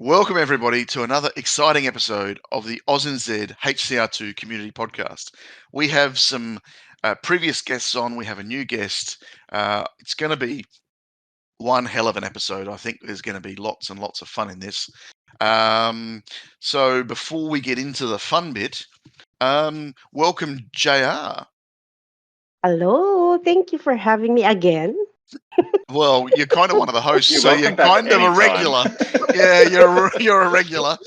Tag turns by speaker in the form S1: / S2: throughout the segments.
S1: Welcome, everybody, to another exciting episode of the Oz and Z HCR2 Community Podcast. We have some previous guests on. We have a new guest. It's going to be one hell of an episode. I think there's going to be lots and lots of fun in this. So before we get into the fun bit, welcome, JR.
S2: Hello, thank you for having me again.
S1: Well, you're kind of one of the hosts,
S3: You're
S1: so you're
S3: welcome back
S1: kind of a
S3: anytime.
S1: regular. Yeah, you're a regular.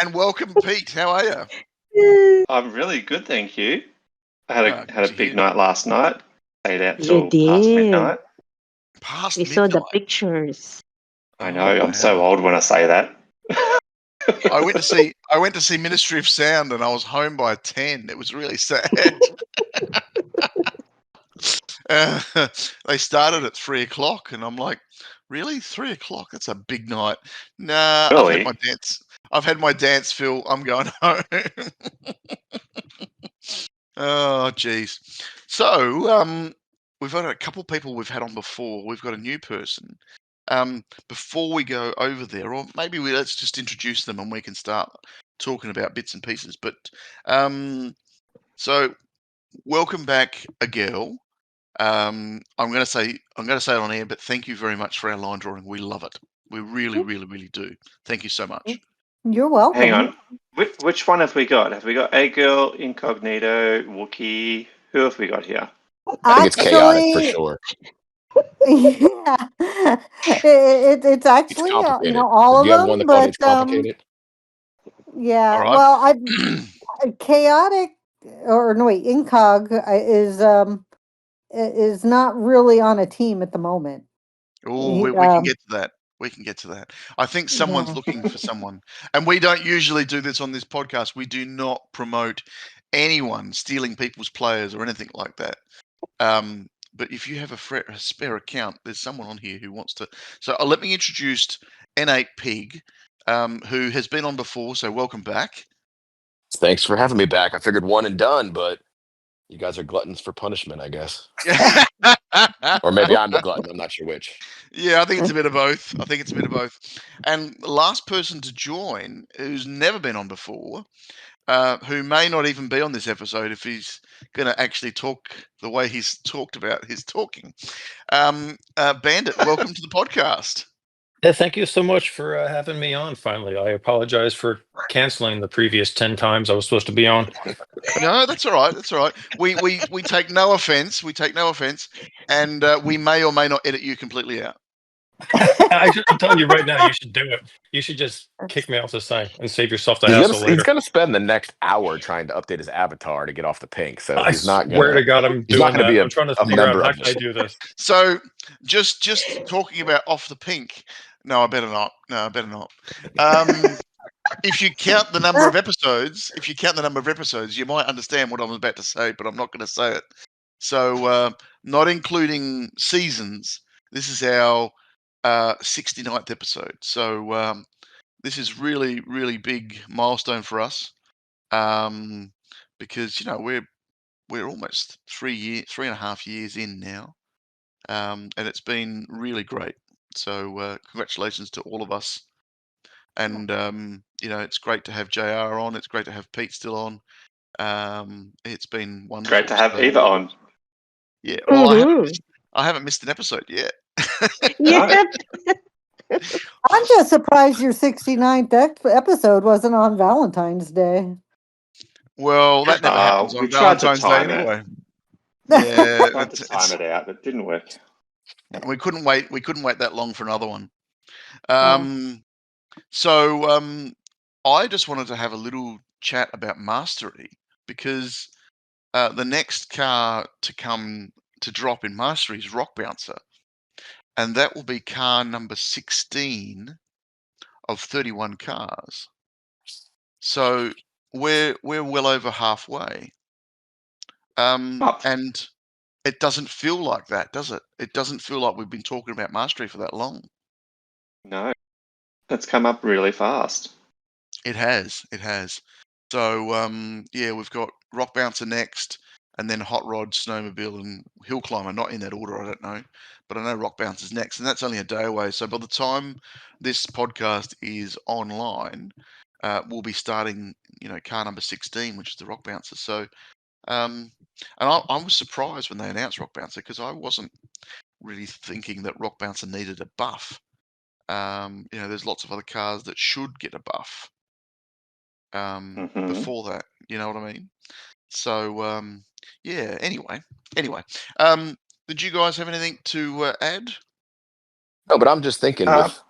S1: And welcome, Pete. How are you?
S3: I'm really good, thank you. I had
S1: Good
S3: a
S1: to
S3: big
S1: hear.
S3: night last night. Stayed out
S2: You
S3: till past
S2: did.
S3: midnight.
S1: Past
S2: We saw the
S1: midnight.
S2: pictures.
S3: I know,
S1: Oh,
S3: I'm so
S1: wow.
S3: old when I say that.
S1: I went to see Ministry of Sound, and I was home by 10. It was really sad. They started at 3:00, and I'm like, really, 3:00? That's a big night. Nah,
S3: Really?
S1: I've had my dance fill. I'm going home. Oh, geez. So, we've got a couple people we've had on before. We've got a new person. Before we go over there, or maybe let's just introduce them and we can start talking about bits and pieces. But so welcome back, AGirl. I'm going to say it on air, but thank you very much for our line drawing. We love it. We really, really, really do. Thank you so much.
S4: You're welcome.
S3: Hang on. Which one have we got? Have we got AGirl, Incognito, Wookie? Who have we got here?
S5: I think it's chaotic for sure.
S4: Yeah, it's
S5: It's
S4: actually
S5: complicated.
S4: all
S5: Do you have
S4: of
S5: one
S4: them,
S5: that called
S4: but
S5: It's Complicated?
S4: yeah.
S1: All right.
S4: Well, chaotic or no wait, Incog is not really on a team at the moment.
S1: Oh,
S4: He,
S1: we can get to that. We can get to that. I think someone's
S4: yeah.
S1: looking for someone. And we don't usually do this on this podcast. We do not promote anyone stealing people's players or anything like that. But if you have a spare account, there's someone on here who wants to. So let me introduce N8-Pig, who has been on before. So welcome back.
S5: Thanks for having me back. I figured one and done, but you guys are gluttons for punishment, I guess. Or maybe I'm the glutton. I'm not sure which.
S1: Yeah, I think it's a bit of both. And the last person to join, who's never been on before, who may not even be on this episode if he's going to actually talk the way he's talked about his talking. Bandit, welcome to the podcast.
S6: Yeah, thank you so much for having me on finally. I apologize for canceling the previous 10 times I was supposed to be on.
S1: No, that's all right. That's all right. We take no offense. And we may or may not edit you completely out.
S6: I'm telling you right now, you should do it. You should just kick me off the site and save yourself the hassle later.
S5: He's going to spend the next hour trying to update his avatar to get off the pink. So
S6: I
S5: he's not
S6: swear
S5: going
S6: to God, I'm
S5: he's not
S6: doing
S5: going to be
S6: that. I'm trying to figure out how can I do this.
S1: So just talking about off the pink. No, I better not. If you count the number of episodes, you might understand what I'm about to say, but I'm not going to say it. So, not including seasons, this is our 69th episode. So, this is really, really big milestone for us, because we're almost 3.5 years in now, and it's been really great. So, congratulations to all of us. And it's great to have JR on. It's great to have Pete still on. It's been wonderful.
S3: Great to have Eva on.
S1: Yeah. Well, I haven't missed an episode yet.
S2: Yeah.
S4: I'm just surprised your 69th episode wasn't on Valentine's Day.
S1: Well, that never happens on Valentine's Day anyway.
S3: Yeah, tried to time it out, but it didn't work.
S1: We couldn't wait that long for another one. So I just wanted to have a little chat about Mastery, because the next car to drop in Mastery is Rock Bouncer, and that will be car number 16 of 31 cars. So we're well over halfway, and it doesn't feel like that, does it? It doesn't feel like we've been talking about Mastery for that long.
S3: No, it's come up really fast.
S1: It has. So, we've got Rock Bouncer next. and then Hot Rod, Snowmobile, and Hill Climber. Not in that order, I don't know, but I know Rock Bouncer's next, and that's only a day away. So by the time this podcast is online, we'll be starting, car number 16, which is the Rock Bouncer. So, and I was surprised when they announced Rock Bouncer because I wasn't really thinking that Rock Bouncer needed a buff. There's lots of other cars that should get a buff before that. You know what I mean? So, yeah. Anyway, did you guys have anything to add?
S5: No, but I'm just thinking with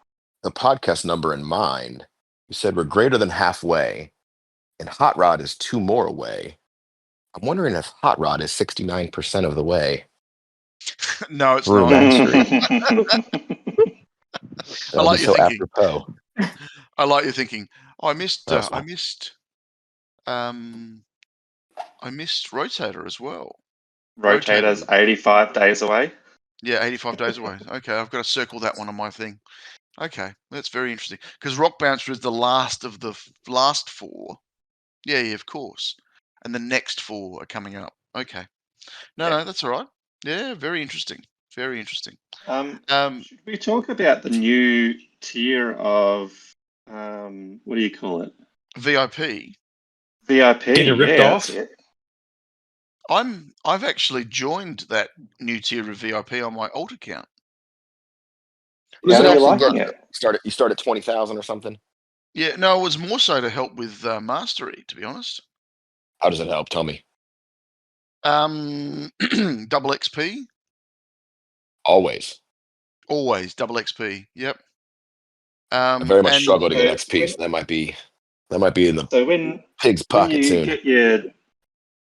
S5: the podcast number in mind, you said we're greater than halfway, and Hot Rod is 2 more away. I'm wondering if Hot Rod is 69% of the way.
S1: No, it's
S5: through
S1: not.
S5: mastery.
S1: I like your thinking.
S5: Apropos.
S1: I like your thinking. I missed Rotator as well.
S3: Rotator's 85 days away.
S1: Yeah, 85 days away. Okay, I've got to circle that one on my thing. Okay, that's very interesting. Because Rock Bouncer is the last of the last 4. Yeah, of course. And the next 4 are coming up. Okay. No, that's all right. Yeah, very interesting. Very interesting.
S3: Should we talk about the new tier of what do you call it?
S1: VIP.
S3: VIP.
S6: Getting ripped off.
S3: That's it.
S1: I've actually joined that new tier of VIP on my alt account.
S5: How
S3: are you liking it?
S5: You start at 20,000 or something?
S1: Yeah, no, it was more so to help with mastery, to be honest.
S5: How does it help? Tell me.
S1: Double XP.
S5: Always
S1: double XP. Yep.
S5: I very much struggle to get XP, so that might be in the pig's pocket soon.
S3: When you get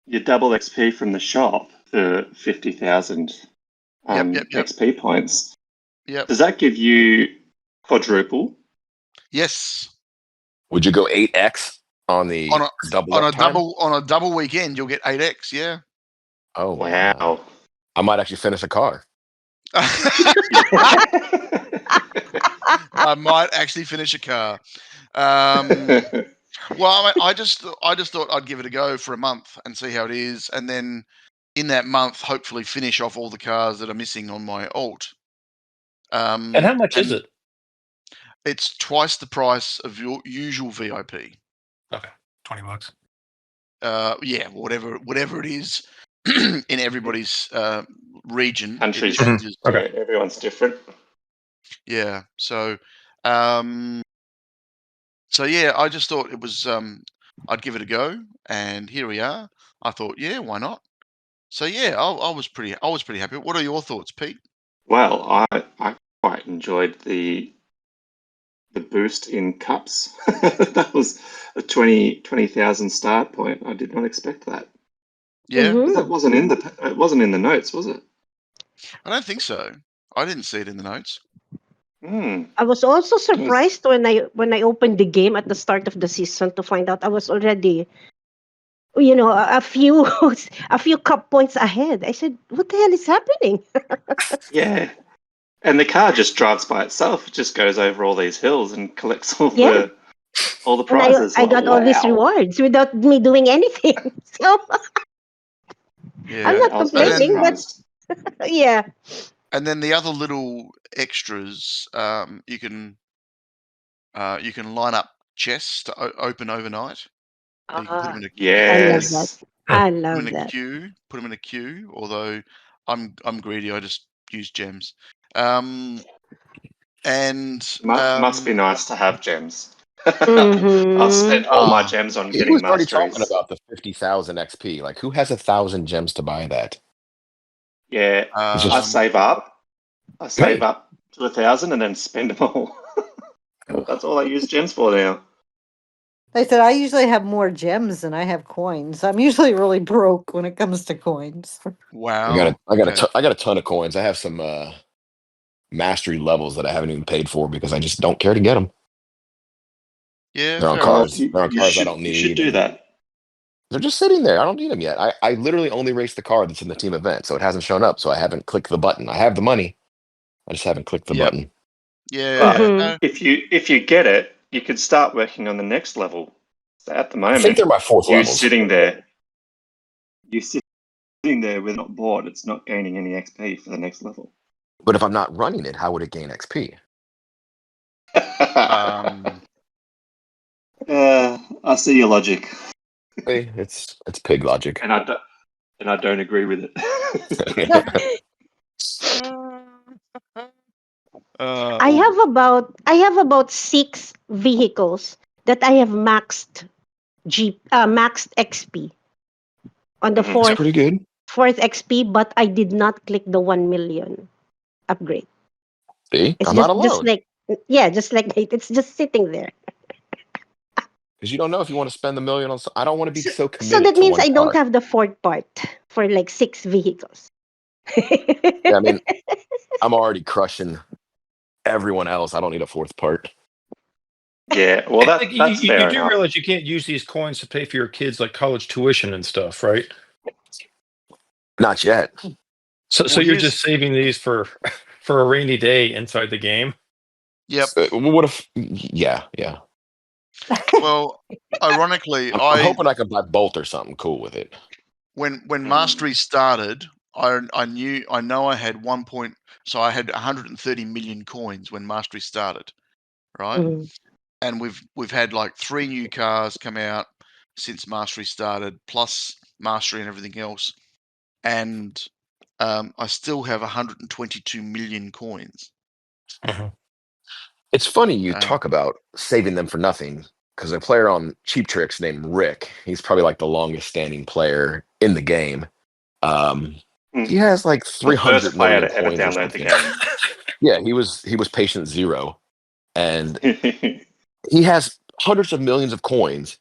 S3: your double XP from the shop for 50,000 XP points.
S1: Yep.
S3: Does that give you quadruple?
S1: Yes.
S5: Would you go 8x on the double
S1: on a double weekend? You'll get 8x. Yeah.
S5: Oh
S3: wow!
S5: I might actually finish a car.
S1: I might actually finish a car. Well, I just thought I'd give it a go for a month and see how it is, and then in that month, hopefully finish off all the cars that are missing on my alt.
S6: And how much is it?
S1: It's twice the price of your usual VIP.
S6: Okay, $20.
S1: Yeah, whatever it is in everybody's region.
S3: Countries.
S6: Okay,
S3: everyone's different.
S1: Yeah. So yeah, I just thought it was I'd give it a go, and here we are. I thought, yeah, why not? So yeah, I was pretty happy. What are your thoughts, Pete?
S3: Well, I quite enjoyed the boost in cups. That was a 20,000 start point. I did not expect that.
S1: Yeah,
S3: that wasn't in the notes, was it?
S1: I don't think so. I didn't see it in the notes.
S2: I was also surprised when I opened the game at the start of the season to find out I was already, a few cup points ahead. I said, "What the hell is happening?"
S3: Yeah, and the car just drives by itself. It just goes over all these hills and collects all the prizes.
S2: I got all these rewards without me doing anything. So
S1: yeah,
S2: I'm not complaining, but yeah.
S1: And then the other little extras, you can line up chests to open overnight. You can put them in a
S3: yes.
S2: I love that.
S1: Put them in a queue. Although I'm greedy, I just use gems. And
S3: must be nice to have gems. I've spent all my gems on getting masteries.
S5: Already talking about the 50,000 XP. Like, who has 1,000 gems to buy that?
S3: Yeah, I save up. I save up to 1,000 and then spend them all. That's all I use gems for now.
S4: I said I usually have more gems than I have coins. I'm usually really broke when it comes to coins.
S1: Wow.
S5: I got a ton of coins. I have some mastery levels that I haven't even paid for because I just don't care to get them.
S1: Yeah,
S5: they're on cars. They're on cars I don't need.
S3: You should do that.
S5: They're just sitting there. I don't need them yet. I literally only raced the car that's in the team event, so it hasn't shown up. So I haven't clicked the button. I have the money. I just haven't clicked the button.
S1: Yeah.
S3: If you get it, you could start working on the next level. So at the moment,
S5: I think they're my 4th level.
S3: Sitting there. You sit sitting there with not bored, it's not gaining any XP for the next level.
S5: But if I'm not running it, how would it gain XP?
S3: I see your logic,
S5: Hey, it's pig logic.
S3: and I don't agree with it.
S2: I have about 6 vehicles that I have maxed maxed XP on the
S5: That's pretty good.
S2: fourth XP, but I did not click the 1 million upgrade.
S5: See,
S2: It's
S5: I'm
S2: just
S5: not alone.
S2: just like it's just sitting there.
S5: Because you don't know if you want to spend the million on. I don't want to be so committed.
S2: So that
S5: to
S2: means
S5: one
S2: I don't
S5: part.
S2: have the fourth part for like 6 vehicles.
S5: Yeah, I mean, I'm already crushing everyone else. I don't need a fourth part.
S3: Yeah, well,
S6: Like,
S3: that's
S6: you
S3: fair
S6: do
S3: enough.
S6: realize you can't use these coins to pay for your kids like college tuition and stuff, right?
S5: Not yet.
S6: So
S1: Well,
S6: you're just saving these for a rainy day inside the game.
S1: Yep.
S5: What if? Yeah.
S1: Well, ironically,
S5: I'm hoping I can buy Bolt or something cool with it.
S1: when Mastery started, I know I had so I had 130 million coins when Mastery started, right?
S2: Mhm.
S1: And we've had like 3 new cars come out since Mastery started, plus Mastery and everything else, and I still have 122 million coins.
S5: It's funny you talk about saving them for nothing, because a player on Cheap Tricks named Rick, he's probably like the longest standing player in the game. He has like 300 million coins or something. Yeah, he was patient zero, and he has hundreds of millions of coins.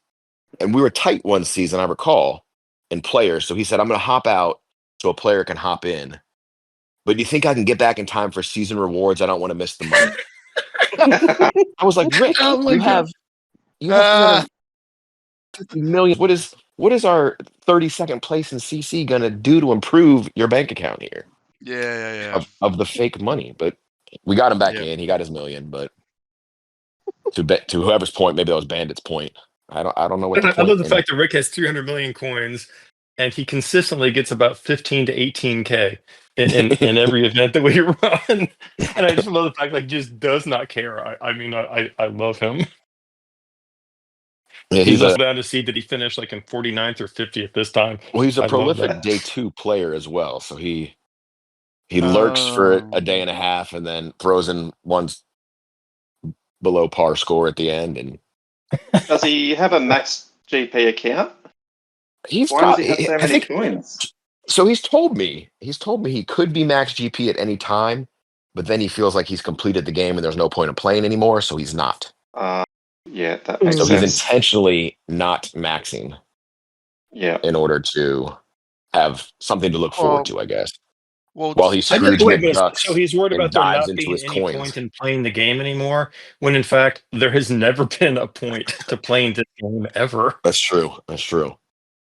S5: And we were tight one season, I recall, in players. So he said, "I'm going to hop out so a player can hop in. But do you think I can get back in time for season rewards? I don't want to miss the money." I was like, Rick, you have 350 million. What is our 32nd place in CC gonna do to improve your bank account here?
S1: Yeah.
S5: Of the fake money, but we got him back in. He got his million, but to whoever's point, maybe that was Bandit's point. I don't know what the point.
S6: I love the fact that Rick has 300 million coins, and he consistently gets about 15 to 18K in every event that we run. And I just love the fact that he just does not care. I mean, I love him.
S5: Yeah,
S6: he's just bound to see that he finished like in 49th or 50th this time.
S5: Well, he's a prolific day 2 player as well, so he lurks for a day and a half and then throws in one's below par score at the end. And
S3: does he have a max GP account?
S5: Why
S3: does he have so many coins?
S5: So he's told me he could be max GP at any time, but then he feels like he's completed the game and there's no point in playing anymore, so he's not.
S3: Yeah, that makes sense.
S5: So he's intentionally not maxing.
S3: Yeah.
S5: In order to have something to look forward to, I guess.
S1: Well,
S5: while he's Scrooge McDuck,
S6: so he's worried about there not being any point in playing the game anymore, when in fact there has never been a point to playing this game ever.
S5: That's true.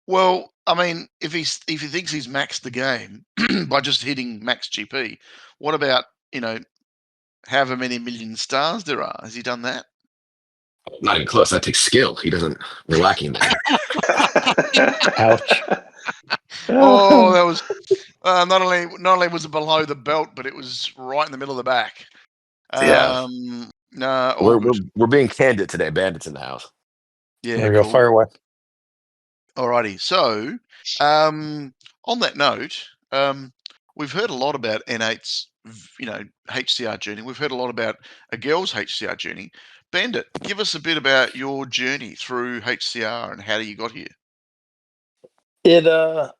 S1: Well, I mean, if he thinks he's maxed the game by just hitting max GP, what about however many million stars there are? Has he done that?
S5: Not even close. That takes skill. He doesn't. We're lacking there.
S6: Ouch.
S1: Oh, that was not only was it below the belt, but it was right in the middle of the back.
S5: Yeah.
S1: No,
S5: we're being candid today. Bandits in the house.
S1: Yeah,
S6: there you go. Fire away.
S1: Alrighty. So, on that note, we've heard a lot about N8's, HCR journey. We've heard a lot about AGirl's HCR journey. Bandit, give us a bit about your journey through HCR and how you got here.
S6: I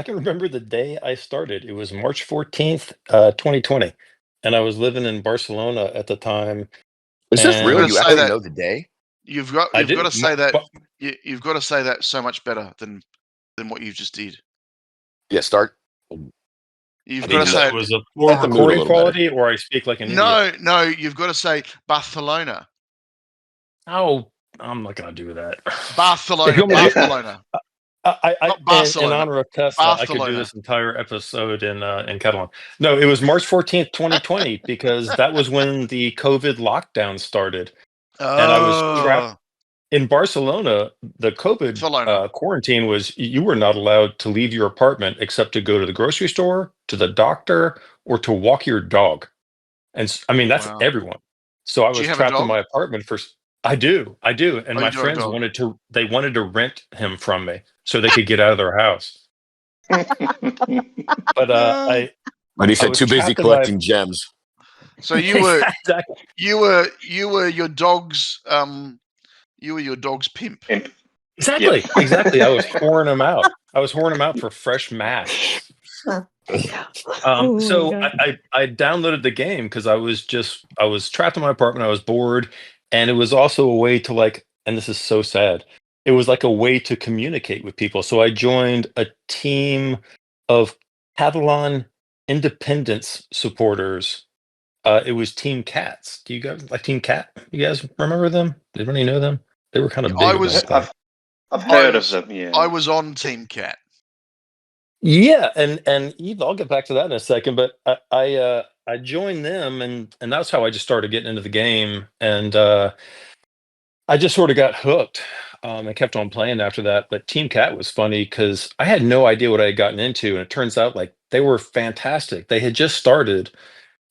S6: can remember the day I started. It was March 14th, 2020, and I was living in Barcelona at the time.
S5: Is this real? You actually know the day?
S1: You've got to say that. You've got to say that so much better than what you just did.
S5: Yeah, start.
S1: You've got to say
S6: it was a poor recording quality, or I speak like an idiot.
S1: No. You've got to say Barcelona.
S6: Oh, I'm not going to do that.
S1: Barcelona.
S6: Not Barcelona. In honor of Tessa, I could do this entire episode in Catalan. No, it was March 14th, 2020, because that was when the COVID lockdown started. And I was trapped. in Barcelona, the COVID quarantine was you were not allowed to leave your apartment except to go to the grocery store, to the doctor, or to walk your dog. And I mean, that's everyone. So I
S1: Do
S6: was
S1: you have a
S6: trapped in
S1: dog?
S6: my apartment for. I do. And
S1: Oh,
S6: my
S1: you do have a
S6: friends
S1: dog.
S6: wanted to rent him from me so they could get out of their house. But
S5: But he said
S6: was
S5: too busy
S6: trapped in my-
S5: collecting gems.
S1: So you were
S6: Exactly.
S1: you were your dog's pimp.
S6: Exactly. I was whoring him out. For fresh masks. So I downloaded the game because I was trapped in my apartment. I was bored, and it was also a way to and this is so sad. It was like a way to communicate with people. So I joined a team of Catalan independence supporters. It was Team Cats. Do you guys like Team Cat? You guys remember them? Did anybody know them? They were kind of big.
S3: I've heard of them. Yeah,
S1: I was on Team Cat.
S6: Yeah, and Eve, I'll get back to that in a second. But I joined them, and that's how I just started getting into the game, and I just sort of got hooked. And kept on playing after that. But Team Cat was funny because I had no idea what I had gotten into, and it turns out they were fantastic. They had just started,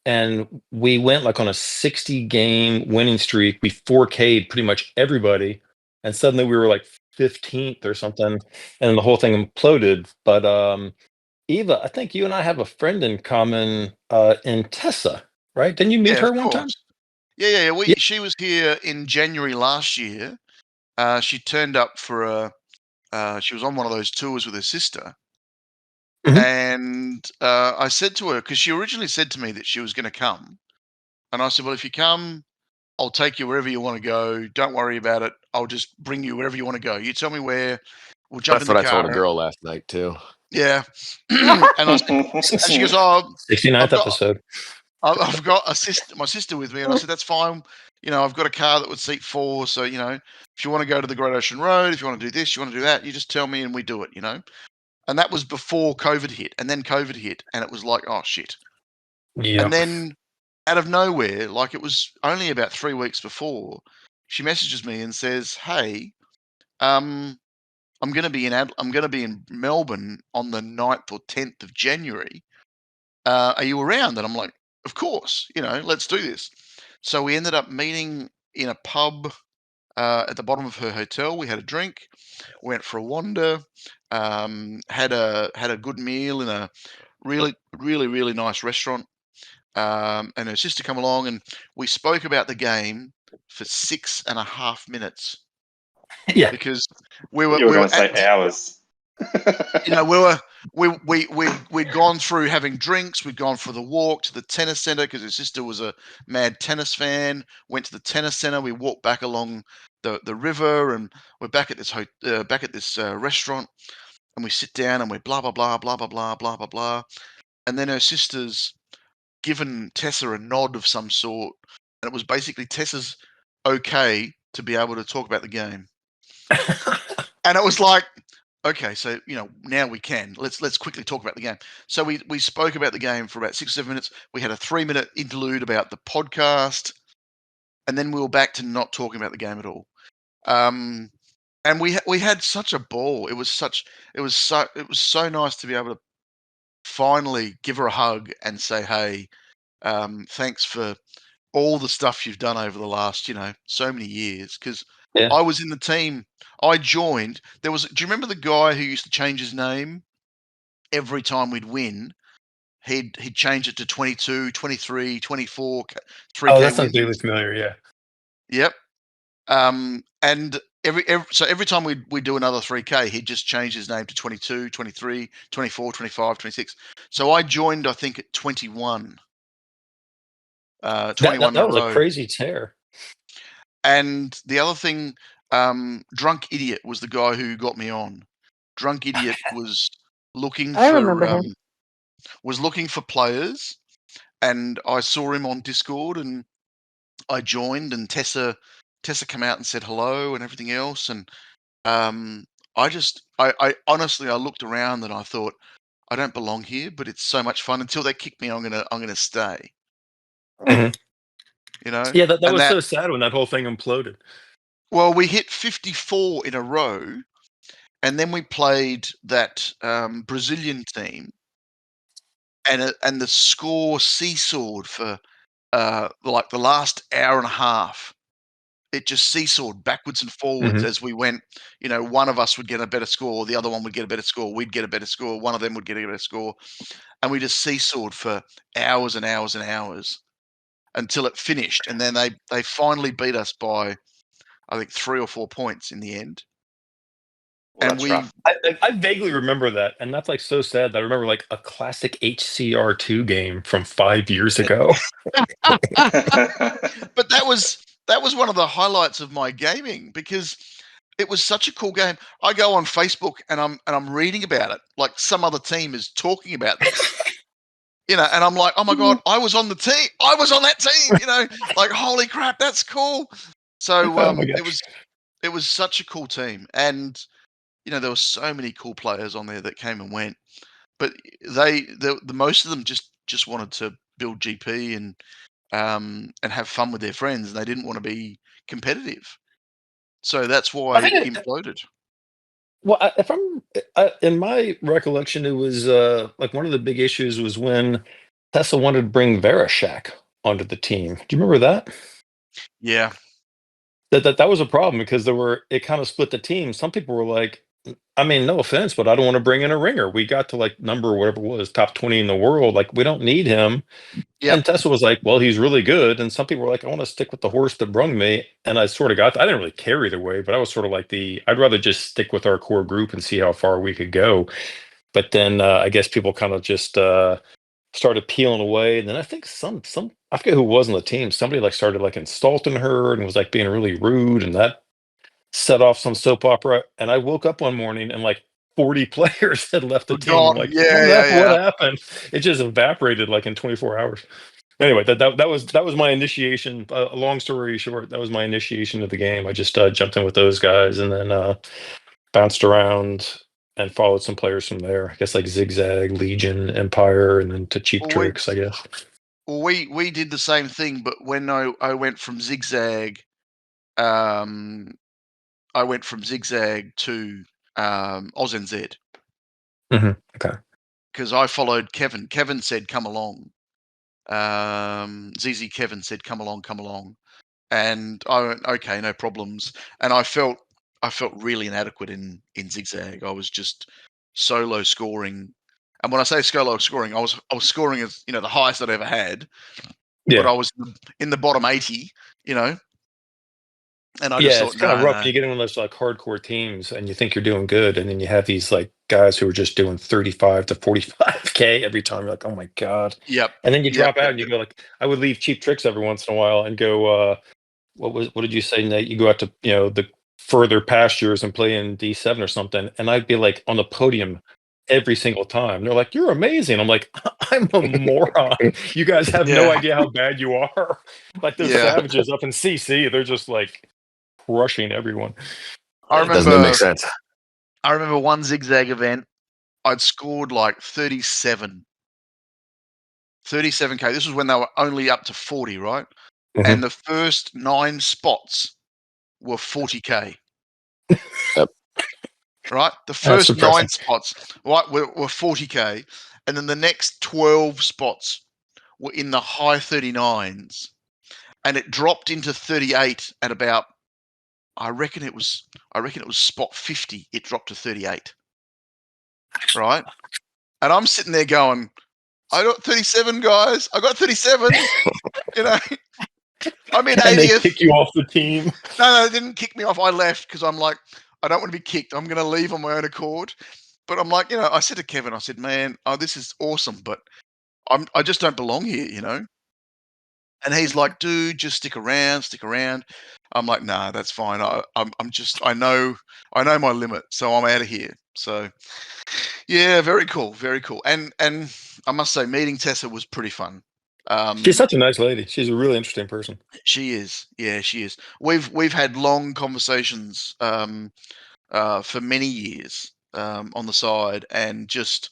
S6: and we went on a 60-game winning streak. We 4K'd pretty much everybody, and suddenly we were 15th or something, and the whole thing imploded. But Eva, I think you and I have a friend in common in Tessa, right? Didn't you meet her one time?
S1: Yeah. She was here in January last year. She turned up for she was on one of those tours with her sister.
S6: Mhm.
S1: And I said to her, because she originally said to me that she was going to come. And I said, well, if you come, I'll take you wherever you want to go. Don't worry about it. I'll just bring you wherever you want to go. You tell me where. We'll jump
S5: That's
S1: in the
S5: what
S1: car.
S5: I told a girl last night too.
S1: Yeah. and she goes, oh,
S6: 69th episode.
S1: I've got my sister with me. And I said, that's fine. I've got a car that would seat 4. So, if you want to go to the Great Ocean Road, if you want to do this, you want to do that, you just tell me and we do it, And that was before COVID hit. And then COVID hit. And it was like, oh, shit.
S6: Yeah.
S1: And then out of nowhere, it was only about 3 weeks before, she messages me and says, hey, I'm going to be in Melbourne on the 9th or 10th of January. Are you around? And I'm like, of course, let's do this. So we ended up meeting in a pub at the bottom of her hotel. We had a drink, went for a wander, had a good meal in a really, really, really nice restaurant. And her sister come along, and we spoke about the game for 6.5 minutes.
S6: Yeah,
S1: because we were
S3: going to say hours.
S1: We'd gone through having drinks. We'd gone for the walk to the tennis center because her sister was a mad tennis fan. Went to the tennis center. We walked back along the river, and we're back at this restaurant. And we sit down, and we're blah blah blah blah blah blah blah blah blah. And then her sister's given Tessa a nod of some sort, and it was basically Tessa's okay to be able to talk about the game. And it was like, okay, so now we can. Let's quickly talk about the game. So we spoke about the game for about 6 or 7 minutes. We had a 3-minute interlude about the podcast, and then we were back to not talking about the game at all. And we had such a ball. It was so nice to be able to finally give her a hug and say, hey, thanks for all the stuff you've done over the last, so many years. Because I was in the team. I joined. Do you remember the guy who used to change his name every time we'd win? He'd change it to 22, 23, 24, 3K
S6: Oh, that sounds
S1: wins.
S6: really familiar. Yeah.
S1: Yep. And every time we do another 3K, he'd just change his name to 22, 23, 24, 25, 26. So I joined, I think, at 21. 21
S6: that was a crazy tear.
S1: And the other thing, Drunk Idiot was the guy who got me on. Drunk Idiot was looking for players, and I saw him on Discord, and I joined, and Tessa came out and said hello and everything else, and I honestly looked around and I thought, I don't belong here, but it's so much fun. Until they kick me, I'm gonna stay.
S6: Mm-hmm.
S1: Yeah,
S6: that was so sad when that whole thing imploded.
S1: Well, we hit 54 in a row, and then we played that Brazilian team, and the score seesawed for like the last hour and a half. It just seesawed backwards and forwards as we went. One of us would get a better score, the other one would get a better score, we'd get a better score, one of them would get a better score, and we just seesawed for hours and hours and hours until it finished. And then they finally beat us by, I think, 3 or 4 points in the end.
S3: Well,
S1: And
S3: that's rough.
S6: I vaguely remember that, and that's like so sad that I remember like a classic HCR2 game from 5 years ago.
S1: But that was one of the highlights of my gaming, because it was such a cool game. I go on Facebook and I'm reading about it, like some other team is talking about this. And I'm like, oh my God, I was on the team. I was on that team, like, holy crap, that's cool. So
S6: Oh my gosh.
S1: it was such a cool team. And, there were so many cool players on there that came and went, but the most of them just wanted to build GP and have fun with their friends, and they didn't want to be competitive. So that's why it imploded.
S6: Well, if I'm in my recollection, it was like one of the big issues was when Tessa wanted to bring Vereshak onto the team. Do you remember that?
S1: Yeah.
S6: That was a problem because it kind of split the team. Some people were like, I mean, no offense, but I don't want to bring in a ringer. We got to like number whatever it was, top 20 in the world. Like, we don't need him.
S1: Yep.
S6: And Tessa was like, well, he's really good. And some people were like, I want to stick with the horse that brung me. And I sort of I didn't really care either way, but I was sort of like I'd rather just stick with our core group and see how far we could go. But then I guess people kind of just started peeling away. And then I think I forget who was on the team. Somebody like started like insulting her and was like being really rude. And that set off some soap opera. And I woke up one morning and like 40 players had left the team.
S1: Gone.
S6: Like,
S1: Yeah.
S6: what happened? It just evaporated like in 24 hours. Anyway, that was my initiation. Long story short, that was my initiation of the game. I just jumped in with those guys and then bounced around and followed some players from there. I guess like Zigzag, Legion, Empire, and then to Cheap Tricks, I guess.
S1: Well, we did the same thing, but when I went from Zigzag, I went from Zigzag to OzNZ.
S6: Okay.
S1: Because I followed Kevin. Kevin said, "Come along." ZZ Kevin said, "Come along," and I went, "Okay, no problems." And I felt really inadequate in Zigzag. I was just so low scoring, and when I say so low scoring, I was scoring as the highest I'd ever had.
S6: Yeah.
S1: But I was in the bottom 80, And I
S6: Yeah,
S1: just thought,
S6: it's kind of
S1: no,
S6: rough.
S1: no.
S6: You get in one of those like hardcore teams and you think you're doing good, and then you have these like guys who are just doing 35 to 45K every time. You're like, oh my God.
S1: Yep.
S6: And then you
S1: Yep.
S6: drop out and you go like, I would leave Cheap Tricks every once in a while and go, what did you say, Nate? You go out to, the further pastures and play in D7 or something. And I'd be like on the podium every single time. They're like, you're amazing. I'm like, I'm a moron. You guys have no
S1: Yeah.
S6: idea how bad you are. Like those
S1: Yeah.
S6: savages up in CC, they're just like crushing everyone.
S1: I
S5: It doesn't make sense.
S1: I remember one Zigzag event, I'd scored like 37K. This was when they were only up to 40, right?
S6: Mhm.
S1: And the first 9 spots were 40K.
S5: Yep.
S1: Right? The
S6: That's
S1: first 9
S6: depressing.
S1: spots, right, were 40K. And then the next 12 spots were in the high 39s. And it dropped into 38 at about, I reckon it was spot 50. It dropped to 38. Right? And I'm sitting there going, I got 37, guys. I got 37. I'm in 80th.
S6: And they kick you off the team.
S1: No, they didn't kick me off. I left because I'm like, I don't want to be kicked. I'm going to leave on my own accord. But I'm like, I said to Kevin, I said, man, this is awesome, but I just don't belong here, And he's like, dude, just stick around. I'm like, nah, that's fine. I know my limit, so I'm out of here. So, yeah, very cool. And I must say, meeting Tessa was pretty fun.
S6: She's such a nice lady. She's a really interesting person.
S1: She is. Yeah, she is. We've had long conversations for many years on the side, and just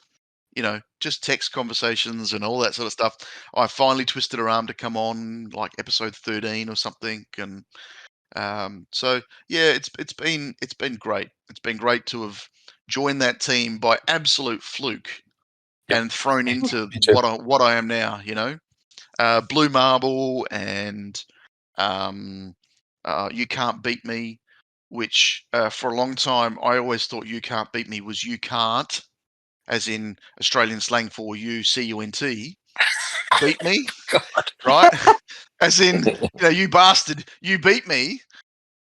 S1: text conversations and all that sort of stuff. I finally twisted her arm to come on like episode 13 or something, and So yeah, it's been great. It's been great to have joined that team by absolute fluke and thrown into what I am now. Blue Marble and You Can't Beat Me, which for a long time I always thought You Can't Beat Me was You Can't, as in Australian slang for you, C-U-N-T, beat me, right? As in, you bastard, you beat me.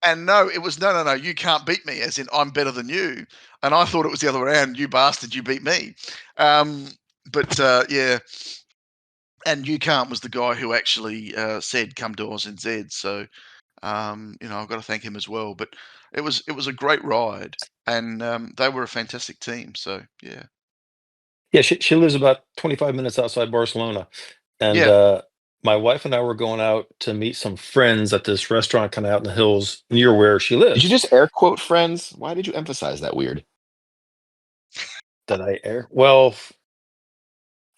S1: And no, it was no, you can't beat me, as in I'm better than you. And I thought it was the other way around, you bastard, you beat me. Yeah. And You Can't was the guy who actually said come to Oz and Z. So I've got to thank him as well. But it was a great ride, and they were a fantastic team. So yeah.
S6: Yeah, she lives about 25 minutes outside Barcelona. And my wife and I were going out to meet some friends at this restaurant kind of out in the hills near where she lives.
S5: Did you just air quote friends? Why did you emphasize that weird?
S6: Did I air? Well,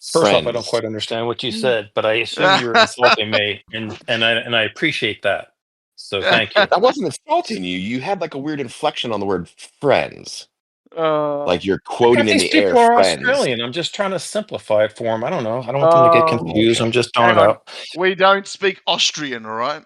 S6: first off, I don't
S5: Friends.
S6: quite understand what you said, but I assume you're insulting me, and I appreciate that. So thank you.
S5: I wasn't insulting you. You had like a weird inflection on the word friends. Like you're quoting in
S6: These
S5: the air
S6: people are
S5: friends.
S6: Australian. I'm just trying to simplify it for them. I don't know. I don't want them to get confused.
S5: okay.
S6: I'm just throwing
S1: Hang
S6: it
S1: on.
S6: out.
S1: We don't speak Austrian, all right?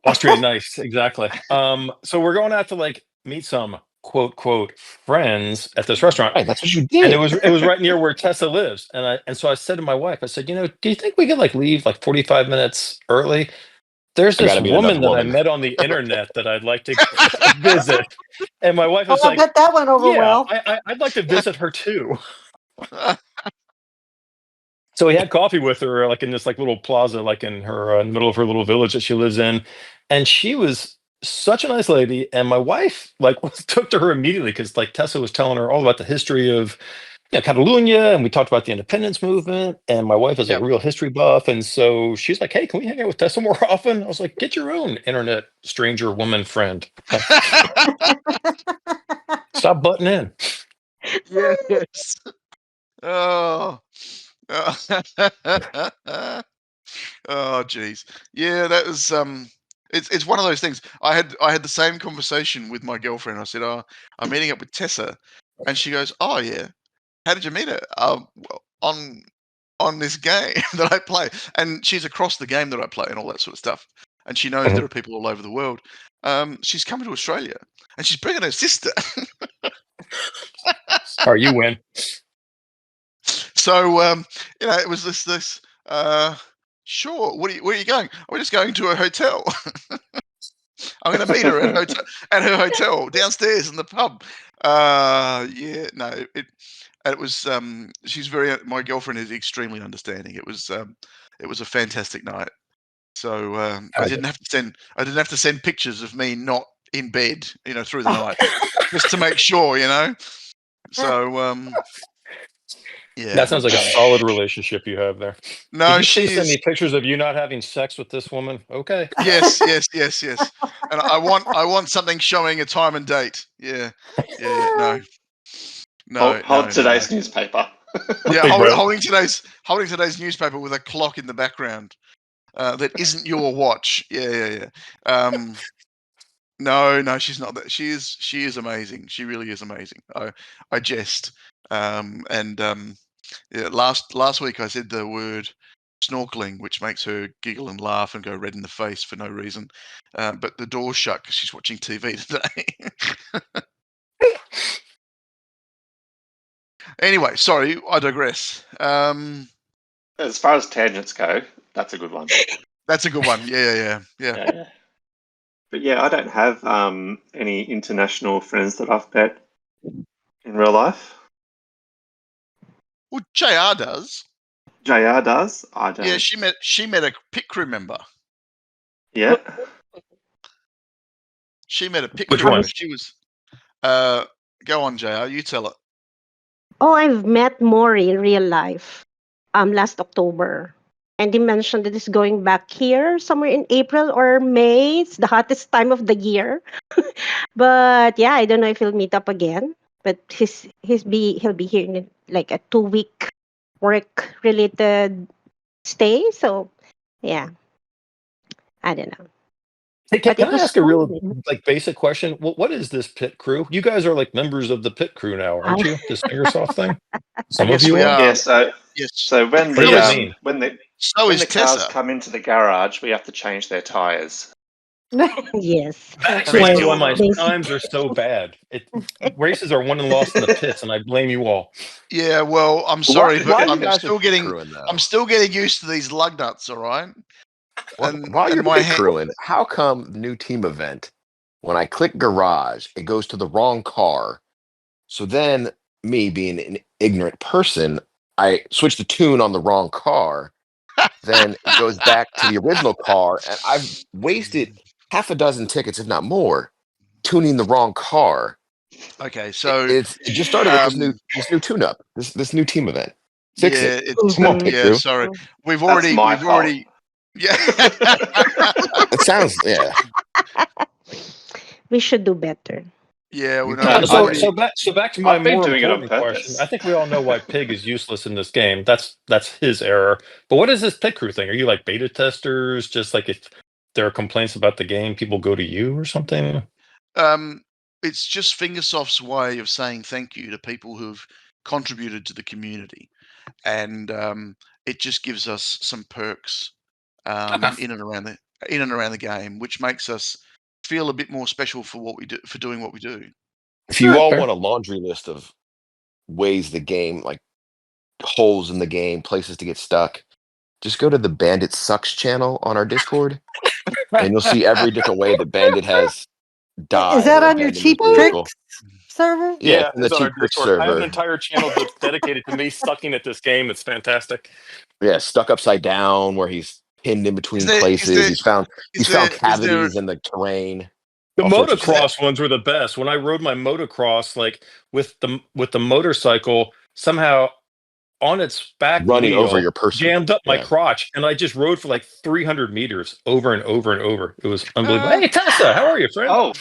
S6: Austrian, nice, exactly. So we're going out to like meet some quote friends at this restaurant,
S5: Right, that's what you
S6: and
S5: did.
S6: it was right near where Tessa lives, and so I said to my wife, I said, do you think we could like leave like 45 minutes early? There's
S5: I
S6: this
S5: gotta meet another
S6: woman that I
S5: woman.
S6: met on the internet that I'd like to visit, and my wife was
S4: I
S6: like,
S4: bet that went over
S6: yeah,
S4: well.
S6: I'd like to visit her too. So we had coffee with her, like in this like little plaza, like in her in the middle of her little village that she lives in, and she was such a nice lady. And my wife like took to her immediately because like Tessa was telling her all about the history of Catalonia, and we talked about the independence movement. And my wife is like
S1: Yep.
S6: a real history buff, and so she's like, "Hey, can we hang out with Tessa more often?" I was like, "Get your own internet stranger woman friend. Stop butting in."
S1: Yes. Oh. Oh, geez. Yeah, that was it's one of those things. I had the same conversation with my girlfriend. I said, "Oh, I'm meeting up with Tessa," and she goes, "Oh yeah, how did you meet her?" Well, on this game that I play, and she's across the game that I play and all that sort of stuff. And she knows there are people all over the world. She's coming to Australia, and she's bringing her sister.
S6: Or you win.
S1: So it was this. Sure. Where are you going? We're just going to a hotel. I'm going to meet her at her hotel downstairs in the pub. Yeah, no, it was. She's my girlfriend is extremely understanding. It was a fantastic night. So I didn't have to send pictures of me not in bed, through the night, just to make sure, So yeah.
S6: That sounds like a solid relationship you have there.
S1: No,
S6: Did you
S1: she
S6: please send
S1: is.
S6: me pictures of you not having sex with this woman? Okay.
S1: Yes. And I want something showing a time and date. Yeah. No.
S3: Hold today's newspaper.
S1: Yeah,
S6: Big brother.
S1: holding today's newspaper with a clock in the background that isn't your watch. Yeah. No, she's not that. She is amazing. She really is amazing. I jest. Yeah, last week I said the word snorkeling, which makes her giggle and laugh and go red in the face for no reason. But the door's shut because she's watching TV today. Anyway, sorry, I digress.
S3: As far as tangents go, that's a good one.
S1: That's a good one. Yeah.
S3: But yeah, I don't have any international friends that I've met in real life.
S1: Well, JR does.
S3: JR does. I don't.
S1: Yeah, she met a pit crew member.
S3: Yeah.
S1: She met a pit
S6: Which
S1: crew
S6: one?
S1: member. She was. Go on, JR. You tell it.
S2: Oh, I've met Maury in real life last October. And he mentioned that he's going back here somewhere in April or May. It's the hottest time of the year. But yeah, I don't know if he'll meet up again. But he'll be here in like a 2-week work related stay. So yeah. I don't know.
S6: Hey,
S2: But
S6: can
S2: it
S6: I
S2: was
S6: ask a real
S2: fun.
S6: basic question? What is this pit crew? You guys are like members of the pit crew now, aren't you? This Airsoft thing. Some of
S1: Yes,
S6: you
S1: we
S6: are.
S1: are.
S3: Yeah, so
S1: Yes.
S3: so when
S6: What does that
S3: the
S6: mean?
S1: So
S3: when
S1: is
S3: the cars
S1: Tessa.
S3: come into the garage, we have to change their tires.
S2: Yes.
S6: That
S1: And they
S6: explains why
S1: still
S6: my
S2: They-
S6: times are so bad. Races are won and lost in the pits, and I blame you all.
S1: Yeah, well, I'm
S5: Why,
S1: sorry, but
S5: while you
S1: I'm
S5: guys are
S1: still
S5: pit
S1: getting
S5: crewing though,
S1: I'm still getting used to these lug nuts, all right?
S5: while you're
S1: My
S5: pit crewing, how come new team event? When I click garage, it goes to the wrong car. So then, me being an ignorant person, I switch the tune on the wrong car. Then it goes back to the original car, and I've wasted half a dozen tickets, if not more, tuning the wrong car.
S1: Okay, so
S5: It just started with
S1: um
S5: this new tune up, this new team event. Fix
S1: yeah,
S5: it.
S1: it's
S5: Come on, pit
S1: yeah,
S5: crew.
S1: sorry. We've
S3: That's my fault.
S1: already yeah.
S5: It sounds
S2: we should do better.
S1: Yeah, well,
S5: You
S1: no,
S3: No,
S1: we've
S5: can't
S6: So,
S5: win.
S1: already
S6: back to my
S3: I've been
S6: more
S3: doing it on
S6: important question. I
S3: purpose.
S6: think we all know why Pig is useless in this game. That's his error. But what is this pit crew thing? Are you like beta testers? Just like if there are complaints about the game, people go to you or something?
S1: it's just Fingersoft's way of saying thank you to people who've contributed to the community. And it just gives us some perks
S6: Okay.
S1: in and around the game, which makes us feel a bit more special for what we do, for doing what we do.
S5: If you
S6: Alright,
S5: all
S6: fair.
S5: want a laundry list of ways the game, like holes in the game, places to get stuck, just go to the Bandit Sucks channel on our Discord, and you'll see every different way that Bandit has
S4: Is
S5: died
S4: that
S5: or
S4: on your
S5: abandoned his
S4: cheap
S5: vehicle.
S4: tricks server?
S5: Yeah,
S6: Yeah,
S5: it's in the
S6: it's on our
S5: Cheap Trick
S6: Discord. I have an
S5: server.
S6: entire channel that's dedicated to me sucking at this game. It's fantastic.
S5: Yeah, stuck upside down where he's pinned in
S1: Is
S5: between
S1: there
S5: places. He's found
S1: is there
S5: cavities in the terrain,
S6: The
S5: all sorts of stuff.
S6: motocross ones were the best. When I rode my motocross, like with the motorcycle, somehow on its back
S5: Running over
S6: wheel
S5: your person.
S6: jammed up my
S5: Yeah.
S6: crotch, and I just rode for like 300 meters over and over and over. It was unbelievable. Hey, Tessa, how are you, friend?
S3: Oh,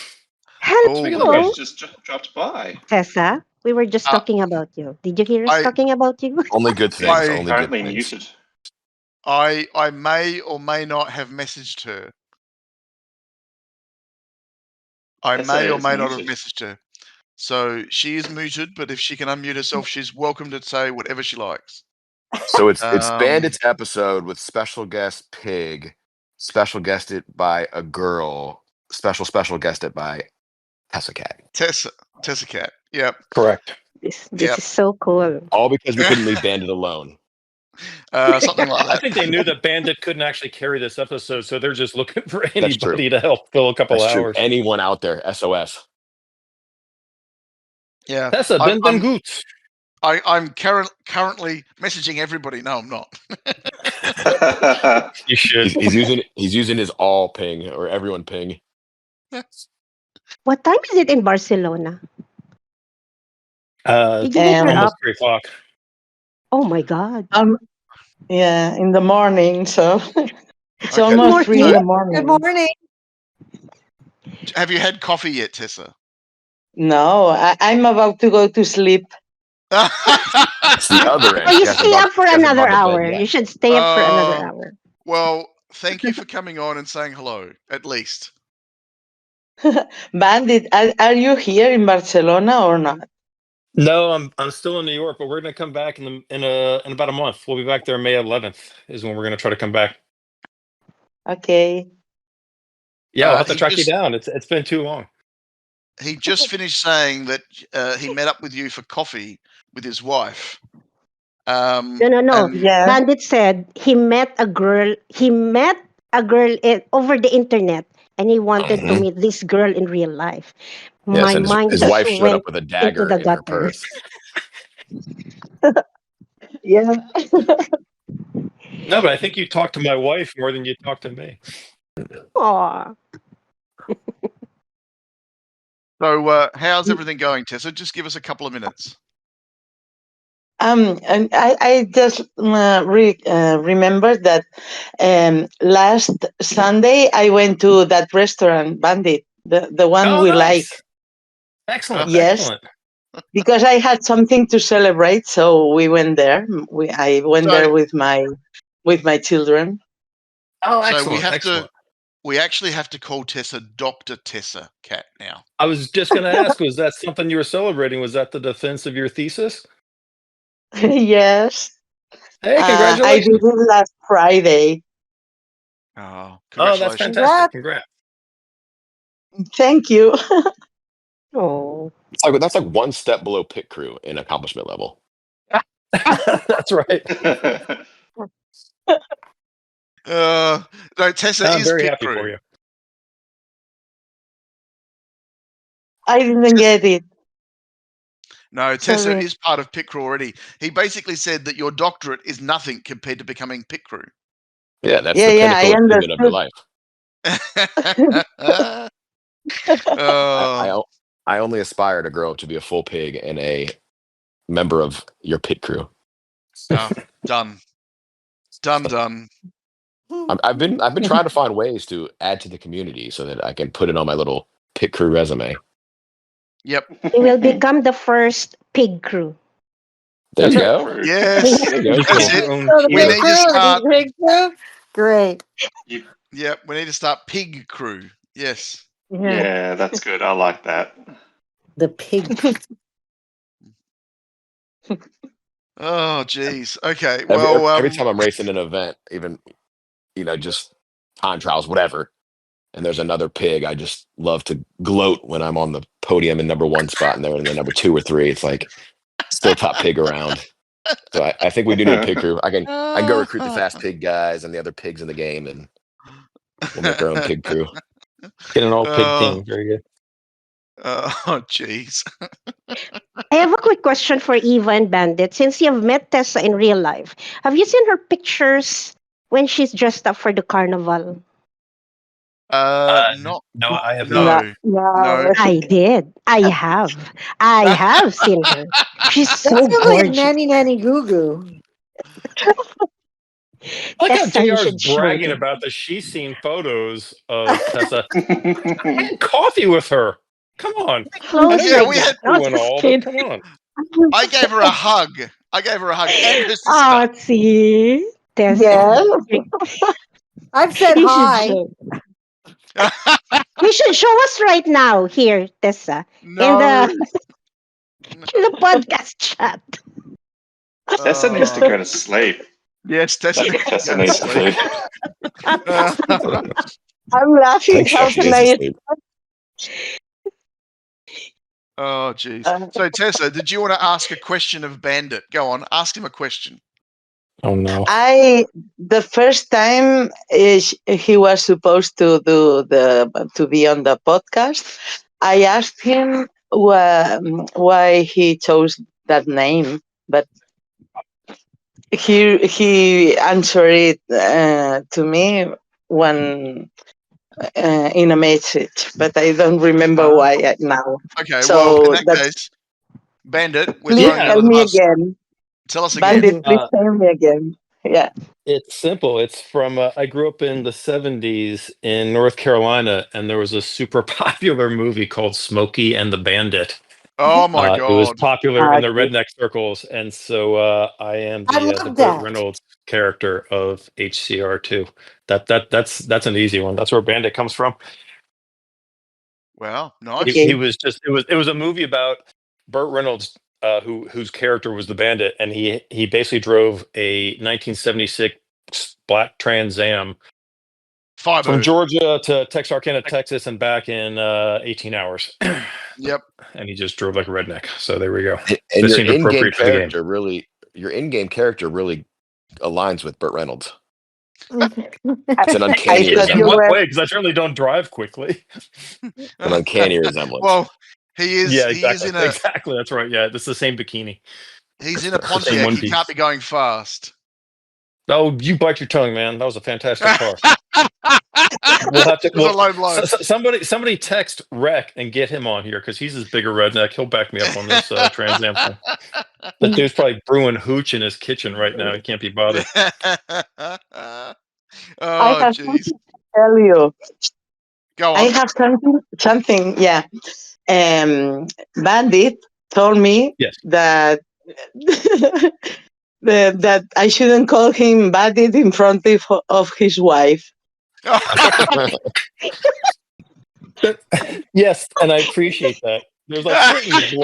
S6: Speaking of
S3: look
S6: the
S2: Hello,
S3: who's just dropped by.
S2: Tessa. We were just
S1: uh,
S2: talking about you. Did you hear us
S1: I
S2: talking about you?
S5: Only good things.
S1: I
S5: Only good
S3: Apparently
S5: things.
S3: muted.
S1: I may or may not have messaged her. I
S3: Tessa
S1: may or
S3: is
S1: may not have
S3: muted.
S1: messaged her. So she is muted, but if she can unmute herself, she's welcome to say whatever she likes.
S5: So it's
S1: Um,
S5: Bandit's episode with special guest Pig, special guested by a girl, special guested by Tessa-Cat.
S1: Tessa-Cat. Yep.
S6: Correct.
S2: This
S1: Yep.
S2: is so cool.
S5: All because we couldn't leave Bandit alone.
S1: Something like
S6: I
S1: that.
S6: think they knew that Bandit couldn't actually carry this episode, so they're just looking for
S5: true.
S6: anybody to help fill a couple
S5: That's true.
S6: hours.
S5: Anyone out there, SOS.
S1: Yeah.
S6: Tessa,
S1: I'm
S6: gut.
S1: currently messaging everybody. No, I'm not.
S6: You should.
S5: He's using his all ping or everyone ping.
S2: What time is it in Barcelona? Did you wake her
S6: Almost
S2: up?
S6: 3 o'clock.
S2: Oh my God.
S7: Yeah, in the morning. So it's
S1: Okay.
S7: almost 3 in
S2: morning.
S7: the morning.
S4: Good morning.
S1: Have you had coffee yet, Tessa?
S7: No, I'm about to go to sleep.
S5: It's the other end.
S2: Oh, you
S5: She hasn't
S2: stay
S5: gone-
S2: up for
S5: she hasn't
S2: another
S5: gone to bed
S2: hour.
S5: yet.
S2: You should stay up for another
S1: Uh,
S2: hour.
S1: Well, thank you for coming on and saying hello, at least.
S7: Bandit, are you here in Barcelona or not?
S6: No, I'm still in New York, but we're gonna come back in about a month. We'll be back there May 11th is when we're gonna try to come back.
S7: Okay.
S6: Yeah, I'll have to
S1: He
S6: track you
S1: just-
S6: down. It's been too long.
S1: He just finished saying that he met up with you for coffee with his wife.
S2: No.
S1: and-
S7: Yeah.
S2: Bandit said he met a girl. He met a girl over the internet, and he wanted to
S5: Mhm.
S2: meet this girl in real life.
S5: Yes,
S2: My
S5: and
S2: mind
S5: his
S2: just
S5: wife showed
S2: went
S5: up with a dagger
S2: into the
S5: in her
S2: gutter.
S5: purse.
S7: Yeah.
S6: No, but I think you talked to my wife more than you talked to me.
S2: Aw.
S1: So, how's everything going, Tessa? Just give us a couple of minutes.
S7: And I just remembered that last Sunday I went to that restaurant, Bandit, the one we like.
S6: Excellent.
S7: Yes.
S6: Excellent.
S7: Because I had something to celebrate, so we went there. I went
S1: So-
S7: there with my children.
S6: Oh,
S1: So
S6: excellent.
S1: we have
S6: Excellent.
S1: We actually have to call Tessa Dr. Tessa-Cat now.
S6: I was just going to ask, was that something you were celebrating? Was that the defense of your thesis?
S7: Yes.
S6: Hey,
S7: I
S6: congratulations.
S7: did it last Friday.
S1: Oh,
S6: Oh, that's
S1: congratulations.
S6: fantastic. Congrats.
S7: Thank you.
S2: Oh.
S5: That's like one step below pit crew in accomplishment level.
S6: That's right.
S1: No, Tessa
S6: I'm
S1: is
S6: very
S1: pit
S6: happy
S1: crew.
S6: for you.
S7: I didn't get it.
S1: No, Tessa
S7: Sorry.
S1: is part of pit crew already. He basically said that your doctorate is nothing compared to becoming pit crew.
S5: Yeah, that's
S7: Yeah,
S5: the
S7: yeah, I
S5: pinnacle achievement of your
S7: understood.
S5: life.
S1: Oh,
S5: I only aspire to grow up to be a full pig and a member of your pit crew.
S1: done.
S5: I've been trying to find ways to add to the community so that I can put it on my little pit crew resume.
S1: Yep.
S2: You will become the first pig crew.
S5: There
S6: That's
S5: you
S6: right.
S5: go.
S1: Yes.
S5: There you go.
S6: You can
S1: That's
S6: have
S1: it.
S6: your own
S4: So the
S1: We
S6: keyword.
S4: big
S1: need to
S4: crew,
S1: start.
S4: the big crew. Great.
S1: Yep. We need to start pig crew. Yes.
S3: Yeah, that's good. I like that.
S4: The pig.
S1: Oh, geez. Okay.
S5: Every,
S1: Well,
S5: every time I'm racing an event, even just time trials, whatever, and there's another pig, I just love to gloat when I'm on the podium in #1 spot and they're in the number 2 or 3. It's like still top pig around. So I think we do need a pig crew. I can go recruit the fast pig guys and the other pigs in the game, and we'll make our own pig crew.
S6: Get an all pig
S1: Oh.
S6: team. Very good.
S1: Oh, jeez.
S2: I have a quick question for Eva and Bandit. Since you have met Tessa in real life, have you seen her pictures when she's dressed up for the carnival?
S1: Not.
S6: No, I have not.
S1: No.
S2: I did. I have seen her. She's
S4: That
S2: so
S4: sounds like
S2: gorgeous.
S4: nanny goo goo.
S6: I like how
S2: Tessa, you
S6: JR's
S2: should show
S6: bragging
S2: them.
S6: about that she's seen photos of Tessa. I had coffee with her. Come on. I
S2: Clothes
S6: know
S1: Yeah,
S6: you're
S2: like
S1: we
S6: pig
S1: had.
S2: that. No,
S6: crew and
S2: just
S6: all, but
S2: kidding.
S6: come on.
S1: I gave her a hug. And her sister.
S2: Oh, see, Tessa.
S7: Yeah.
S4: I've said
S2: You should
S4: hi.
S2: show. You should show us right now here, Tessa, in
S1: No.
S2: the podcast chat.
S3: Tessa needs to go to sleep.
S1: Yes, Tessa.
S3: That's what Tessa needs to do.
S7: I'm
S5: I
S7: laughing.
S5: think
S7: How
S5: Chef
S7: can
S5: needs to
S7: I?
S5: sleep.
S1: Oh, jeez. So, Tessa, did you want to ask a question of Bandit? Go on, ask him a question.
S6: Oh no.
S7: The first time he was supposed to to be on the podcast, I asked him why he chose that name, but he answered it to me when in a message, but I don't remember why now.
S1: Okay,
S7: So
S1: well, in that
S7: that's
S1: case, Bandit, we're
S7: please
S1: throwing you
S6: Yeah.
S7: tell
S1: under the
S7: me
S1: bus.
S7: again.
S1: Tell us again.
S7: Bandit, please tell me again. Yeah.
S6: It's simple. It's from I grew up in the 70s in North Carolina, and there was a super popular movie called Smokey and the Bandit.
S1: Oh my
S6: It was
S1: God.
S6: popular in the
S7: Okay.
S6: redneck circles, and so I am
S4: I
S6: the
S4: love
S6: Burt
S4: that.
S6: Reynolds character of HCR2. That's an easy one. That's where Bandit comes from.
S1: Wow, nice.
S6: He was just it was a movie about Burt Reynolds, whose character was the Bandit, and he basically drove a 1976 black Trans Am from
S1: Firebird.
S6: Georgia to Texarkana, Texas, and back in 18 hours.
S1: Yep.
S6: And he just drove like a redneck. So there we go.
S5: And
S6: That
S5: your
S6: seemed
S5: in-game
S6: appropriate for the game.
S5: character really aligns with Burt Reynolds.
S7: I
S5: It's an uncanny
S7: thought
S6: In
S7: you
S6: what
S5: resemblance.
S7: were.
S6: way? Because I certainly don't drive quickly.
S5: An uncanny resemblance.
S1: Well, he is.
S6: Yeah,
S1: He is
S6: exactly.
S1: in a.
S6: Exactly. That's right. Yeah, it's the same bikini.
S1: He's in a
S6: the same
S1: Pontiac.
S6: one
S1: He
S6: piece.
S1: can't be going fast.
S6: Oh, you bite your tongue, man. That was a fantastic car. We'll have to.
S1: It was a low blow.
S6: Somebody text Rec and get him on here because he's his bigger redneck. He'll back me up on this Trans Am thing. That dude's probably brewing hooch in his kitchen right now. He can't be bothered.
S7: I
S1: Oh,
S7: have
S1: jeez.
S7: something to tell you.
S1: Go
S7: I
S1: on.
S7: have something. Yeah. Bandit told me
S6: Yes.
S7: that that I shouldn't call him Bandit in front of his wife.
S6: Yes, and I appreciate that. There's like certain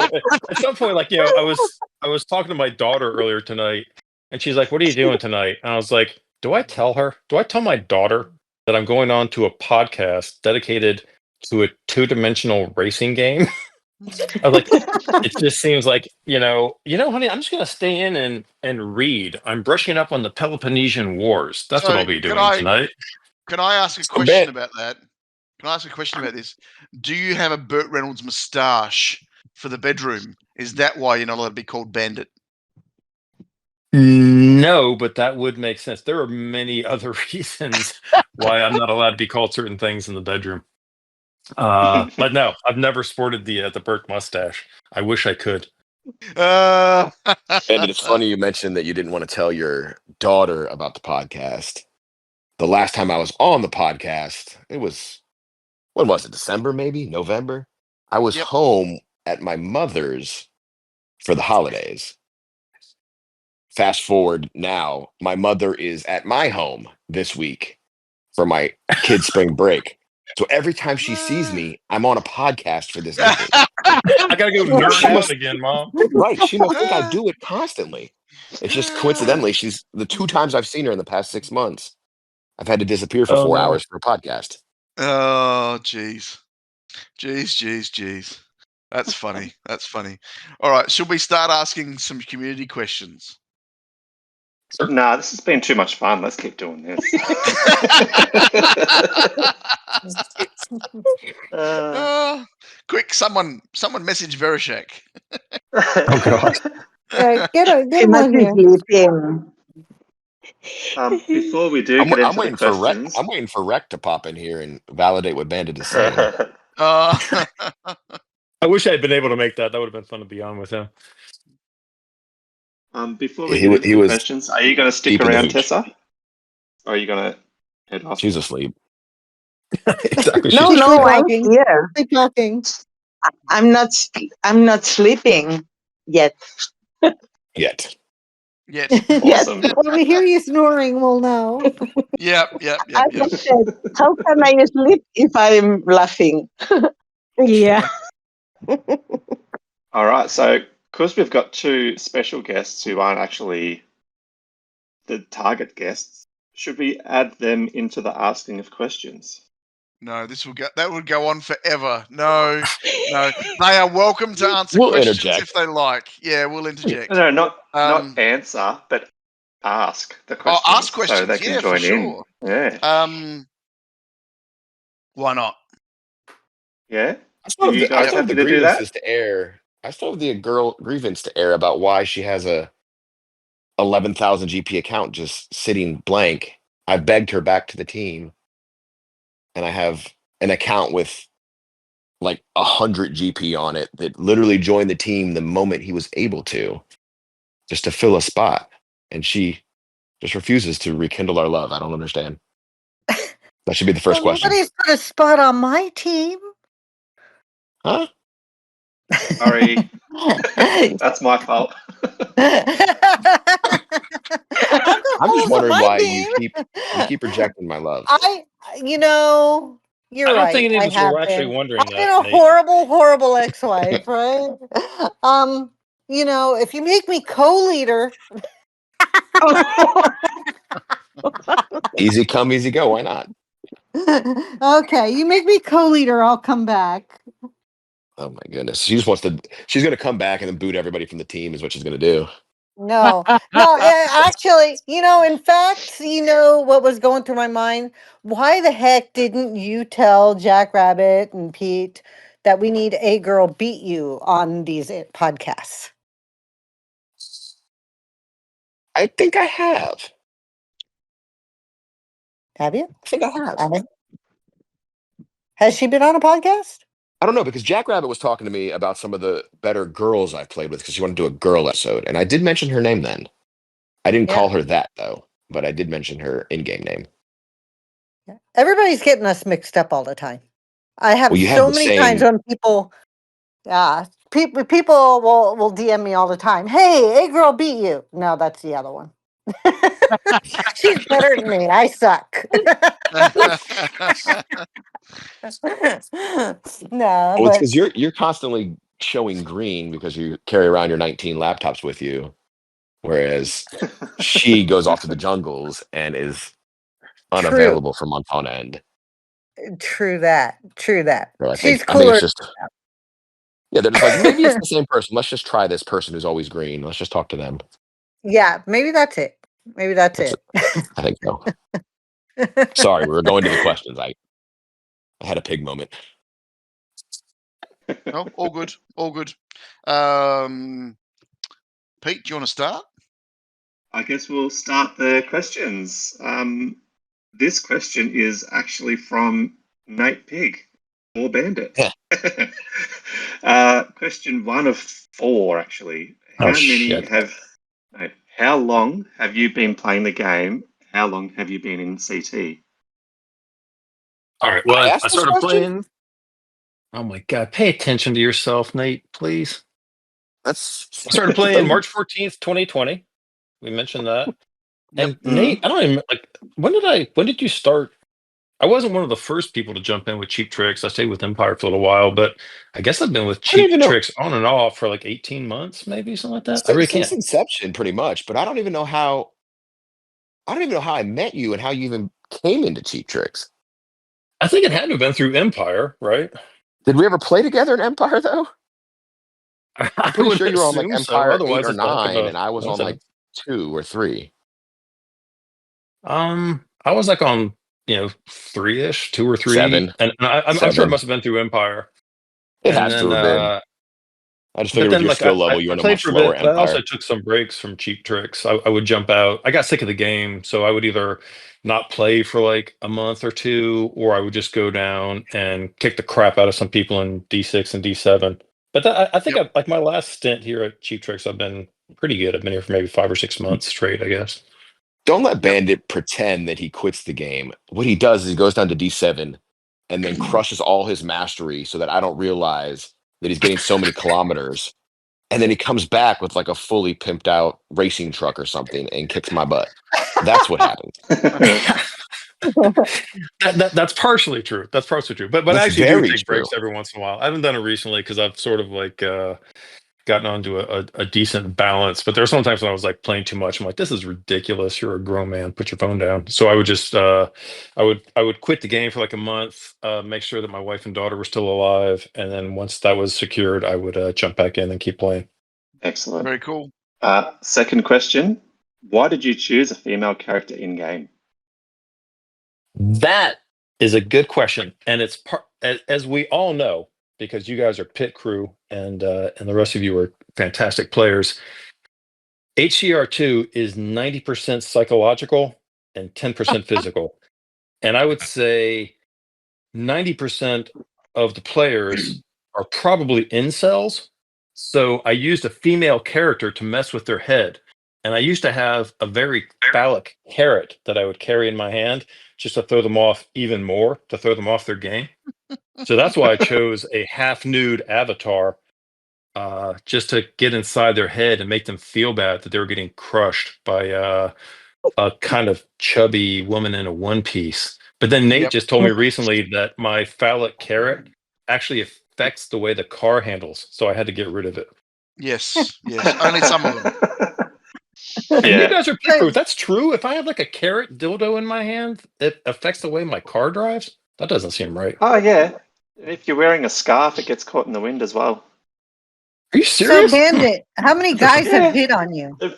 S6: at some point, like I was talking to my daughter earlier tonight, and she's like, "What are you doing tonight?" And I was like, "Do I tell her? Do I tell my daughter that I'm going on to a podcast dedicated to a two-dimensional racing game?" I was like, it just seems like honey, I'm just gonna stay in and read. I'm brushing up on the Peloponnesian Wars. That's what
S1: So
S6: I'll be doing tonight.
S1: Can I ask a question about that? Can I ask a question about this? Do you have a Burt Reynolds moustache for the bedroom? Is that why you're not allowed to be called Bandit?
S6: No, but that would make sense. There are many other reasons why I'm not allowed to be called certain things in the bedroom. But no, I've never sported the Burt mustache. I wish I could.
S5: And it's funny you mentioned that you didn't want to tell your daughter about the podcast. The last time I was on the podcast, it was, when was it? December, maybe November. I was home at my mother's for the holidays. Fast forward now, my mother is at my home this week for my kids' spring break. So every time she sees me, I'm on a podcast for this visit.
S6: I gotta go nerd out again, Mom.
S5: Right. She must think I do it constantly. It's just coincidentally, she's the 2 times I've seen her in the past 6 months. I've had to disappear for 4 hours for a podcast.
S1: Oh, jeez. Jeez. That's funny. That's funny. All right. Should we start asking some community questions?
S3: Nah, this has been too much fun. Let's keep doing this.
S1: Quick, someone message Vereshek.
S6: Oh God.
S4: Get one here.
S3: Before we do get into the questions,
S5: I'm waiting for Rec to pop in here and validate what Bandit is saying.
S6: I wish I had been able to make that. That would have been fun to be on with him.
S3: Before we get into the questions, are you going to stick around, Tessa? Or are you going to head off?
S5: She's asleep.
S7: Exactly. No, I'm here.
S4: Keep talking.
S7: I'm not sleeping yet.
S5: Yet.
S1: Awesome.
S4: When we hear you snoring, we'll know.
S1: Yep.
S7: I said, how can I sleep if I'm laughing?
S2: Yeah.
S3: All right. So, because we've got 2 special guests who aren't actually the target guests, should we add them into the asking of questions?
S1: No, that would go on forever. No. They are welcome to answer questions
S5: interject.
S1: if they like. Yeah, we'll interject.
S3: No, not answer, but ask the questions.
S1: Oh, ask questions.
S3: So they can
S1: for
S3: join
S1: sure.
S3: in. Yeah.
S1: Why not?
S3: Yeah.
S5: I still have the grievances to air. I still have the girl grievance to air about why she has a 11,000 GP account just sitting blank. I begged her back to the team, and I have an account with like 100 GP on it that literally joined the team the moment he was able to, just to fill a spot. And she just refuses to rekindle our love. I don't understand. That should be the first question.
S4: Nobody's put a spot on my team.
S5: Huh?
S3: Sorry. That's my fault.
S5: I'm just wondering why you keep rejecting my love.
S4: You're
S6: I don't
S4: right.
S6: think any of us were actually wondering
S4: I've
S6: that.
S4: been a horrible ex-wife, right? If you make me co-leader.
S5: Easy come, easy go. Why not?
S4: Okay, you make me co-leader, I'll come back.
S5: Oh my goodness. She's going to come back and then boot everybody from the team is what she's going to do.
S4: No, actually, in fact, what was going through my mind? Why the heck didn't you tell Jackrabbit and Pete that we need AGirl BBU on these podcasts?
S5: I think I have.
S4: Have you?
S5: I think I have.
S4: Has she been on a podcast?
S5: I don't know, because Jackrabbit was talking to me about some of the better girls I've played with because she wanted to do a girl episode. And I did mention her name then. I didn't call her that, though, but I did mention her in-game name.
S4: Yeah. Everybody's getting us mixed up all the time. I have so many times when people will DM me all the time. Hey, AGirl BBU. No, that's the other one. She's better than me. I suck. No,
S5: Well, it's
S4: but
S5: because you're constantly showing green because you carry around your 19 laptops with you, whereas she goes off to the jungles and is
S4: true,
S5: unavailable for months on end.
S4: true that, true that.
S5: So
S4: She's
S5: I think it's
S4: cooler.
S5: just they're just like maybe it's the same person. Let's just try this person who's always green. Let's just talk to them.
S4: Yeah, maybe that's it. Maybe that's it.
S5: I think so. Sorry, we were going to the questions. I had a pig moment.
S1: No, all good, all good. Pete, do you want to start?
S3: I guess we'll start the questions. This question is actually from N8-Pig or Bandit. Question 1 of 4, actually. How long have you been playing the game? How long have you been in CT?
S6: All right. Well,
S5: I
S6: I
S5: asked this
S6: started
S5: question?
S6: playing. Oh my God! Pay attention to yourself, Nate, please. I started playing March 14th, 2020. We mentioned that. And Nate, I don't even when did you start? I wasn't one of the first people to jump in with Cheap Tricks. I stayed with Empire for a little while, but I guess I've been with Cheap Tricks on and off for like 18 months, maybe something like that. I really
S5: Since
S6: can't.
S5: inception, pretty much. But I don't even know how I met you and how you even came into Cheap Tricks.
S6: I think it had to have been through Empire, right?
S5: Did we ever play together in Empire though? I'm pretty
S6: would
S5: sure you were on like
S6: assume so.
S5: Empire 8
S6: Otherwise,
S5: or
S6: it's like
S5: 9, and
S6: about
S5: I was on like 2 or 3.
S6: I was like on 3-ish, 2 or 3,
S5: 7.
S6: and I'm sure it
S5: 7.
S6: must have been through Empire.
S5: It
S6: And
S5: has
S6: then,
S5: to have been. I just
S6: but
S5: figured with
S6: then
S5: your
S6: like
S5: skill level, you
S6: I
S5: were in a
S6: played
S5: much
S6: for a
S5: slower
S6: bit, but I also
S5: Empire.
S6: took some breaks from Cheap Tricks. I would jump out. I got sick of the game, so I would either not play for like a month or 2, or I would just go down and kick the crap out of some people in D6 and D7. But I think like my last stint here at Cheap Tricks, I've been pretty good. I've been here for maybe 5 or 6 months straight, I guess.
S5: Don't let Bandit pretend that he quits the game. What he does is he goes down to D7 and then crushes all his mastery so that I don't realize that he's getting so many kilometers. And then he comes back with like a fully pimped out racing truck or something and kicks my butt. That's what happens.
S6: That's partially true. That's partially true. But
S5: That's
S6: I actually do
S5: very
S6: take
S5: true.
S6: breaks every once in a while. I haven't done it recently because I've sort of like gotten onto a decent balance. But there were some times when I was like playing too much. I'm like, this is ridiculous. You're a grown man. Put your phone down. So I would just I would quit the game for like a month, make sure that my wife and daughter were still alive, and then once that was secured, I would jump back in and keep playing.
S3: Excellent.
S1: Very cool.
S3: Second question. Why did you choose a female character in game?
S6: That is a good question, and it's as we all know, because you guys are pit crew and the rest of you are fantastic players. HCR2 is 90% psychological and 10% physical, and I would say 90% of the players are probably incels. So I used a female character to mess with their head. And I used to have a very phallic carrot that I would carry in my hand just to throw them off even more, to throw them off their game. So that's why I chose a half nude avatar, just to get inside their head and make them feel bad that they were getting crushed by a kind of chubby woman in a one piece. But then Nate just told me recently that my phallic carrot actually affects the way the car handles. So I had to get rid of it.
S1: Yes. Only some of them.
S6: And you guys are pit crew. That's true. If I have like a carrot dildo in my hand, it affects the way my car drives. That doesn't seem right.
S3: Oh, yeah. If you're wearing a scarf, it gets caught in the wind as well.
S6: Are you serious?
S4: So, Bandit, how many guys have hit on you?
S3: The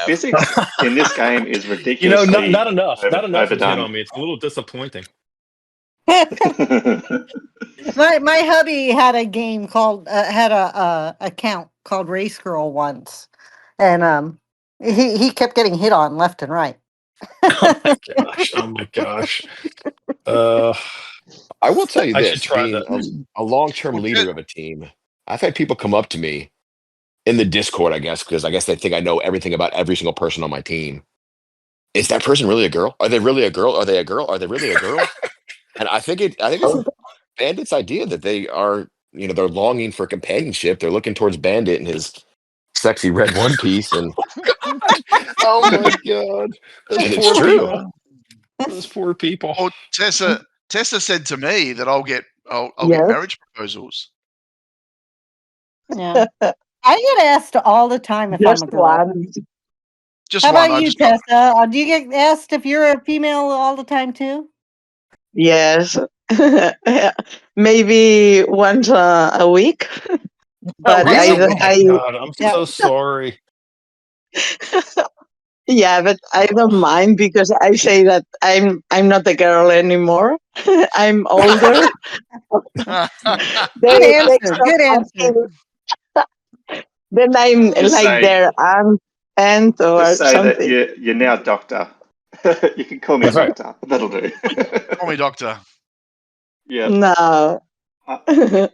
S3: physics in this game is ridiculous.
S6: Not enough. Not enough has hit
S3: overdone.
S6: on me. It's a little disappointing.
S4: my hubby had a game called had a account called Race Girl once, and he kept getting hit on left and right.
S6: Oh my gosh.
S5: I will tell you
S6: I
S5: this,
S6: should try
S5: being
S6: that.
S5: a long-term leader of a team, I've had people come up to me in the Discord, I guess, because I guess they think I know everything about every single person on my team. Is that person really a girl? Are they really a girl? Are they a girl? Are they really a girl? And I think it's Bandit's idea that they are, they're longing for companionship. They're looking towards Bandit and his sexy red one piece. And Oh my god.
S6: Those
S5: And it's
S6: poor
S5: true.
S6: people. Those poor people.
S1: Well, Tessa said to me that I'll get
S7: Yes.
S1: marriage proposals.
S4: Yeah. I get asked all the time if
S7: Just
S4: I'm a girl.
S7: one.
S1: Just
S4: How
S1: one.
S4: about
S1: I
S4: you,
S1: just got,
S4: Tessa? Do you get asked if you're a female all the time too?
S7: Yes. Maybe once a week. But
S4: really?
S1: once a week.
S6: Oh my god, I'm
S4: Yeah.
S6: so sorry.
S7: yeah, but I don't mind because I say that I'm not a girl anymore. I'm older.
S4: Good
S7: They
S4: answer.
S7: stop
S4: Good answer.
S7: asking. Then I'm
S3: Just
S7: like
S3: say,
S7: their aunt or
S3: just say that
S7: something.
S3: you're now doctor. You can call me
S6: That's right.
S3: doctor. That'll do.
S1: Call me doctor.
S3: Yeah.
S7: No.
S3: Uh,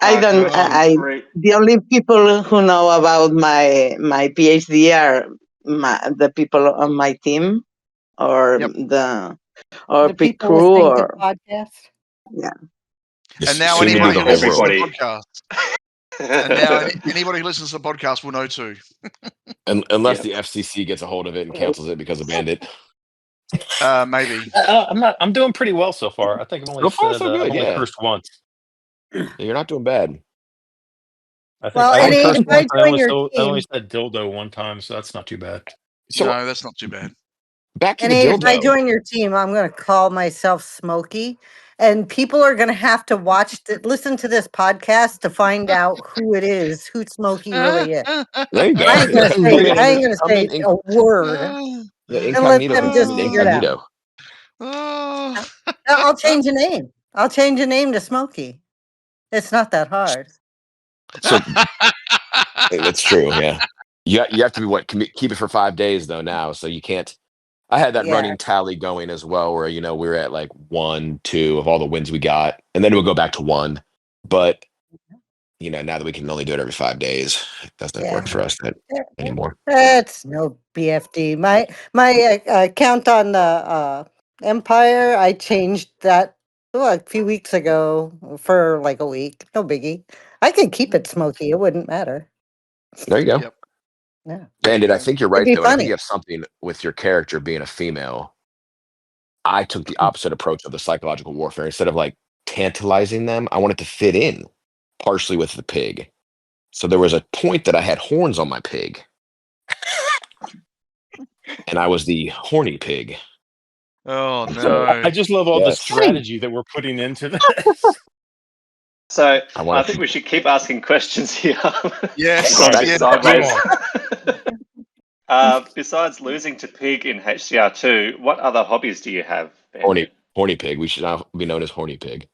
S7: I don't.
S3: question
S7: I
S3: 3.
S7: the only people who know about my PhD are the people on my team or
S1: Yep.
S4: The
S7: Pig
S4: people
S7: crew
S4: listening to the
S7: or
S4: podcast.
S7: yeah.
S1: And now
S5: Soon to be
S1: anybody
S5: the
S1: who
S5: whole
S1: listens to
S5: world.
S1: the
S3: Everybody.
S1: podcast, and now anybody who listens to the podcast will know too.
S5: Unless
S3: Yeah.
S5: the FCC gets a hold of it and cancels it because of Bandit.
S1: Maybe.
S6: I'm doing pretty well so far. I think
S5: So far, so
S6: I've
S5: good.
S6: only
S5: Yeah.
S6: cursed once.
S5: You're not doing bad.
S6: I think
S4: Well,
S6: I
S4: and
S6: only cursed
S4: if I
S6: once.
S4: join your
S6: I only
S4: team,
S6: said dildo one time, so that's not too bad.
S5: So
S1: No, that's not too bad.
S5: back to
S4: and
S5: the
S4: if I
S5: dildo.
S4: join your team, I'm going to call myself Smokey, and people are going to have to listen to this podcast to find out who it is, who Smokey really is.
S5: There you go.
S4: I ain't going to
S5: Come
S4: say.
S5: in
S4: I ain't
S5: under,
S4: going to
S5: come
S4: say
S5: in,
S4: a word
S5: yeah,
S4: and let
S5: incognito.
S4: them
S5: Come
S4: just
S5: in
S4: figure it out.
S5: incognito.
S4: I'll change a name. I'll change a name to Smokey. It's not that hard.
S5: So that's true. Yeah. You have to be keep it for 5 days though now. So you can't. I had that
S4: Yeah.
S5: running tally going as well, where we were at like 1, 2 of all the wins we got, and then it would go back to 1. But now that we can only do it every 5 days, it doesn't work for us anymore.
S4: That's no BFD. My account on the Empire, I changed that a few weeks ago for like a week. No biggie. I could keep it Smoky. It wouldn't matter.
S5: There you go.
S1: Yep.
S4: Yeah.
S5: Bandit, I think you're
S4: It'd
S5: right
S4: be
S5: though, and I think
S4: funny.
S5: you have something with your character being a female. I took the opposite approach of the psychological warfare. Instead of like tantalizing them, I wanted to fit in, partially with the pig. So there was a point that I had horns on my pig, and I was the horny pig.
S1: Oh
S5: So,
S1: no.
S6: I just love all the
S5: yes,
S6: strategy that we're putting into this.
S3: So
S5: I
S3: I
S5: wanted
S3: think we should keep asking questions here.
S1: Yes.
S3: Sorry,
S1: Yeah.
S3: sideways.
S1: Come on.
S3: Besides losing to pig in HCR2, what other hobbies do you have, Bandit?
S5: horny pig. We should now be known as horny pig.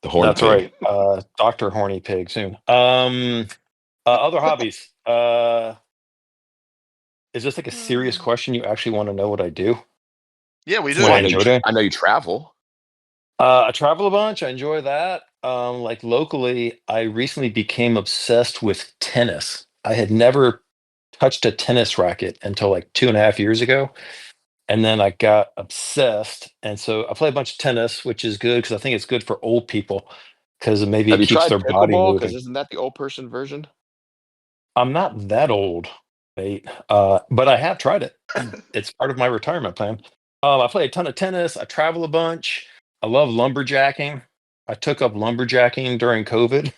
S5: The horn
S6: That's
S5: pig.
S6: right. Dr. Horny Pig soon. Other hobbies. Is this like a serious question? You actually want to know what I do?
S1: Yeah, we
S6: What I
S1: do.
S6: enjoy doing?
S5: I know you travel.
S6: I travel a bunch. I enjoy that. Like locally, I recently became obsessed with tennis. I had never touched a tennis racket until like 2.5 years ago. And then I got obsessed. And so I play a bunch of tennis, which is good because I think it's good for old people because maybe
S5: Have
S6: it
S5: you
S6: keeps
S5: tried
S6: their body
S5: pickleball? Because
S6: moving.
S5: isn't that the old person version?
S6: I'm not that old, mate, but I have tried it. It's part of my retirement plan. I play a ton of tennis. I travel a bunch. I love lumberjacking. I took up lumberjacking during COVID.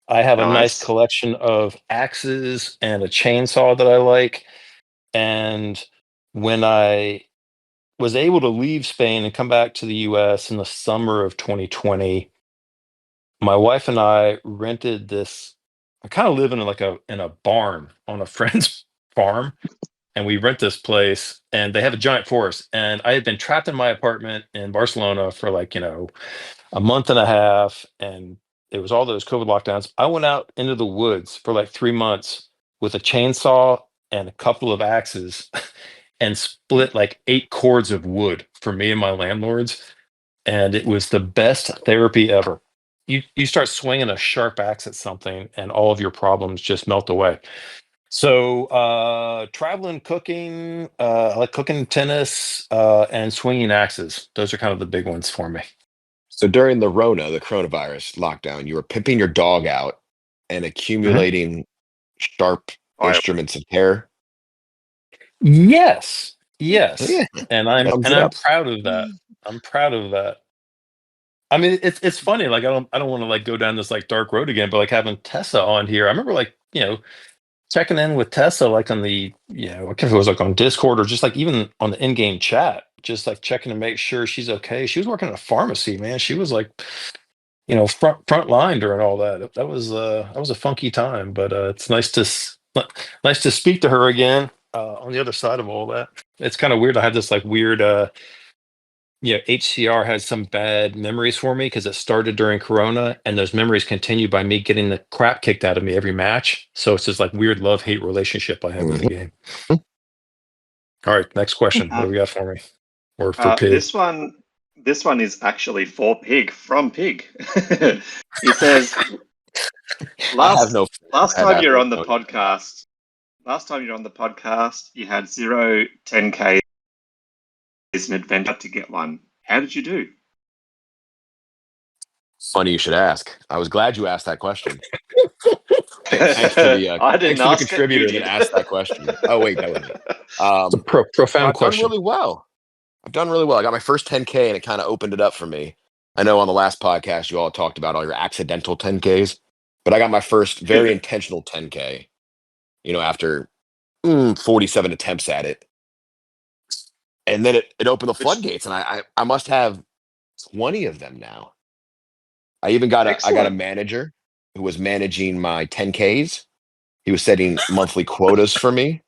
S6: I have a nice
S3: Nice.
S6: collection of axes and a chainsaw that I like. And when I was able to leave Spain and come back to the US in the summer of 2020, my wife and I rented this. I kind of live in a barn on a friend's farm, and we rent this place, and they have a giant forest. And I had been trapped in my apartment in Barcelona for like a month and a half, and it was all those COVID lockdowns. I went out into the woods for like 3 months with a chainsaw and a couple of axes, and split like 8 cords of wood for me and my landlords, and it was the best therapy ever. You start swinging a sharp axe at something, and all of your problems just melt away. So traveling, cooking, I like cooking, tennis, and swinging axes. Those are kind of the big ones for me.
S5: So during the coronavirus lockdown, you were pimping your dog out and accumulating sharp
S3: I
S5: instruments of hair.
S6: Yes,
S5: Yeah.
S6: and I'm
S5: Thumbs
S6: I'm
S5: up.
S6: proud of that. I'm proud of that. I mean, it's funny. Like I don't want to like go down this like dark road again, but like having Tessa on here, I remember like checking in with Tessa like on the I can't remember if it was like on Discord or just like even on the in-game chat, just like checking to make sure she's okay. She was working at a pharmacy, man. She was like front line during all that. That was a funky time, but it's nice to speak to her again on the other side of all that. It's kind of weird. I had this like weird HCR has some bad memories for me because it started during Corona, and those memories continue by me getting the crap kicked out of me every match. So it's this like weird love-hate relationship I have with the game. All right, next question. What do we got for me? Or for Pig?
S3: This one is actually for Pig, from Pig. He says, last time you're on the podcast, you had 0 10K an adventure to get one. How did you do?
S5: Funny you should ask. I was glad you asked that question. Thanks to the contributor that asked that question. Oh wait, that was me.
S6: It's a profound question.
S5: I've done really well. I got my first 10K and it kind of opened it up for me. I know on the last podcast you all talked about all your accidental 10Ks, but I got my first very intentional 10K. After 47 attempts at it, and then it opened the floodgates, and I must have 20 of them now. I even got a manager who was managing my 10Ks. He was setting monthly quotas for me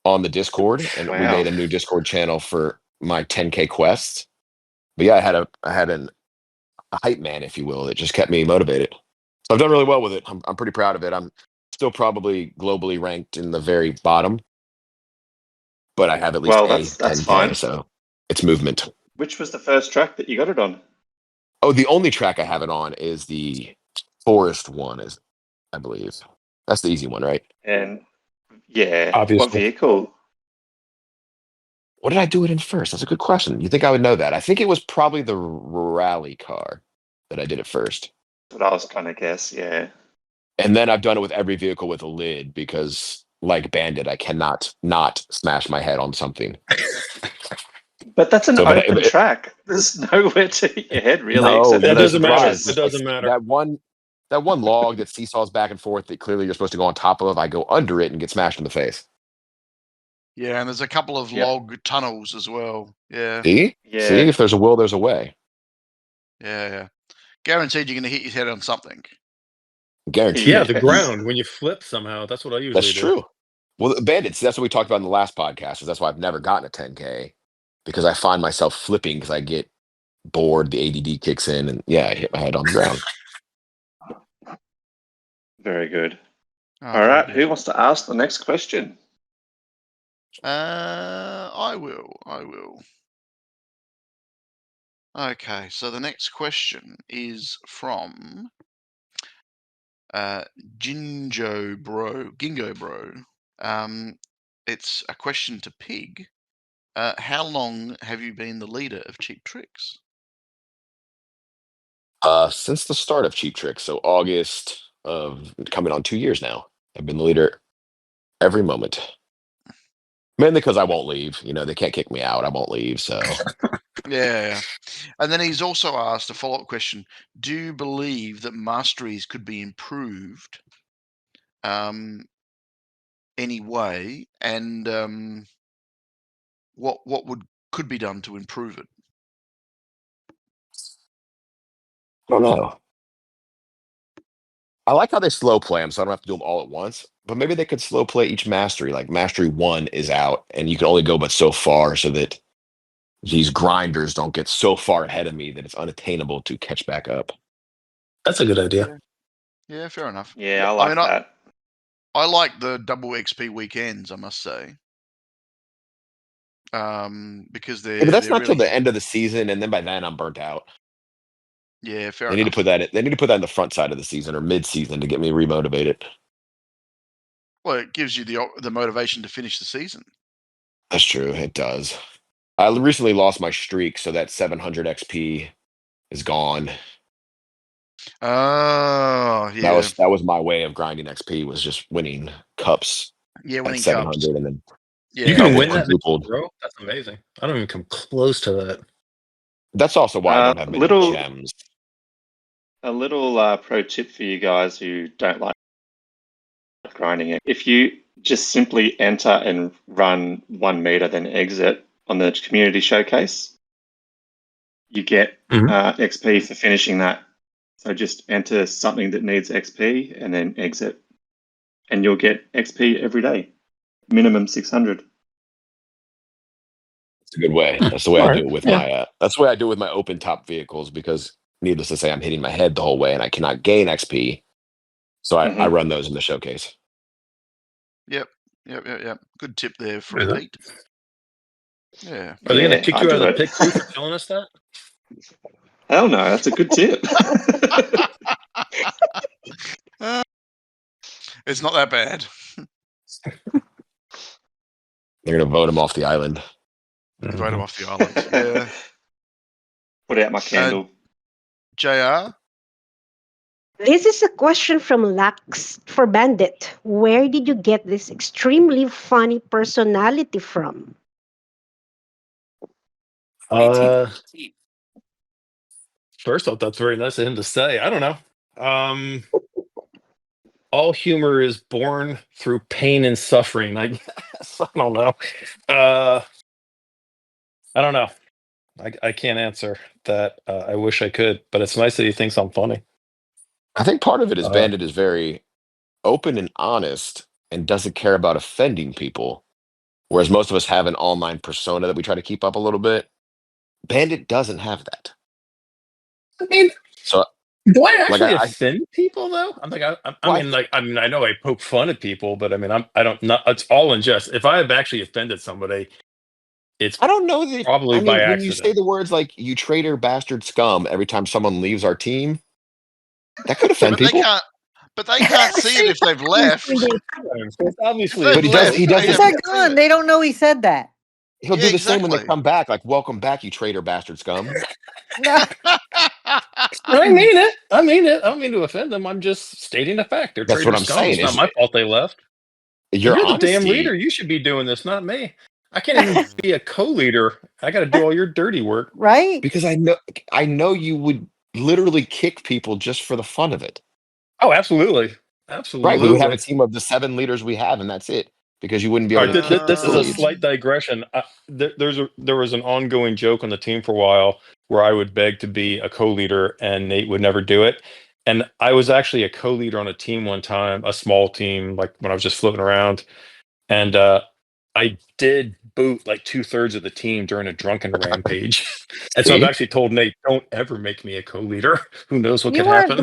S5: on the Discord, and we made a new Discord channel for my 10K quests. But yeah, I had a hype man, if you will, that just kept me motivated. So I've done really well with it. I'm pretty proud of it. I'm still probably globally ranked in the very bottom, but I have at least that's 10K, fine. So it's movement.
S3: Which was the first track that you got it on?
S5: Oh, the only track I have it on is the forest one, I believe. That's the easy one, right?
S3: And yeah,
S6: obviously.
S3: What vehicle?
S5: What did I do it in first? That's a good question. You think I would know that? I think it was probably the rally car that I did it first.
S3: That's what I was going to guess, yeah.
S5: And then I've done it with every vehicle with a lid because, like Bandit, I cannot not smash my head on something.
S3: But that's an open track. There's nowhere to hit your head, really.
S5: No,
S6: it doesn't matter. It doesn't matter.
S5: That one log that seesaws back and forth that clearly you're supposed to go on top of, I go under it and get smashed in the face.
S1: Yeah, and there's a couple of log tunnels as well. Yeah.
S5: See? Yeah. See, if there's a will, there's a way.
S1: Yeah. Guaranteed you're going to hit your head on something.
S5: Guaranteed.
S6: Yeah, the ground. When you flip somehow, that's what I usually do.
S5: That's true. Well, Bandits, that's what we talked about in the last podcast. That's why I've never gotten a 10K, because I find myself flipping because I get bored, the ADD kicks in, and I hit my head on the ground.
S3: Very good. All right, who wants to ask the next question?
S1: I will. Okay, so the next question is from Gingo Bro. It's a question to Pig. How long have you been the leader of Cheap Tricks?
S5: Since the start of Cheap Tricks, so August of coming on 2 years now. I've been the leader every moment. Mainly because I won't leave. They can't kick me out. I won't leave, so...
S1: Yeah. And then he's also asked a follow-up question. Do you believe that masteries could be improved anyway? And what could be done to improve it?
S5: I don't know. I like how they slow play them, so I don't have to do them all at once. But maybe they could slow play each mastery. Like Mastery 1 is out, and you can only go but so far, so that these grinders don't get so far ahead of me that it's unattainable to catch back up.
S6: That's a good idea.
S1: Yeah, fair enough.
S3: Yeah, I like that.
S1: I like the double XP weekends, I must say. Because
S5: but that's not till the end of the season, and then by then I'm burnt out.
S1: Yeah, fair enough.
S5: They need to put that in the front side of the season or mid-season to get me remotivated.
S1: Well, it gives you the motivation to finish the season.
S5: That's true. It does. I recently lost my streak, so that 700 XP is gone.
S1: Oh, yeah.
S5: That was my way of grinding XP, was just winning cups.
S1: Yeah, winning
S5: 700
S1: cups.
S5: and then
S1: Yeah.
S6: You can
S5: Double,
S6: win that many in
S5: quadrupled.
S6: a row? That's amazing. I don't even come close to that.
S5: That's also why I don't have many gems.
S3: A little pro tip for you guys who don't like grinding it. If you just simply enter and run 1 meter, then exit on the community showcase, you get XP for finishing that. So just enter something that needs XP and then exit. And you'll get XP every day. Minimum 600.
S5: It's a good way. That's the way I do it with
S6: Yeah.
S5: my. That's the way I do it with my open top vehicles because, needless to say, I'm hitting my head the whole way and I cannot gain XP. So I run those in the showcase.
S1: Yep. Good tip there from
S6: Is it?
S1: Pete. Yeah.
S6: Are they going to kick you out of the pit crew for telling us that?
S3: Hell no, that's a good tip.
S1: It's not that bad.
S5: They're going to vote him off the island.
S1: Vote him off the island. Yeah.
S3: Put out my candle.
S1: JR?
S2: This is a question from Lax for Bandit. Where did you get this extremely funny personality from?
S6: First off, that's very nice of him to say. I don't know. All humor is born through pain and suffering, I guess. I don't know. I don't know. I can't answer that. I wish I could, but it's nice that he thinks I'm funny.
S5: I think part of it is Bandit is very open and honest and doesn't care about offending people. Whereas most of us have an online persona that we try to keep up a little bit. Bandit doesn't have that.
S6: I mean,
S5: so
S6: do I actually offend people though? I'm like, I know I poke fun at people, but I mean, I don't know. It's all in jest. If I have actually offended somebody,
S5: I don't know that
S6: probably by accident.
S5: When you say the words like "you traitor, bastard, scum" every time someone leaves our team, that could offend people.
S1: But they can't see it if they've left.
S6: Obviously,
S5: but he does.
S4: It's like, they don't know he said that.
S5: He'll do the same when they come back, like "Welcome back, you traitor, bastard, scum."
S6: I mean it. I don't mean to offend them. I'm just stating a fact. They're
S5: That's what I'm saying.
S6: It's not my fault they left. You're the damn leader. You should be doing this, not me. I can't even be a co-leader. I got to do all your dirty work,
S4: right?
S5: Because I know you would literally kick people just for the fun of it.
S6: Oh, absolutely.
S5: Right. We would have a team of the 7 leaders we have, and that's it. Because you wouldn't be able to.
S6: This is a slight digression. There was an ongoing joke on the team for a while where I would beg to be a co-leader, and Nate would never do it. And I was actually a co-leader on a team one time, a small team, like when I was just floating around, and I did boot like 2/3 of the team during a drunken rampage. And so I've actually told Nate, don't ever make me a co-leader. Who knows what could happen?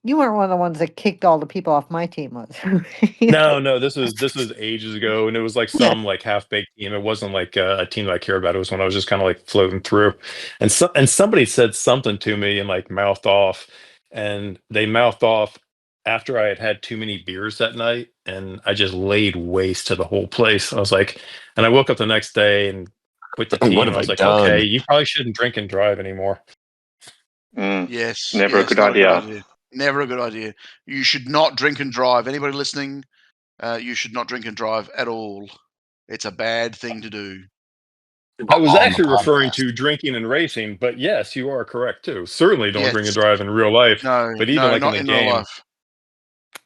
S4: You weren't one of the ones that kicked all the people off my team, was?
S6: No, this was ages ago, and it was like some like half-baked team. It wasn't like a team that I care about. It was when I was just kind of like floating through, and somebody said something to me and like mouthed off, and they mouthed off after I had had too many beers that night, and I just laid waste to the whole place. I was like, and I woke up the next day and quit the team. I was like, okay, you probably shouldn't drink and drive anymore.
S1: Yes,
S3: never a good idea.
S1: Never a good idea. You should not drink and drive. Anybody listening, you should not drink and drive at all. It's a bad thing to do.
S6: I was actually referring to drinking and racing, but yes, you are correct too. Certainly don't drink and drive in real life.
S1: No,
S6: but even like
S1: not
S6: in the game.
S1: real life.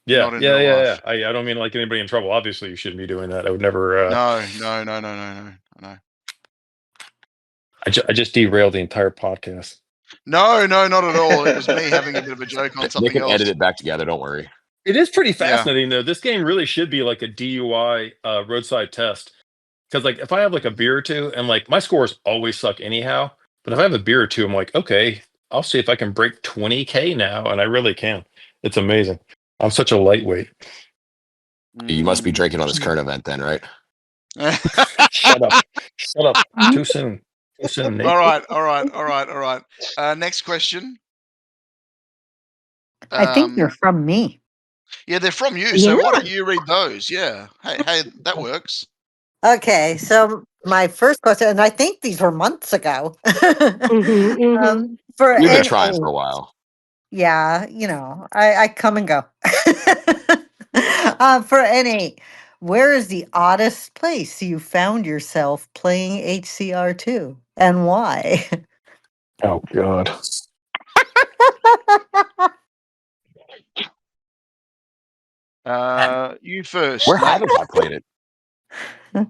S6: Yeah. I don't mean like anybody in trouble. Obviously, you shouldn't be doing that. I would never.
S1: No.
S6: I just derailed the entire podcast.
S1: No, not at all. It was me having a bit of a joke on something else.
S5: They can edit it back together. Don't worry.
S6: It is pretty fascinating, though. This game really should be like a DUI roadside test. Because like if I have like a beer or two, and like my scores always suck anyhow, but if I have a beer or two, I'm like, okay, I'll see if I can break 20K now, and I really can. It's amazing. I'm such a lightweight.
S5: You must be drinking on this current event then, right?
S6: Shut up. Too soon. Nate.
S1: All right. Next question.
S4: I think they're from me.
S1: Yeah, they're from you. So why don't you read those? Yeah. Hey, that works.
S4: Okay, so my first question, and I think these were months ago.
S5: We've been trying for a while.
S4: Yeah, I come and go. For N8, Where is the oddest place you found yourself playing HCR2 and why?
S6: Oh God.
S1: You first.
S5: Where
S1: Nate.
S5: haven't I played it?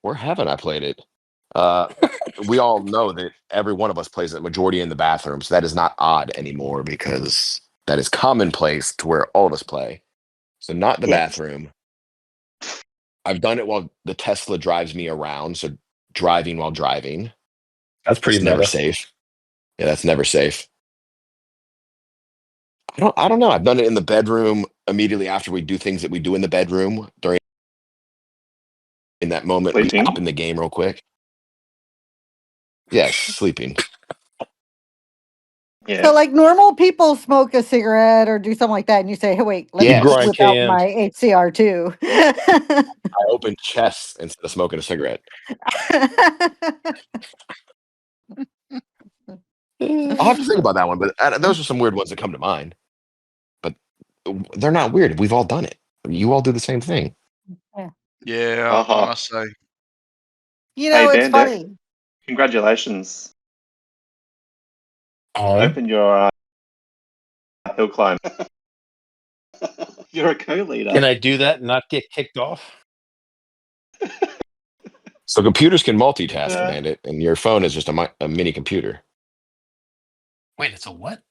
S5: Where haven't I played it? We all know that every one of us plays the majority in the bathroom, so that is not odd anymore because that is commonplace to where all of us play. So not the
S7: Yes.
S5: bathroom. I've done it while the Tesla drives me around, so driving while driving.
S6: That's pretty
S5: It's never
S6: meta.
S5: safe. Yeah, that's never safe. I don't know. I've done it in the bedroom immediately after we do things that we do in the bedroom during in that moment. We
S3: Sleeping?
S5: hop in the game real quick. Yes, sleeping.
S3: Yeah.
S4: So, like normal people smoke a cigarette or do something like that, and you say, "Hey, wait, let me
S5: Yes.
S6: grind
S4: whip out
S6: cans.
S4: my HCR2."
S5: I open chests instead of smoking a cigarette. I'll have to think about that one, but those are some weird ones that come to mind. But they're not weird. We've all done it. You all do the same thing.
S1: Yeah, I must say.
S4: You know,
S3: Hey,
S4: it's
S3: Bandit.
S4: funny.
S3: Congratulations.
S6: Oh,
S3: Open your hill climb. You're a co-leader.
S6: can I do that and not get kicked off?
S5: So computers can multitask,
S3: Yeah.
S5: Bandit, and your phone is just a mini computer.
S6: Wait, it's a what?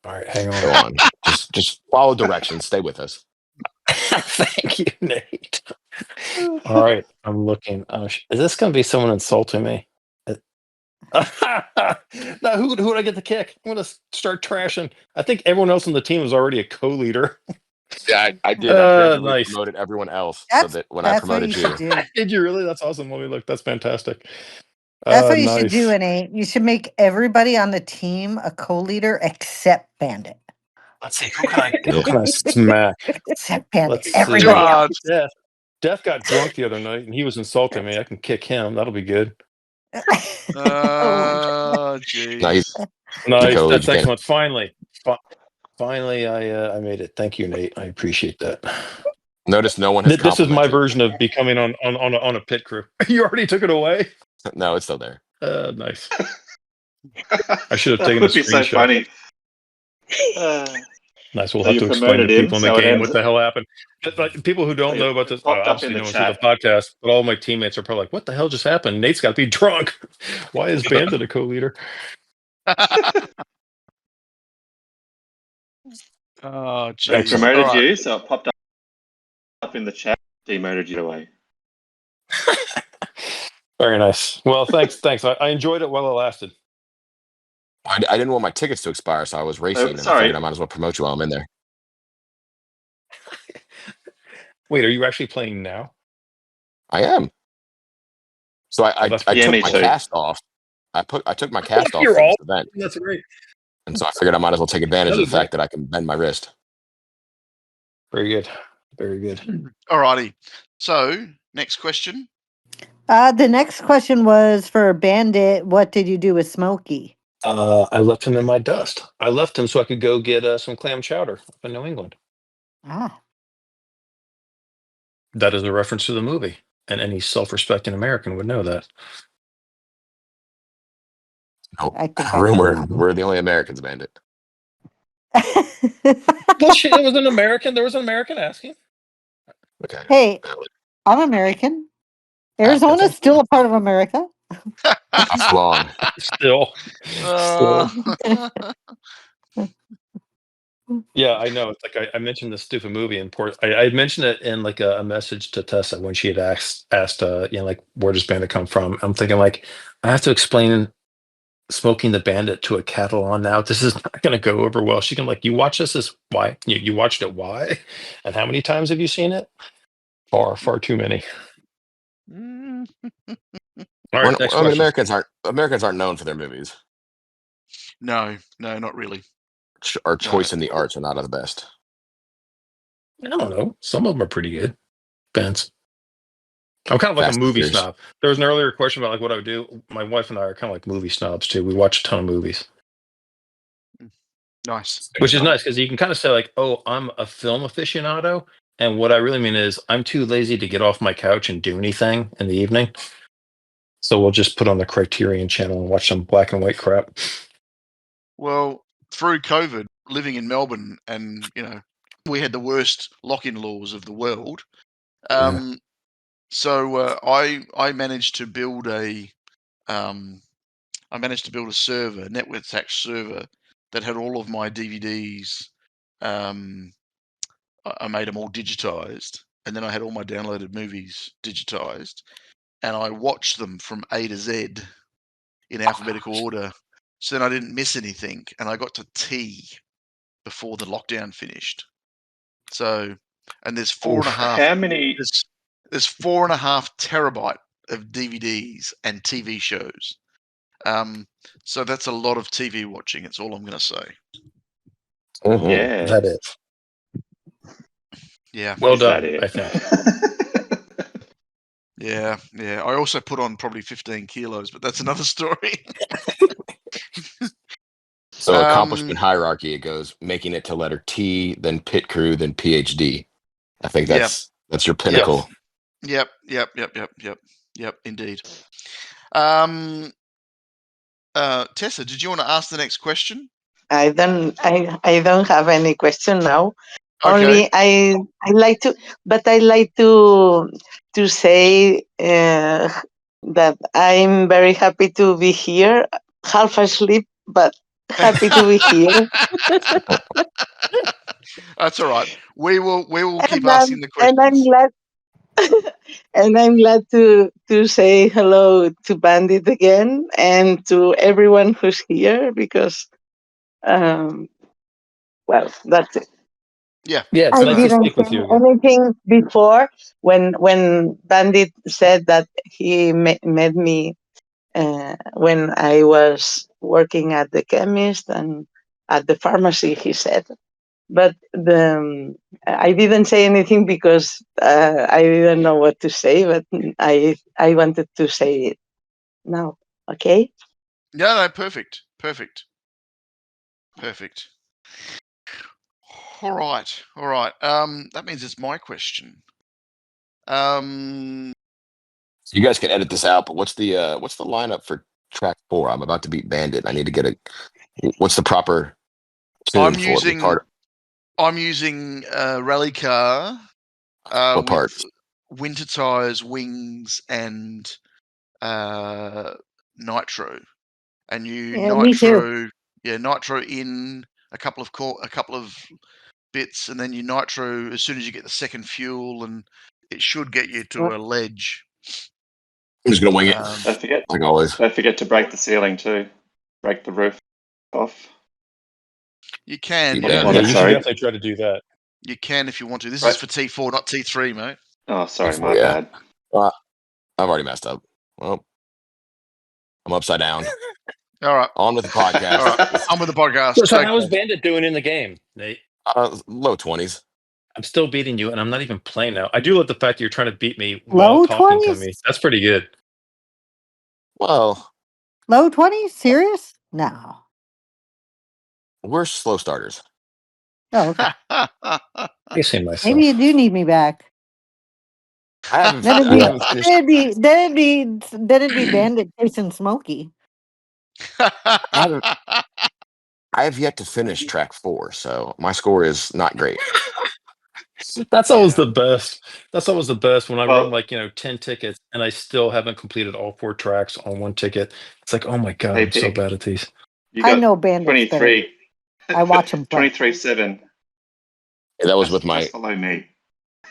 S6: All right, hang
S5: Go
S6: on.
S5: on. just follow directions. Stay with us.
S6: Thank you, Nate. All right, I'm looking. Is this going to be someone insulting me? Now, who would I get to kick? I'm going to start trashing. I think everyone else on the team is already a co-leader.
S5: Yeah, I did. I preemptively
S6: Nice.
S5: promoted everyone else so that when I
S4: That's what
S5: promoted
S4: you should do.
S6: Did you really? That's awesome. Let me look. That's fantastic.
S4: That's what you should
S6: Nice.
S4: do, N8. You should make everybody on the team a co-leader except Bandit.
S6: Let's see. Who can I smack?
S4: Except Bandit.
S6: Let's see.
S4: Everybody else.
S6: Death got drunk the other night and he was insulting me. I can kick him. That'll be good.
S1: Oh, jeez.
S6: Nice.
S5: co-lead,
S6: That's
S5: you can't-
S6: excellent. Finally, I made it. Thank you, Nate. I appreciate that.
S5: Notice no one has
S6: This is my
S5: complimented.
S6: version of becoming on a pit crew. You already took it away.
S5: No, it's still there.
S6: Nice. I should have
S3: That
S6: taken a
S3: would be so
S6: screenshot.
S3: funny.
S6: Nice. We'll
S3: So
S6: have
S3: you
S6: to explain to
S3: promoted him,
S6: people in the
S3: so it
S6: game
S3: ends-
S6: what the hell happened. Like people who don't
S3: So
S6: know about this,
S3: it popped up
S6: obviously
S3: in the
S6: no one sees the
S3: chat.
S6: podcast, but all my teammates are probably like, "What the hell just happened? Nate's got to be drunk. Why is Bandit a co-leader?"
S1: Oh,
S3: They
S1: jeez.
S3: promoted
S1: All right.
S3: you, so it popped up in the chat. Demoted you away.
S6: Very nice. Well, thanks. I enjoyed it while it lasted.
S5: I didn't want my tickets to expire, so I was racing, and I
S3: sorry.
S5: figured I might as well promote you while I'm in there.
S6: Wait, are you actually playing now?
S5: I am. So I
S6: that's-
S5: took
S3: me
S5: my
S3: too.
S5: cast off. I took my cast off
S6: You're
S5: for
S6: all-
S5: this event,
S6: That's great.
S5: and so I figured I might as well take advantage of
S6: That
S5: the
S6: is
S5: fact that I can bend my wrist.
S6: Very good. Very good.
S1: All righty. So, next question.
S4: The next question was for Bandit. What did you do with Smokey?
S6: I left him in my dust. I left him so I could go get some clam chowder up in New England.
S4: Ah.
S6: That is a reference to the movie, and any self-respecting American would know that.
S5: No,
S4: I think
S5: rumor we're the only Americans, Bandit.
S6: Bullshit! It was an American. There was an American asking.
S5: Okay.
S4: Hey, I'm American. Arizona's still a part of America.
S5: That's long.
S6: Still.
S1: Uh,
S6: Yeah, I know. It's like I mentioned this stupid movie in Port. I mentioned it in like a message to Tessa when she had asked, like, where does Bandit come from? I'm thinking like, I have to explain smoking the Bandit to a Catalan now. This is not going to go over well. She can like, you watch this? Why? You watched it? Why? And how many times have you seen it? Far too many. All right, next question.
S5: Americans aren't known for their movies.
S1: No, not really.
S5: Our choice in the arts are not of the best.
S6: I don't know. Some of them are pretty good. Depends. I'm kind of like
S5: Fast
S6: a movie
S5: and Furious.
S6: snob. There was an earlier question about like what I would do. My wife and I are kind of like movie snobs too. We watch a ton of movies,
S1: Nice.
S6: which is nice because you can kind of say like, "Oh, I'm a film aficionado," And what I really mean is I'm too lazy to get off my couch and do anything in the evening. So we'll just put on the Criterion channel and watch some black and white crap.
S1: Well, through COVID, living in Melbourne, and we had the worst lock-in laws of the world. So I managed to build a server, network attached server, that had all of my DVDs. I made them all digitized, and then I had all my downloaded movies digitized, and I watched them from A to Z in alphabetical order. So then I didn't miss anything, and I got to T before the lockdown finished. So, and there's 4.5.
S3: How many?
S1: There's 4.5 terabyte of DVDs and TV shows. So that's a lot of TV watching. It's all I'm going to say.
S3: Yeah.
S6: That is.
S1: Yeah.
S6: Well
S3: Is
S6: done,
S3: that it?
S6: I think.
S1: Yeah. I also put on probably 15 kilos, but that's another story.
S5: So accomplishment hierarchy, it goes making it to letter T, then pit crew, then PhD. I think that's your pinnacle.
S1: Yep. Indeed. Tessa, did you want to ask the next question?
S7: I don't have any question now.
S1: Okay.
S7: Only I like to say that I'm very happy to be here, half asleep, but happy to be here.
S1: That's all right. We will keep
S7: And
S1: asking the questions.
S7: And I'm glad. And I'm glad to say hello to Bandit again and to everyone who's here because, well, that's it.
S1: Yeah.
S6: Yeah, it's
S7: I
S6: nice to
S7: didn't
S6: speak with
S7: say
S6: you again.
S7: anything before when Bandit said that he met me when I was working at the chemist and at the pharmacy, he said. But I didn't say anything because I didn't know what to say, but I wanted to say it now. Okay?
S1: No, perfect. All right. That means it's my question.
S5: So you guys can edit this out, but what's the lineup for track 4? I'm about to beat Bandit. I need to get what's the proper tune
S1: I'm
S5: for
S1: using
S5: it?
S1: I'm using a rally car
S5: What
S1: with
S5: parts?
S1: winter tires, wings, and nitro. And you
S2: Me too.
S1: nitro in a couple of bits, and then you nitro as soon as you get the second fuel, and it should get you to a ledge.
S5: I'm just gonna wing it.
S3: Don't forget,
S5: like always.
S3: Don't forget to break the ceiling too. Break the roof off.
S1: You can.
S5: Keep
S1: You
S5: down
S1: don't
S6: Yeah,
S5: here.
S6: you should definitely try to do that.
S1: You can if you want to. This
S3: Right.
S1: is for T4, not T3, mate.
S3: Oh, sorry,
S5: Before,
S3: my bad.
S5: I've already messed up. Well, I'm upside down.
S1: All right.
S5: On with the podcast.
S1: All right. On with the podcast.
S6: So how is Bandit doing in the game, Nate?
S5: Low 20s.
S6: I'm still beating you, and I'm not even playing now. I do love the fact that you're trying to beat me
S4: Low
S6: while talking to
S4: 20s?
S6: me. That's pretty good.
S5: Well,
S4: Low 20s? Serious? No.
S5: we're slow starters.
S4: Oh, okay.
S6: I see myself.
S4: Maybe you do need me back.
S5: I haven't
S4: Then
S5: finished.
S4: it'd be Bandit chasing Smokey.
S5: I have yet to finish track 4, so my score is not great.
S6: That's always the best. That's always the best when I
S3: Well-
S6: run 10 tickets and I still haven't completed all 4 tracks on one ticket. It's like, oh my god,
S3: Hey,
S6: I'm so
S3: Pig.
S6: bad at these.
S3: You
S4: I
S3: got
S4: know Bandit's better.
S3: 23.
S4: I watch him play.
S3: 23-7.
S5: Yeah, that was with my
S3: Just below me.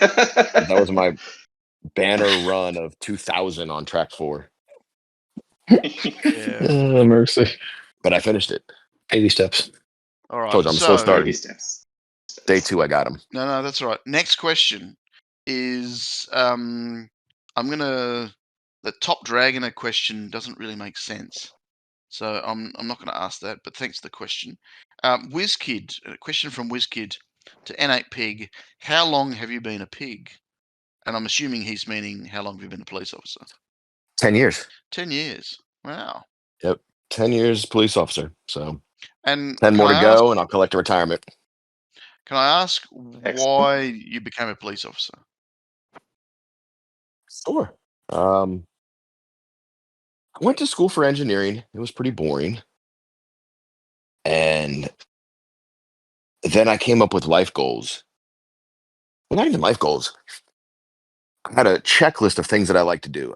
S5: that was my banner run of 2000 on track 4,
S1: Yeah.
S6: Oh, mercy.
S5: but I finished it.
S6: Baby steps.
S1: All right.
S5: Told you I'm slow starting.
S3: Baby steps.
S5: Day 2, I got him.
S1: No, that's all right. Next question is the top dragoner question doesn't really make sense. So I'm not going to ask that, but thanks for the question. WizKid, a question from WizKid to N8-Pig. How long have you been a pig? And I'm assuming he's meaning how long have you been a police officer?
S5: 10 years.
S1: 10 years. Wow.
S5: Yep. 10 years police officer. So
S1: And
S5: 10 more to
S1: can I
S5: go, and I'll collect a retirement.
S1: Can I ask
S3: Excellent.
S1: why you became a police officer?
S5: Sure. I went to school for engineering. It was pretty boring. And then I came up with life goals. Well, not even life goals. I had a checklist of things that I like to do.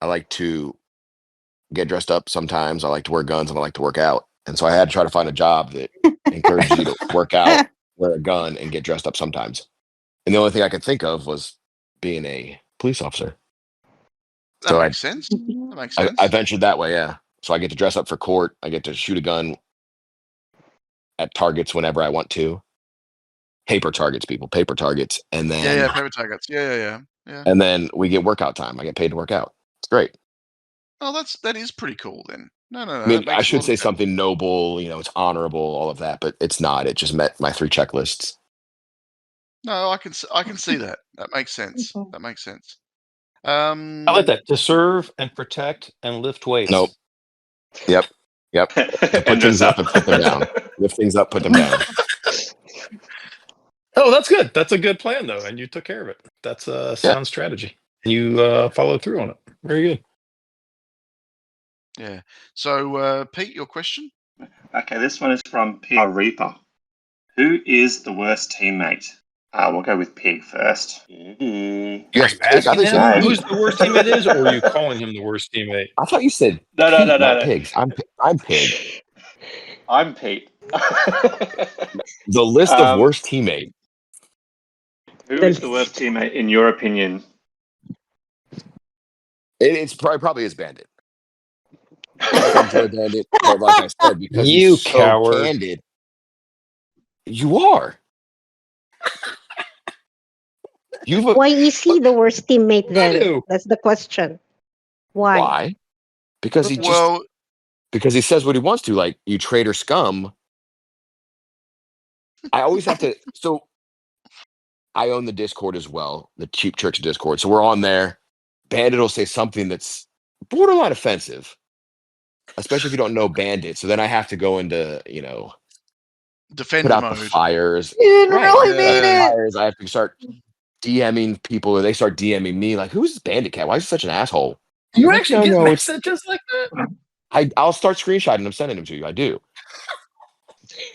S5: I like to get dressed up sometimes. I like to wear guns and I like to work out. And so I had to try to find a job that encourages you to work out, wear a gun, and get dressed up sometimes. And the only thing I could think of was being a police officer.
S1: That
S5: So
S1: makes sense. That makes sense.
S5: I ventured that way, yeah. So I get to dress up for court. I get to shoot a gun at targets whenever I want to. Paper targets, people, paper targets. And then
S1: yeah, paper targets. Yeah.
S5: and then we get workout time. I get paid to work out. It's great.
S1: Oh, that is pretty cool then. No.
S5: I mean,
S1: that
S5: I
S1: makes a
S5: should
S1: lot of
S5: say
S1: sense.
S5: something noble, it's honorable, all of that, but it's not. It just met my 3 checklists.
S1: No, I can see that. That makes sense. That makes sense.
S6: I like that. To serve and protect and lift weights.
S5: Nope. Yep. To put things up and put them down. Lift things up, put them down.
S6: Oh, that's good. That's a good plan, though, and you took care of it. That's a sound strategy. You followed through on it. Very good.
S1: Yeah. So, Pete, your question?
S3: Okay, this one is from PR Reaper. Who is the worst teammate? We'll go with Pig first.
S6: Are you asking him who's the worst teammate is, or are you calling him the worst teammate?
S5: I thought you said
S3: No,
S5: Pete, not Pigs. I'm Pig.
S3: I'm Pete.
S5: The list of worst teammate.
S3: Who is the worst teammate in your opinion?
S5: It's probably is Bandit. I enjoy Bandit, but like I said, because
S6: You
S5: he's so
S6: coward.
S5: candid. You are.
S2: Why is he the worst teammate
S6: I
S2: then?
S6: do.
S2: That's the question. Why?
S5: Because he because he says what he wants to, like, you traitor scum. I always have to. So I own the Discord as well, the Cheap Tricks Discord. So we're on there. Bandit will say something that's borderline offensive, especially if you don't know Bandit. So then I have to go into,
S1: defend
S5: put out
S1: mode.
S5: the fires.
S4: You didn't really mean it.
S5: Fires. I have to start DMing people, or they start DMing me like, "Who's this Bandit Cat? Why is he such an asshole?"
S6: You
S5: like,
S6: actually get
S5: no,
S6: messages like that?
S5: I'll start screenshotting them, sending them to you. I do.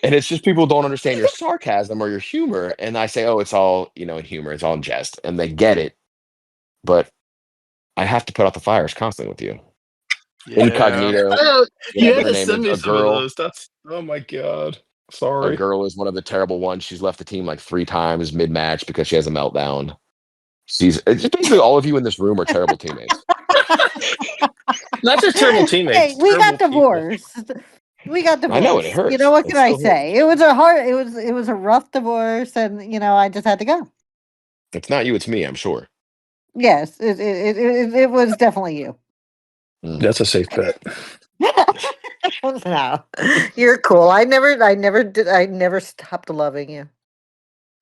S5: And it's just people don't understand your sarcasm or your humor. And I say, oh, it's all, in humor. It's all in jest. And they get it. But I have to put out the fires constantly with you.
S1: Yeah.
S5: Incognito.
S6: You have
S5: her
S6: to
S5: name
S6: send
S5: is
S6: me
S5: a
S6: some of
S5: girl.
S6: those. Oh my God. Sorry.
S5: A girl is one of the terrible ones. She's left the team like 3 times mid-match because she has a meltdown. It's basically all of you in this room are terrible teammates.
S6: Not just terrible teammates.
S4: Hey, we got
S6: terrible
S4: divorced. We got divorced.
S5: I know, and it hurts.
S4: You know, what
S5: It
S4: can I
S5: still
S4: say? It was a rough divorce, and I just had to go.
S5: It's not you, it's me, I'm sure.
S4: Yes, it was definitely you.
S6: That's a safe bet.
S4: No, you're cool. I never stopped loving you.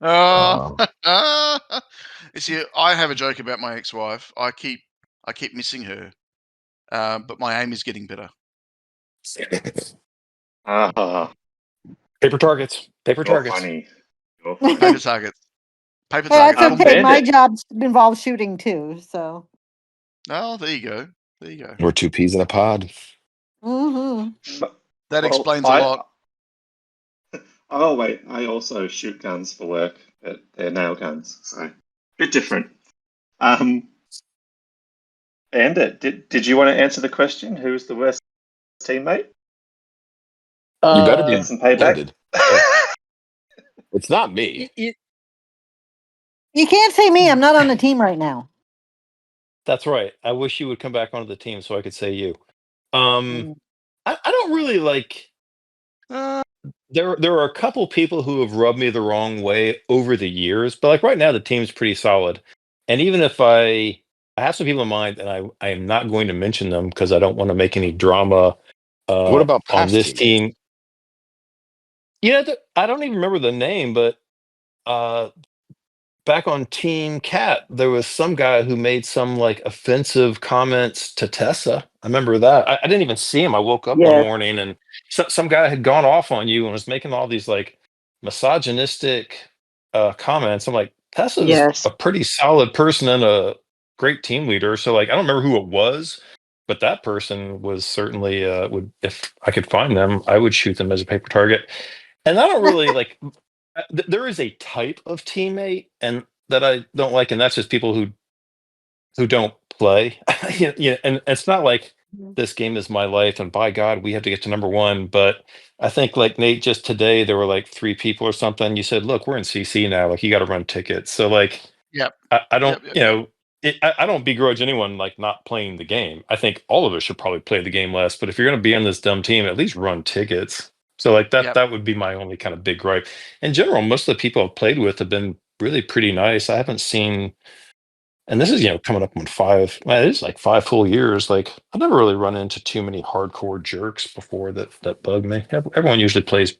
S1: Oh. You see, I have a joke about my ex-wife. I keep missing her, but my aim is getting better.
S6: Paper targets. Paper targets.
S3: Funny.
S1: Paper targets. Paper
S4: Hey,
S1: targets.
S4: that's okay. My
S3: Bandit.
S4: job involves shooting too, so.
S1: Oh, there you go. There you go.
S5: We're 2 peas in a pod.
S4: Mm-hmm.
S1: That explains a lot.
S3: Oh wait, I also shoot guns for work, but they're nail guns, so a bit different. Bandit, did you want to answer the question? Who's the worst teammate?
S5: You better be
S3: Get some payback.
S5: Banded. It's not me.
S4: You can't say me. I'm not on the team right now.
S6: That's right. I wish you would come back onto the team so I could say you. I don't really like. There are a couple people who have rubbed me the wrong way over the years, but like right now the team's pretty solid. And even if I have some people in mind, and I am not going to mention them because I don't want to make any drama.
S5: What about
S6: on this
S5: teammates?
S6: team? I don't even remember the name, but back on Team Cat, there was some guy who made some like offensive comments to Tessa. I remember that. I didn't even see him. I woke up one morning and some guy had gone off on you and was making all these like misogynistic comments. I'm like, Tessa's
S2: Yes.
S6: a pretty solid person and a great team leader. So like, I don't remember who it was, but that person was certainly would, if I could find them, I would shoot them as a paper target. And I don't really like. There is a type of teammate and that I don't like, and that's just people who don't play. And it's not like this game is my life and by God we have to get to number one. But I think like Nate, just today there were like 3 people or something. You said, look, we're in CC now. Like you got to run tickets. So like,
S1: Yep.
S6: I don't,
S1: Yep.
S6: I don't begrudge anyone like not playing the game. I think all of us should probably play the game less. But if you're going to be on this dumb team, at least run tickets. So like that,
S1: Yep.
S6: that would be my only kind of big gripe. In general, most of the people I've played with have been really pretty nice. I haven't seen, and this is coming up on 5. Well, it's like 5 full years. Like I've never really run into too many hardcore jerks before that bug me. Everyone usually plays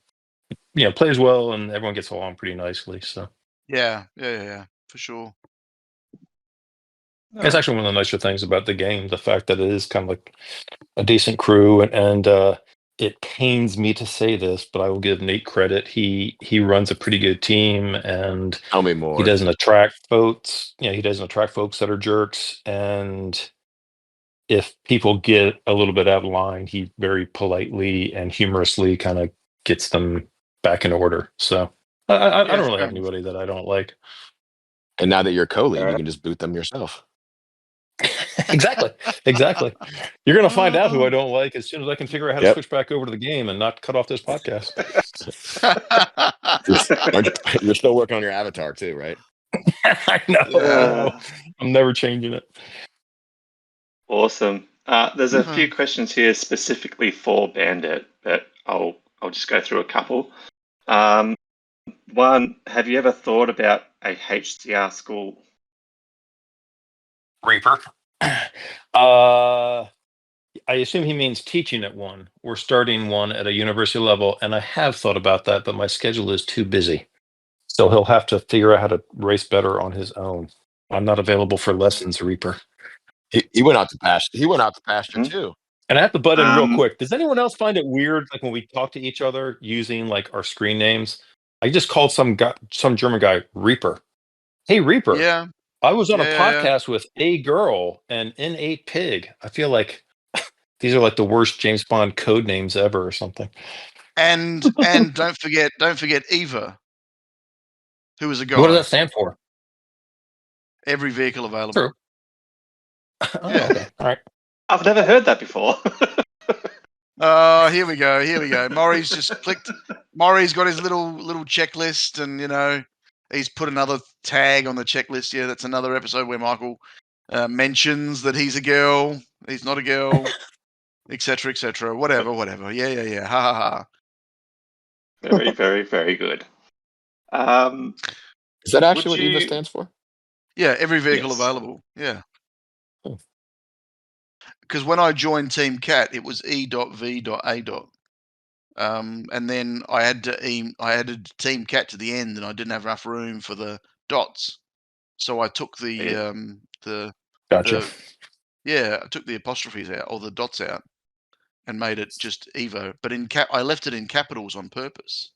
S6: well, and everyone gets along pretty nicely. So
S1: Yeah, for sure.
S6: it's actually one of the nicer things about the game, the fact that it is kind of like a decent crew, and it pains me to say this, but I will give Nate credit. He runs a pretty good team, and
S5: Tell me more.
S6: he doesn't attract folks. He doesn't attract folks that are jerks. And if people get a little bit out of line, he very politely and humorously kind of gets them back in order. So I don't really have anybody that I don't like.
S5: And now that you're co-lead, you can just boot them yourself.
S6: Exactly. You're going to find out who I don't like as soon as I can figure out how to switch back over to the game and not cut off this podcast.
S5: You're still working on your avatar too, right?
S6: I know. I'm never changing it.
S3: Awesome. There's a few questions here specifically for Bandit, but I'll just go through a couple. One, have you ever thought about a HCR school?
S6: Reaper. I assume he means teaching at one. We're starting one at a university level, and I have thought about that, but my schedule is too busy. So he'll have to figure out how to race better on his own. I'm not available for lessons, Reaper.
S5: He went out to pasture. He went out to pasture too.
S6: And I have to butt in real quick. Does anyone else find it weird, like when we talk to each other using like our screen names? I just called some German guy Reaper. Hey, Reaper.
S1: Yeah.
S6: I was on a podcast with AGirl and N8-Pig. I feel like these are like the worst James Bond code names ever or something.
S1: And don't forget Eva, who was a guy.
S6: What does that stand for?
S1: Every vehicle available.
S6: True. Okay. All right.
S3: I've never heard that before.
S1: Oh, here we go. Maury's just clicked. Maury's got his little checklist, and he's put another tag on the checklist. Yeah, that's another episode where Michael mentions that he's a girl, he's not a girl, etc., etc. Whatever. Yeah. Ha ha ha.
S3: Very, very, very good.
S5: Is that actually what EVA stands for?
S1: Yeah, every vehicle available. Yeah. Because when I joined Team Cat, it was E.V.A. And then I added Team Cat to the end, and I didn't have enough room for the dots, so I took the
S6: Gotcha.
S1: I took the apostrophes out or the dots out, and made it just Evo. But I left it in capitals on purpose.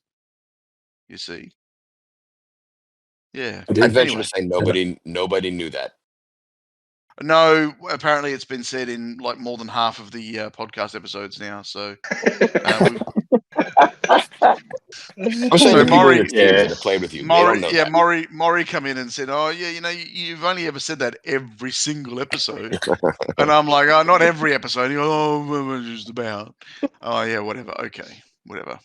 S1: You see. Yeah.
S5: I'd venture to say nobody knew that.
S1: No, apparently it's been said in like more than half of the podcast episodes now. So,
S5: I'm saying the people in your team that have played with you.
S1: Maury come in and said, "Oh, yeah, you've only ever said that every single episode," and I'm like, "Oh, not every episode." He goes, "Oh, just about." Oh, yeah, whatever. Okay, whatever.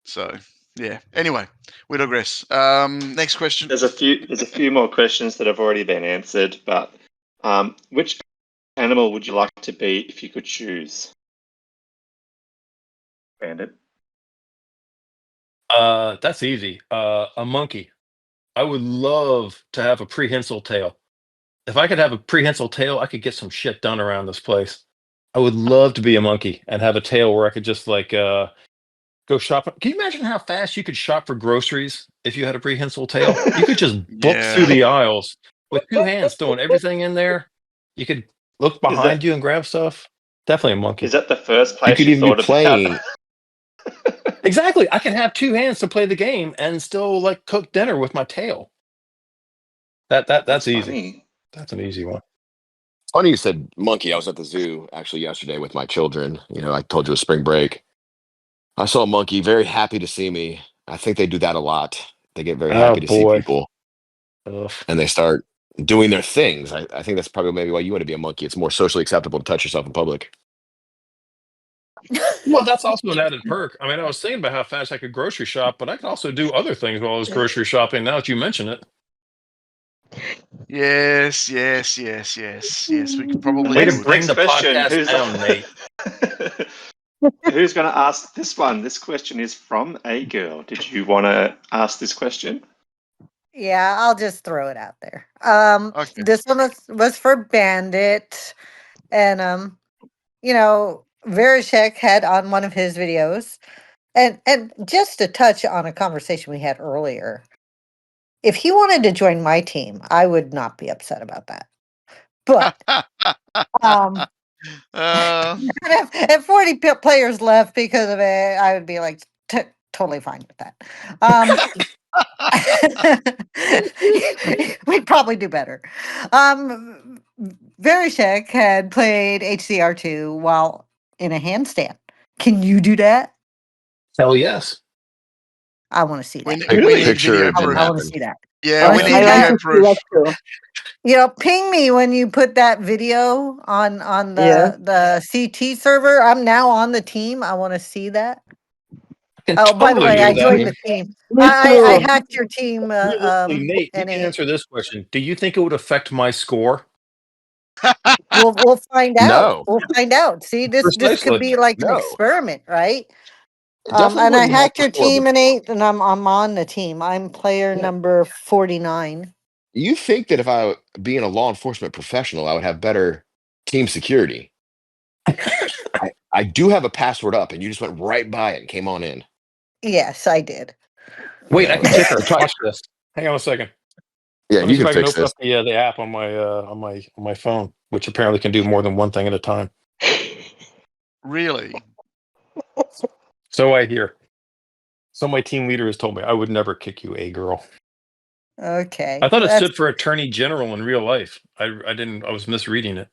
S1: So, yeah. Anyway, we digress. Next question.
S3: There's a few more questions that have already been answered, but which animal would you like to be if you could choose? Bandit.
S6: That's easy. A monkey. I would love to have a prehensile tail. If I could have a prehensile tail, I could get some shit done around this place. I would love to be a monkey and have a tail where I could just like go shopping. Can you imagine how fast you could shop for groceries if you had a prehensile tail? You could just book through the aisles with 2 hands, throwing everything in there. You could look behind you and grab stuff. Definitely a monkey.
S3: Is that the first place
S5: you could even be playing?
S6: Exactly. I can have two hands to play the game and still like cook dinner with my tail. That's easy.
S3: Funny.
S6: That's an easy one.
S5: Funny you said monkey. I was at the zoo actually yesterday with my children. I told you it was spring break. I saw a monkey, very happy to see me. I think they do that a lot. They get very happy to see
S6: boy.
S5: people,
S6: Ugh.
S5: and they start doing their things. I think that's probably maybe why you want to be a monkey. It's more socially acceptable to touch yourself in public.
S6: Well, that's also an added perk. I mean, I was thinking about how fast I could grocery shop, but I could also do other things while I was grocery shopping. Now that you mention it,
S1: Yes. We could probably.
S6: way to
S1: do it.
S6: bring the podcast down, Nate.
S3: Who's going to ask this one? This question is from AGirl. Did you want to ask this question?
S4: Yeah, I'll just throw it out there.
S1: Okay.
S4: This one was for Bandit, and Verishek had on one of his videos, and just to touch on a conversation we had earlier, if he wanted to join my team, I would not be upset about that. But if 40 players left because of it, I would be like totally fine with that. We'd probably do better. Verishek had played HCR2 while in a handstand. Can you do that?
S6: Hell yes.
S4: I want to see that.
S1: We
S3: Really?
S1: need
S5: Picture
S1: video
S5: it didn't
S1: proof.
S4: I want to
S5: happen.
S4: see that.
S1: Yeah, we
S4: I
S1: need
S4: want
S1: video
S7: to
S1: proof.
S7: see that too.
S4: Ping me when you put that video on
S7: Yeah.
S4: the CT server. I'm now on the team. I want to see that.
S6: I can
S4: Oh, by the
S6: totally
S4: way,
S6: do
S4: I
S6: that.
S4: joined the team.
S7: Me
S4: I
S7: too.
S4: hacked your team.
S6: Realistically, Nate, you can
S4: N8.
S6: answer this question. Do you think it would affect my score?
S4: We'll find out.
S5: No.
S4: We'll find out. See, this could
S6: Precisely.
S4: be like an
S5: No.
S4: experiment, right?
S5: It definitely
S4: And I
S5: wouldn't help
S4: hacked
S5: the
S4: your
S5: score,
S4: team
S5: but
S4: N8, and I'm on the team. I'm player
S5: Yeah.
S4: number 49.
S5: You think that if I being a law enforcement professional, I would have better team security. I do have a password up, and you just went right by it and came on in.
S4: Yes, I did.
S6: Wait, I can kick her.
S5: Try-
S6: Watch this. Hang on a second.
S5: Yeah,
S6: Let me
S5: you
S6: see if
S5: can
S6: I can
S5: fix
S6: open
S5: this.
S6: up the app on my phone, which apparently can do more than one thing at a time.
S1: Really?
S6: So I hear. So my team leader has told me I would never kick you, AGirl.
S4: Okay.
S6: I thought it
S4: That's-
S6: stood for Attorney General in real life. I was misreading it.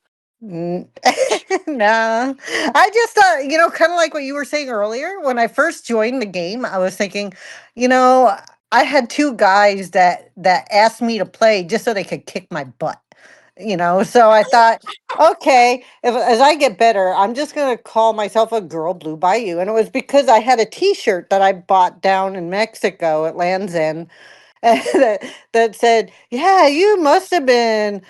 S4: No, I just thought, kind of like what you were saying earlier. When I first joined the game, I was thinking, I had two guys that asked me to play just so they could kick my butt. So I thought, okay, as I get better, I'm just gonna call myself a girl Blue Bayou, and it was because I had a T-shirt that I bought down in Mexico at Land's End that said, "Yeah, you must have been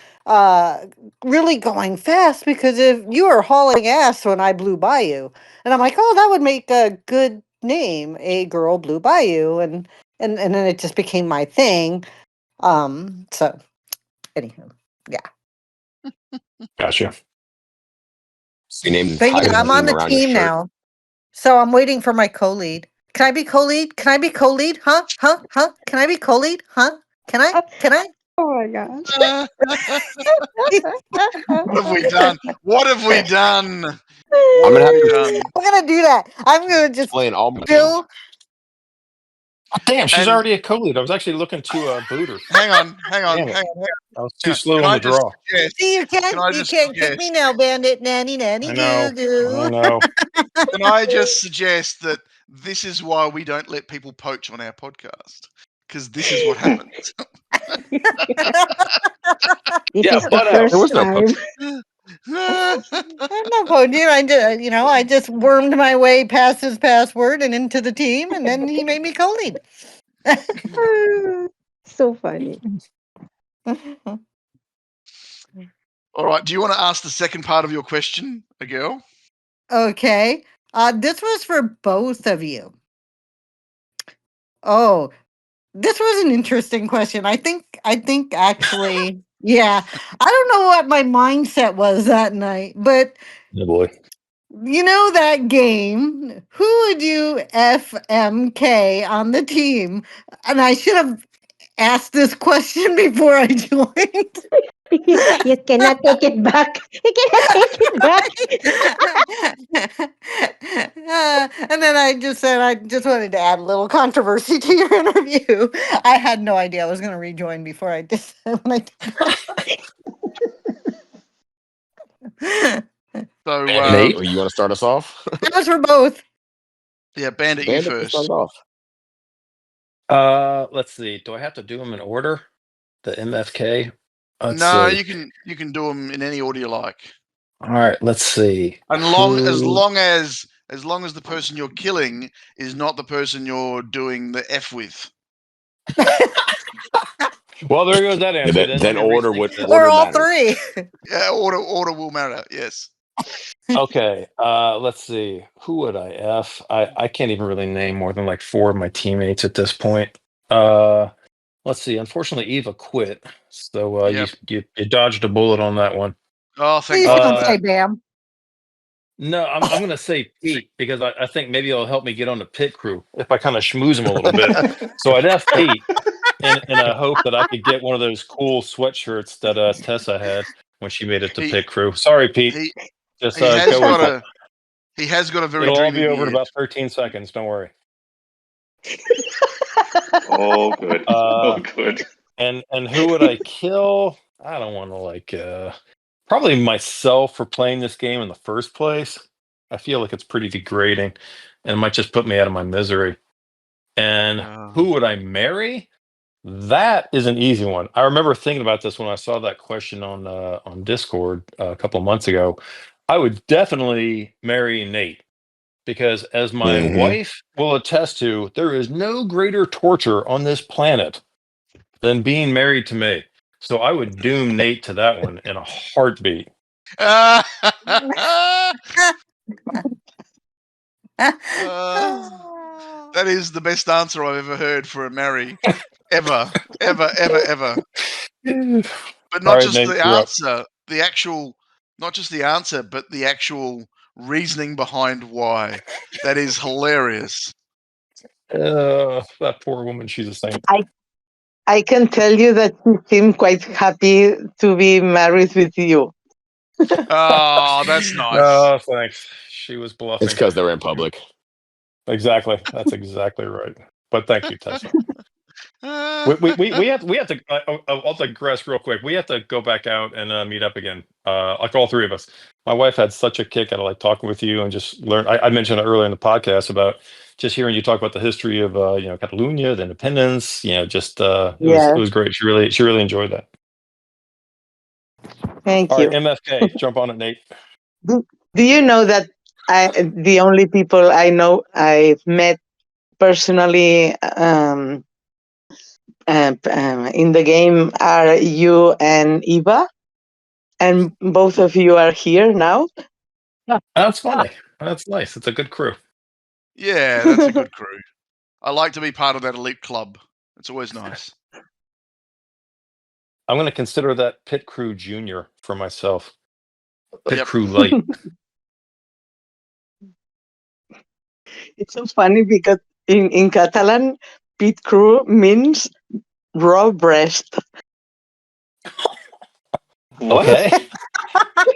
S4: really going fast because if you were hauling ass when I blew by you." And I'm like, "Oh, that would make a good name, AGirl Blue Bayou," and then it just became my thing. So, anywho, yeah.
S6: Gotcha.
S5: You named
S4: But
S5: entire
S4: yeah, I'm on
S5: team
S4: the
S5: around your
S4: team
S5: shirt.
S4: now, so I'm waiting for my co-lead. Can I be co-lead? Can I be co-lead? Huh? Huh? Huh? Can I be co-lead? Huh? Can I? Can I?
S2: Oh my gosh.
S1: What have we done? What have we done?
S5: I'm gonna have to
S1: Done?
S4: I'm gonna do that. I'm gonna just
S5: explain all my teams.
S4: fill.
S6: Oh, damn, she's
S1: And-
S6: already a co-lead. I was actually looking to boot her.
S1: Hang on.
S6: Damn it. I was too slow
S1: Can
S6: on
S1: I
S6: the
S1: just
S6: draw.
S1: suggest-
S4: See, you
S1: Can I
S4: can't
S1: just
S4: kick
S1: suggest-
S4: me now, Bandit. Nanny, nanny,
S6: I know.
S4: goo,
S6: I
S4: goo.
S6: know.
S1: Can I just suggest that this is why we don't let people poach on our podcast? Because this is what happens.
S2: This
S5: Yeah,
S2: is the
S5: but there
S2: first
S5: was no
S2: time.
S4: I'm not poaching. I just wormed my way past his password and into the team, and then he made me co-lead.
S2: So funny.
S1: All right. Do you want to ask the second part of your question, AGirl?
S4: Okay. This was for both of you. Oh, this was an interesting question. I think actually, yeah. I don't know what my mindset was that night, but
S6: Oh boy.
S4: you know that game, who would you FMK on the team? And I should have asked this question before I joined.
S2: You cannot take it back. You cannot take it back.
S4: And then I just said I just wanted to add a little controversy to your interview. I had no idea I was going to rejoin before I did when I did that.
S1: So,
S5: Nate, you want to start us off?
S4: That was for both.
S1: yeah, Bandit, you
S5: Bandit,
S1: first.
S5: start it off.
S6: Let's see. Do I have to do them in order? The MFK. Let's
S1: No,
S6: see.
S1: you can do them in any order you like.
S6: All right. Let's see.
S1: And as long as the person you're killing is not the person you're doing the F with.
S6: Well, there goes that answer.
S5: Then order would
S4: Or all
S5: matters.
S4: three.
S1: Yeah, order will matter. Yes.
S6: Okay. Let's see. Who would I F? I can't even really name more than like 4 of my teammates at this point. Let's see. Unfortunately, Eva quit, so
S1: Yep.
S6: you dodged a bullet on that one.
S1: Oh, thank
S4: Please
S1: God.
S4: don't
S1: for
S4: say
S1: that.
S4: Bam.
S6: No, I'm going to say Pete because I think maybe it'll help me get on the pit crew if I kind of schmooze him a little bit. So I'd F Pete in a hope that I could get one of those cool sweatshirts that Tessa had when she made it to pit crew. Sorry, Pete.
S1: He
S6: Just
S1: he has
S6: go with it.
S1: he has got a very
S6: It'll all
S1: dreamy
S6: be over in
S1: beard.
S6: about 13 seconds. Don't worry.
S3: All good. All good.
S6: And who would I kill? I don't want to probably myself for playing this game in the first place. I feel like it's pretty degrading and it might just put me out of my misery. And who would I marry? That is an easy one. I remember thinking about this when I saw that question on Discord a couple of months ago. I would definitely marry Nate because, as my wife will attest to, there is no greater torture on this planet than being married to me. So I would doom Nate to that one in a heartbeat.
S1: That is the best answer I've ever heard for a marry. Ever. But not just
S6: Nate,
S1: the
S6: you're up.
S1: answer, not just the answer, but the actual reasoning behind why. That is hilarious.
S6: That poor woman, she's a saint.
S7: I can tell you that she seemed quite happy to be married with you.
S1: Oh, that's nice.
S6: Oh, thanks. She was bluffing.
S5: It's because they were in public.
S6: Exactly. That's exactly right. But thank you, Tessa. we have to. I'll digress real quick. We have to go back out and meet up again. Like all 3 of us. My wife had such a kick out of like talking with you and just learn. I mentioned it earlier in the podcast about just hearing you talk about the history of Catalonia, the independence. Just it was great. She really enjoyed that.
S7: Thank
S6: All
S7: you.
S6: right, MFK, jump on it, Nate.
S7: Do you know that the only people I know I've met personally in the game are you and Eva, and both of you are here now?
S6: That's funny. That's nice. It's a good crew.
S1: Yeah, that's a good crew. I like to be part of that elite club. It's always nice.
S6: I'm going to consider that Pit Crew Junior for myself. Pit
S1: Yep.
S6: Crew Light.
S7: It's so funny because in Catalan, pit crew means raw breast.
S6: Okay.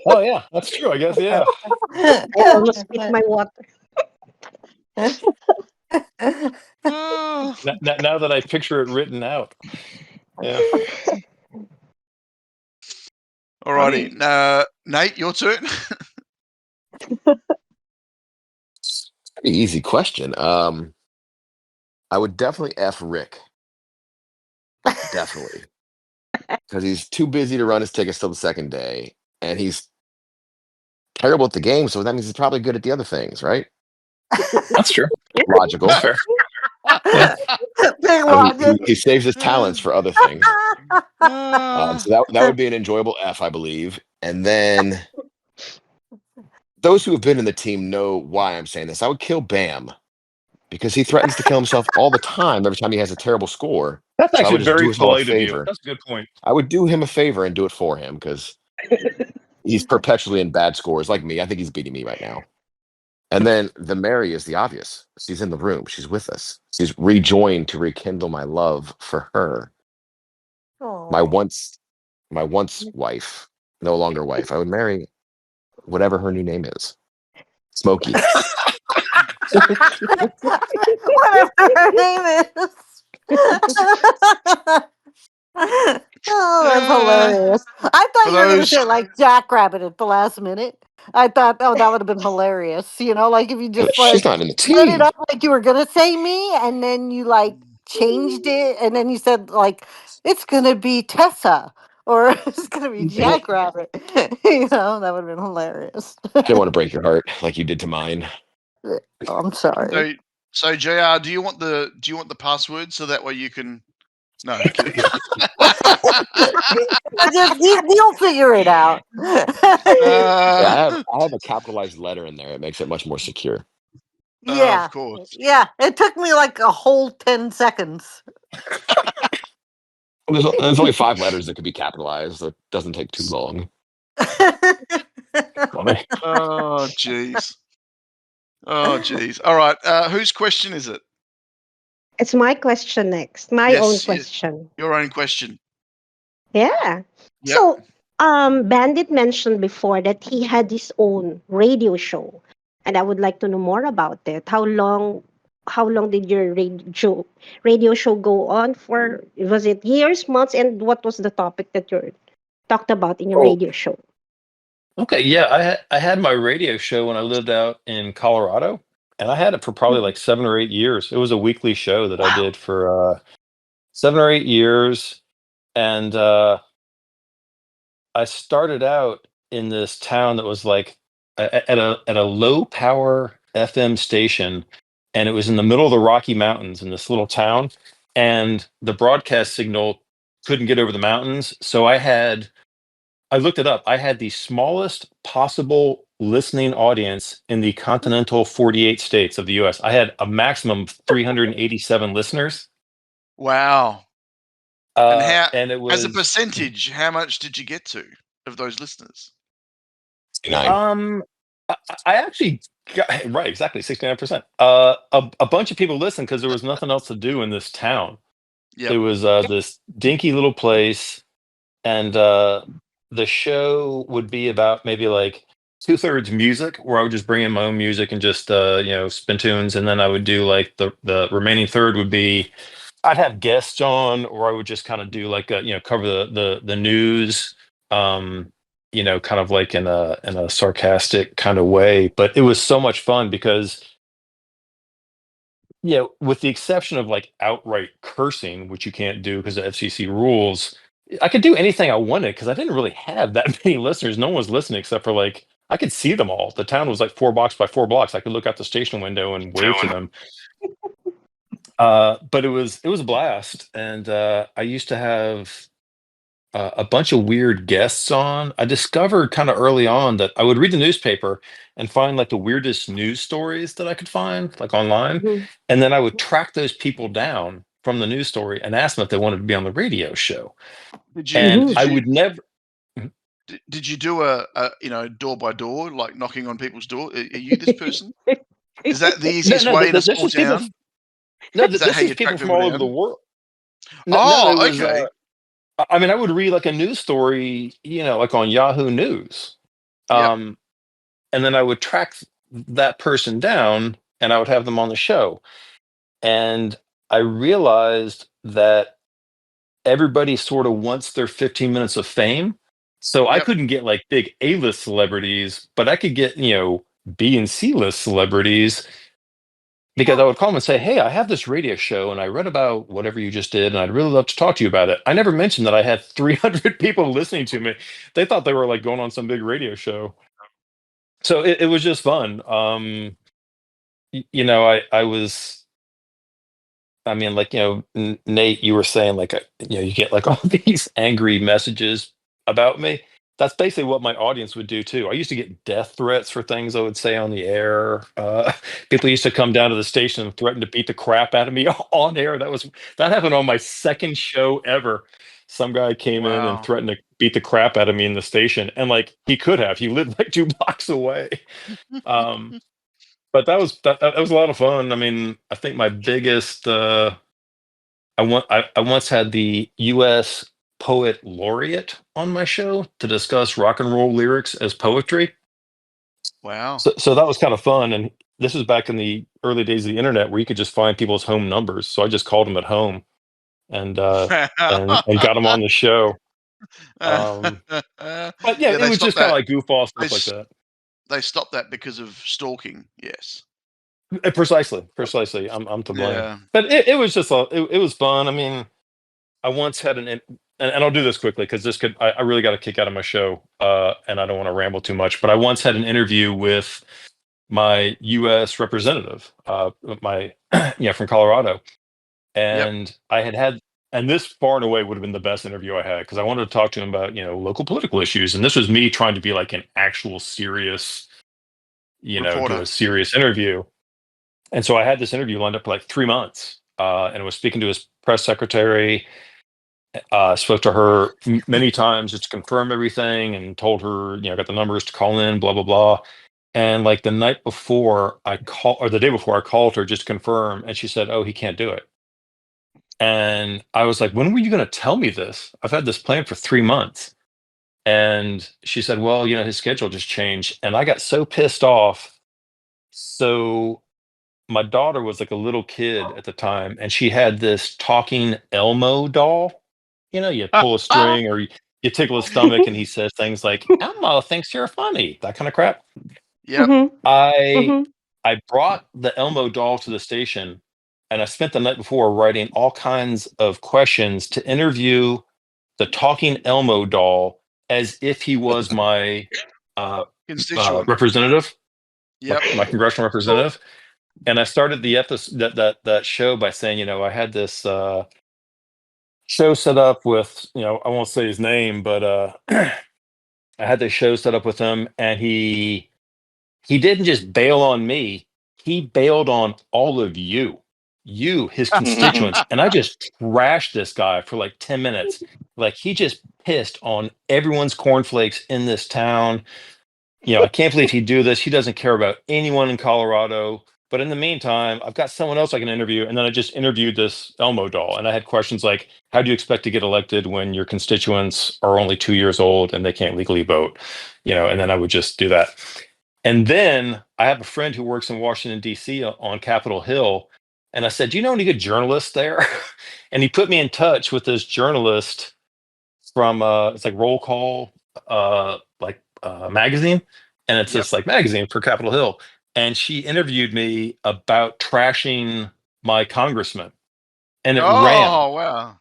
S6: Oh yeah, that's true. I guess yeah.
S2: I almost spit my water.
S6: Now that I picture it written out. Yeah.
S1: Alrighty. Nate, your turn.
S5: Pretty easy question. I would definitely F Rick. Definitely. Because he's too busy to run his tickets till the second day. And he's terrible at the game, so that means he's probably good at the other things, right?
S6: That's true.
S5: Logical.
S6: Fair.
S4: Big logic.
S5: He saves his talents for other things. So that would be an enjoyable F, I believe. And then those who have been in the team know why I'm saying this. I would kill Bam because he threatens to kill himself all the time every time he has a terrible score.
S6: That's
S5: So I would
S6: actually
S5: just do
S6: very
S5: us all a
S6: polite of you.
S5: favor.
S6: That's a good point.
S5: I would do him a favor and do it for him because he's perpetually in bad scores like me. I think he's beating me right now. And then the Mary is the obvious. She's in the room. She's with us. She's rejoined to rekindle my love for her.
S4: Aw.
S5: My once my once wife, no longer wife, I would marry whatever her new name is. Smokey.
S4: Whatever her name is. Oh, that's hilarious. I thought
S1: For
S4: you were going to
S1: those
S4: say like Jackrabbit at the last minute. I thought, oh, that would have been hilarious. You know, like if you just
S5: She's
S4: like
S5: not in the
S4: split it
S5: team.
S4: up like you were going to say me and then you like changed it and then you said like it's going to be Tessa or it's going to be Jackrabbit. You know, that would have been hilarious.
S5: I didn't want to break your heart like you did to mine.
S4: Oh, I'm sorry.
S1: so JR, do you want the password so that way you can? No, I'm kidding.
S4: You'll figure it out.
S5: Yeah, I have a capitalized letter in there. It makes it much more secure.
S4: Yeah.
S1: Of course.
S4: Yeah. It took me like a whole 10 seconds.
S5: There's only 5 letters that could be capitalized, so it doesn't take too long.
S6: Funny.
S1: Oh, jeez. Oh, jeez. All right. Whose question is it?
S2: It's my question next. My
S1: Yes,
S2: own
S1: yes.
S2: question.
S1: Your own question.
S2: Yeah.
S1: Yep.
S2: So, Bandit mentioned before that he had his own radio show, and I would like to know more about it. How long did your radio show go on for? Was it years, months, and what was the topic that you talked about in your
S6: Oh,
S2: radio show?
S6: okay. Yeah, I had my radio show when I lived out in Colorado, and I had it for probably like 7 or 8 years. It was a weekly show that I
S2: Wow.
S6: did for 7 or 8 years, and I started out in this town that was like at a low power FM station, and it was in the middle of the Rocky Mountains in this little town, and the broadcast signal couldn't get over the mountains, so I looked it up. I had the smallest possible listening audience in the continental 48 states of the US. I had a maximum of 387 listeners.
S1: Wow. And
S6: And it
S1: as a
S6: was
S1: percentage, how much did you get to of those listeners?
S5: 9.
S6: I actually got right, exactly 69%. A bunch of people listened because there was nothing else to do in this town.
S1: Yep.
S6: It was this dinky little place, and the show would be about maybe like 2/3 music, where I would just bring in my own music and just spin tunes, and then I would do like the remaining third would be I'd have guests on, or I would just kind of do like cover the news, kind of like in a sarcastic kind of way. But it was so much fun because with the exception of like outright cursing, which you can't do because of FCC rules, I could do anything I wanted because I didn't really have that many listeners. No one was listening except for like I could see them all. The town was like 4 blocks by 4 blocks. I could look out the station window and wave to them. But it was a blast, and I used to have a bunch of weird guests on. I discovered kind of early on that I would read the newspaper and find like the weirdest news stories that I could find, like online,
S2: Mhm.
S6: and then I would track those people down from the news story and ask them if they wanted to be on the radio show.
S1: Did you
S6: And
S1: did
S6: I
S1: you
S6: would never.
S1: did you do a door by door, like knocking on people's door? Are you this person? Is that the
S6: No,
S1: easiest
S6: no,
S1: way in a
S6: this
S1: small
S6: was people.
S1: town?
S6: No,
S1: Is that
S6: this
S1: how you
S6: is people
S1: track
S6: from
S1: people
S6: all over the
S1: down?
S6: world. No, it
S1: Oh,
S6: was.
S1: okay.
S6: I mean, I would read like a news story, like on Yahoo News.
S1: Yep.
S6: And then I would track that person down and I would have them on the show. And I realized that everybody sort of wants their 15 minutes of fame. So I
S1: Yep.
S6: couldn't get like big A-list celebrities, but I could get, B and C-list celebrities, because I would call them and say, "Hey, I have this radio show and I read about whatever you just did and I'd really love to talk to you about it." I never mentioned that I had 300 people listening to me. They thought they were like going on some big radio show. So it was just fun. I was, I mean, like, Nate, you were saying like, you get like all these angry messages about me. That's basically what my audience would do too. I used to get death threats for things I would say on the air. People used to come down to the station and threaten to beat the crap out of me on air. That happened on my second show ever. Some guy came in and
S1: Wow.
S6: threatened to beat the crap out of me in the station, and like he could have. He lived like 2 blocks away. But that was a lot of fun. I mean, I think my biggest I once had the U.S. poet laureate on my show to discuss rock and roll lyrics as poetry.
S1: Wow.
S6: So that was kind of fun. And this was back in the early days of the internet where you could just find people's home numbers. So I just called them at home and got them on the show. But yeah, it was just kind of like goofball stuff like that.
S1: They stopped that because of stalking. Yes.
S6: Precisely. I'm to blame.
S1: Yeah.
S6: But it was just it was fun. I mean, I once had and I'll do this quickly because I really got a kick out of my show, and I don't want to ramble too much. But I once had an interview with my U.S. representative, from Colorado, and I had, and this far and away would have been the best interview I had because I wanted to talk to him about local political issues, and this was me trying to be like an actual serious, do a serious interview, and so I had this interview lined up for like 3 months, and I was speaking to his press secretary. Spoke to her many times just to confirm everything and told her, got the numbers to call in, blah, blah, blah. And like the night before the day before I called her just to confirm, and she said, "Oh, he can't do it." And I was like, "When were you going to tell me this? I've had this planned for 3 months." And she said, "Well, his schedule just changed." And I got so pissed off. So my daughter was like a little kid at the time, and she had this talking Elmo doll. You pull a string or you tickle his stomach and he says things like, "Elmo thinks you're funny," that kind of crap.
S1: Yeah.
S6: I brought the Elmo doll to the station, and I spent the night before writing all kinds of questions to interview the talking Elmo doll as if he was my
S1: constituent
S6: representative,
S1: Yep.
S6: my congressional representative. And I started the episode that show by saying, I had this show set up with, I won't say his name, but I had this show set up with him, and he didn't just bail on me, he bailed on all of you, his constituents. And I just trashed this guy for like 10 minutes. Like, he just pissed on everyone's cornflakes in this town. I can't believe he'd do this. He doesn't care about anyone in Colorado. But in the meantime, I've got someone else I can interview. And then I just interviewed this Elmo doll. And I had questions like, how do you expect to get elected when your constituents are only 2 years old and they can't legally vote? And then I would just do that. And then I have a friend who works in Washington, D.C. on Capitol Hill. And I said, "Do you know any good journalists there?" And he put me in touch with this journalist from, it's like Roll Call, magazine. And it's this like magazine for Capitol Hill. And she interviewed me about trashing my congressman. And it ran.
S1: Oh, wow.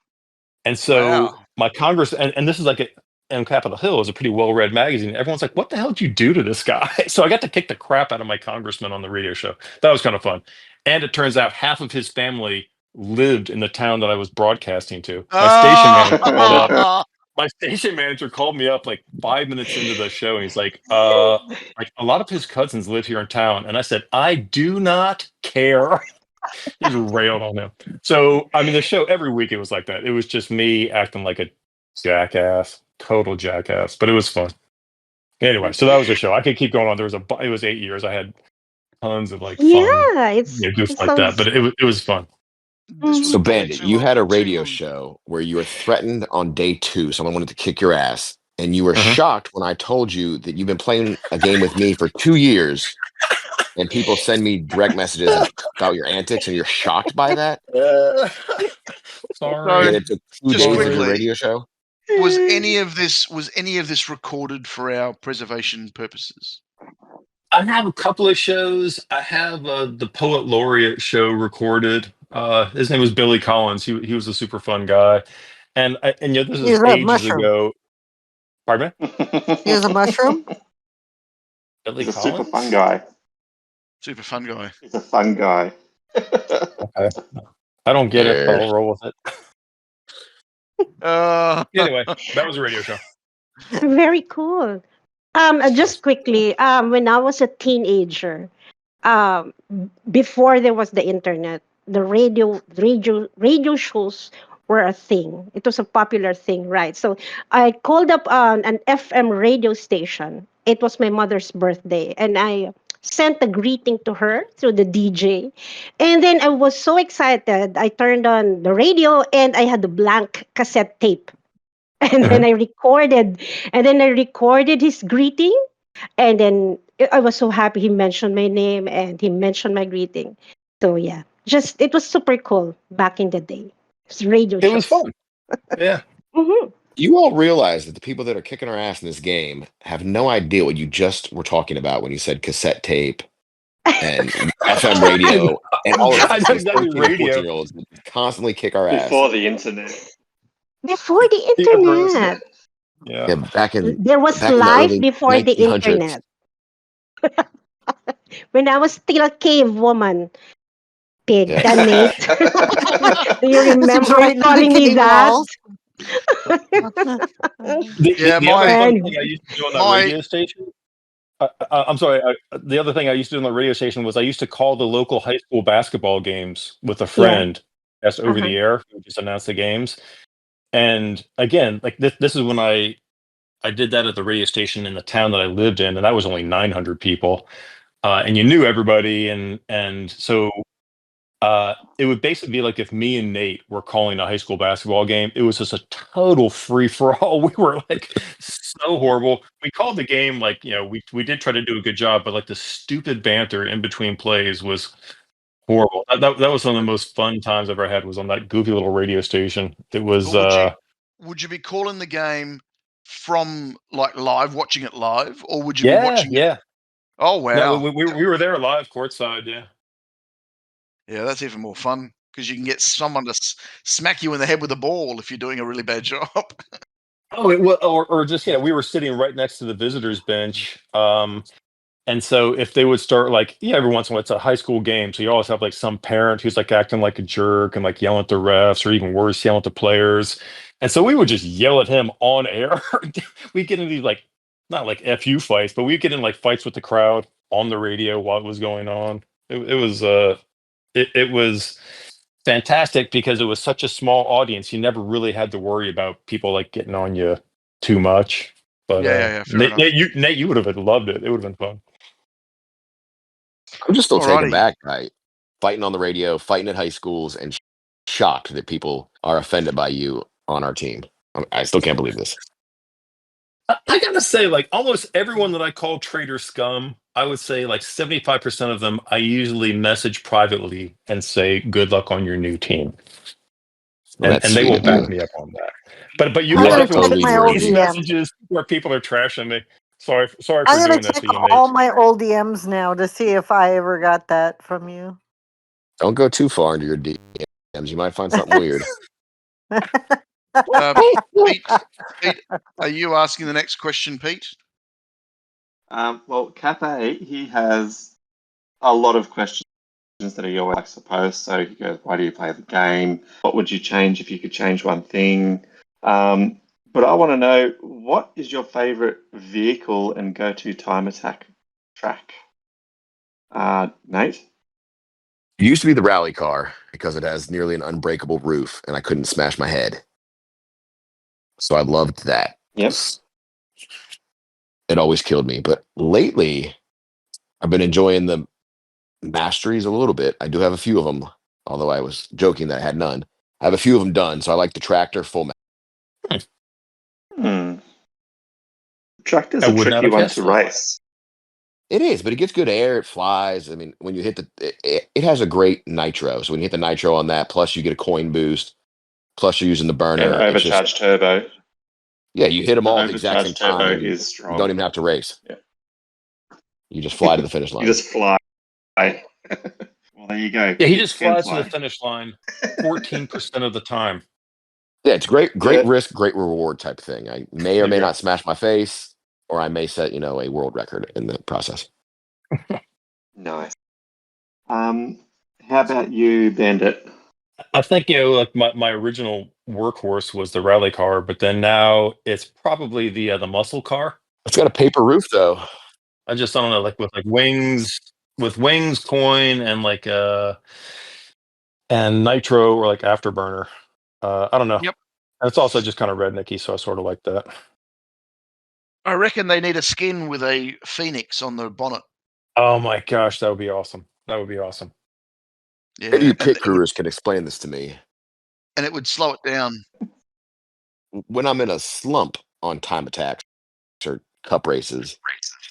S6: And so my Congress, and this is like and Capitol Hill is a pretty well-read magazine. Everyone's like, "What the hell did you do to this guy?" So I got to kick the crap out of my congressman on the radio show. That was kind of fun. And it turns out half of his family lived in the town that I was broadcasting to. My station manager called me up like 5 minutes into the show, and he's like, like a lot of his cousins live here in town. And I said, "I do not care." He just railed on him. So, I mean, the show every week, it was like that. It was just me acting like a jackass, total jackass, but it was fun. Anyway, so that was the show. I could keep going on. It was 8 years. I had tons of like fun, just like that, but it was fun.
S5: So Bandit, you had a radio show where you were threatened on day 2. Someone wanted to kick your ass, and you were shocked when I told you that you've been playing a game with me for 2 years, and people send me direct messages about your antics, and you're shocked by that.
S6: Sorry.
S5: Yet it took 2 days of your radio show.
S1: Was any of this recorded for our preservation purposes?
S6: I have a couple of shows. I have the Poet Laureate show recorded. His name was Billy Collins. He was a super fun guy, and this is ages ago. Pardon me?
S4: He has a mushroom.
S6: Billy
S3: He's a
S6: Collins?
S3: super fun guy.
S1: Super fun guy.
S3: He's a fun guy.
S6: Okay. I don't get it, but I'll roll with it. Anyway, that was a radio show.
S2: Very cool. Just quickly, when I was a teenager, before there was the internet, the radio shows were a thing. It was a popular thing, right? So I called up an FM radio station. It was my mother's birthday, and I sent a greeting to her through the DJ. And then I was so excited. I turned on the radio, and I had a blank cassette tape. And then I recorded, his greeting, and then I was so happy he mentioned my name and he mentioned my greeting. So yeah, just it was super cool back in the day. It's radio
S6: It was
S2: shows.
S6: fun. Yeah.
S2: Mm-hmm.
S5: You all realize that the people that are kicking our ass in this game have no idea what you just were talking about when you said cassette tape and FM radio and all of
S6: I
S5: this.
S6: know
S5: These
S6: exactly
S5: 13 and
S6: radio.
S5: 14-year-olds constantly kick our ass.
S3: Before the internet.
S2: Before the
S6: The emperor's
S2: internet,
S6: Yeah.
S5: Yeah,
S2: there was
S5: back in the
S2: life
S5: early
S2: before the
S5: 1900s.
S2: internet. When I was still a cave woman, Pig,
S5: Yeah.
S2: Nate. Do you
S4: Zips
S2: remember
S4: right into the
S2: calling me
S4: cave
S2: that?
S4: walls.
S6: The other fun
S2: And
S6: thing I used to do on that
S1: my
S6: radio station. I'm sorry. The other thing I used to do on the radio station was I used to call the local high school basketball games with a
S2: yeah,
S6: friend. That's over
S2: uh-huh.
S6: the air. We just announce the games. And again, like this is when I did that at the radio station in the town that I lived in, and that was only 900 people, and you knew everybody, and so it would basically be like if me and Nate were calling a high school basketball game. It was just a total free for all. We were like so horrible. We called the game like we did try to do a good job, but like the stupid banter in between plays was horrible. That was one of the most fun times I've ever had. Was on that goofy little radio station. It was
S1: But would you be calling the game from like live, watching it live, or would you be watching it?
S6: yeah.
S1: Oh
S6: No,
S1: wow,
S6: we were there live courtside. Yeah.
S1: yeah, that's even more fun because you can get someone to smack you in the head with a ball if you're doing a really bad job.
S6: Oh, or just we were sitting right next to the visitors bench. And so if they would start like, every once in a while it's a high school game, so you always have like some parent who's like acting like a jerk and like yelling at the refs, or even worse, yelling at the players. And so we would just yell at him on air. We get into these like not like FU fights, but we get in like fights with the crowd on the radio while it was going on. It was fantastic because it was such a small audience. You never really had to worry about people like getting on you too much. But
S1: Yeah, fair enough.
S6: Nate, you would have loved it. It would have been fun.
S5: I'm just still taken
S1: Alrighty.
S5: back by fighting on the radio, fighting at high schools, and shocked that people are offended by you on our team. I still can't believe this.
S6: I gotta say, like almost everyone that I call traitor scum, I would say like 75% of them, I usually message privately and say, "Good luck on your new team,"
S5: Well, that's
S6: and they
S5: sweet
S6: will
S5: of you.
S6: back me up on that. But you
S4: I'm
S5: We
S6: will
S5: are
S4: gonna
S6: definitely
S4: check
S5: totally
S6: see
S4: my
S5: here
S4: old
S5: with
S6: these
S5: you.
S4: DMs.
S6: messages where people are trashing me. Sorry for
S4: I'm gonna
S6: doing that
S4: check
S6: to you,
S4: all
S6: Nate.
S4: my old DMs now to see if I ever got that from you.
S5: Don't go too far into your DMs. You might find something weird.
S1: Pete, are you asking the next question, Pete?
S3: Well, Cafe, he has a lot of questions that are your way, I suppose. So he goes, why do you play the game? What would you change if you could change one thing? But I want to know, what is your favorite vehicle and go-to time attack track? Nate?
S5: It used to be the rally car because it has nearly an unbreakable roof and I couldn't smash my head. So I loved that.
S3: Yep.
S5: It always killed me. But lately, I've been enjoying the masteries a little bit. I do have a few of them, although I was joking that I had none. I have a few of them done. So I like the tractor full.
S3: Tractor's
S6: I
S3: a
S6: would not
S3: tricky
S6: have
S3: one
S6: guessed
S3: to
S6: that.
S3: race.
S5: It is, but it gets good air. It flies. I mean, when you hit it has a great nitro. So when you hit the nitro on that, plus you get a coin boost, plus you're using the burner.
S3: And
S5: It's just,
S3: overcharged turbo.
S5: yeah, you hit them
S3: The
S5: all at the exact same
S3: overcharged turbo
S5: time. And
S3: is
S5: you
S3: strong.
S5: don't even have to race.
S3: Yeah.
S5: You just fly to the finish line.
S3: You just fly. Well, there you go.
S6: Yeah, he
S3: Kids
S6: just
S3: can
S6: flies to the
S3: fly.
S6: finish line 14% of the time.
S5: Yeah, it's great
S3: Yeah.
S5: risk, great reward type thing. I may or may
S3: Yeah.
S5: not smash my face, or I may set, a world record in the process.
S3: Nice. How about you, Bandit?
S6: I think like my original workhorse was the rally car, but then now it's probably the muscle car.
S5: It's got a paper roof though.
S6: I don't know, like with wings, coin, and like and nitro or like afterburner. I don't know.
S1: Yep.
S6: And it's also just kind of rednecky, so I sort of like that.
S1: I reckon they need a skin with a phoenix on the bonnet.
S6: Oh my gosh, that would be awesome. That would be awesome.
S1: Yeah,
S5: Maybe you pit crewers can explain this to me.
S1: and it would slow it down.
S5: when I'm in a slump on time attacks or cup races,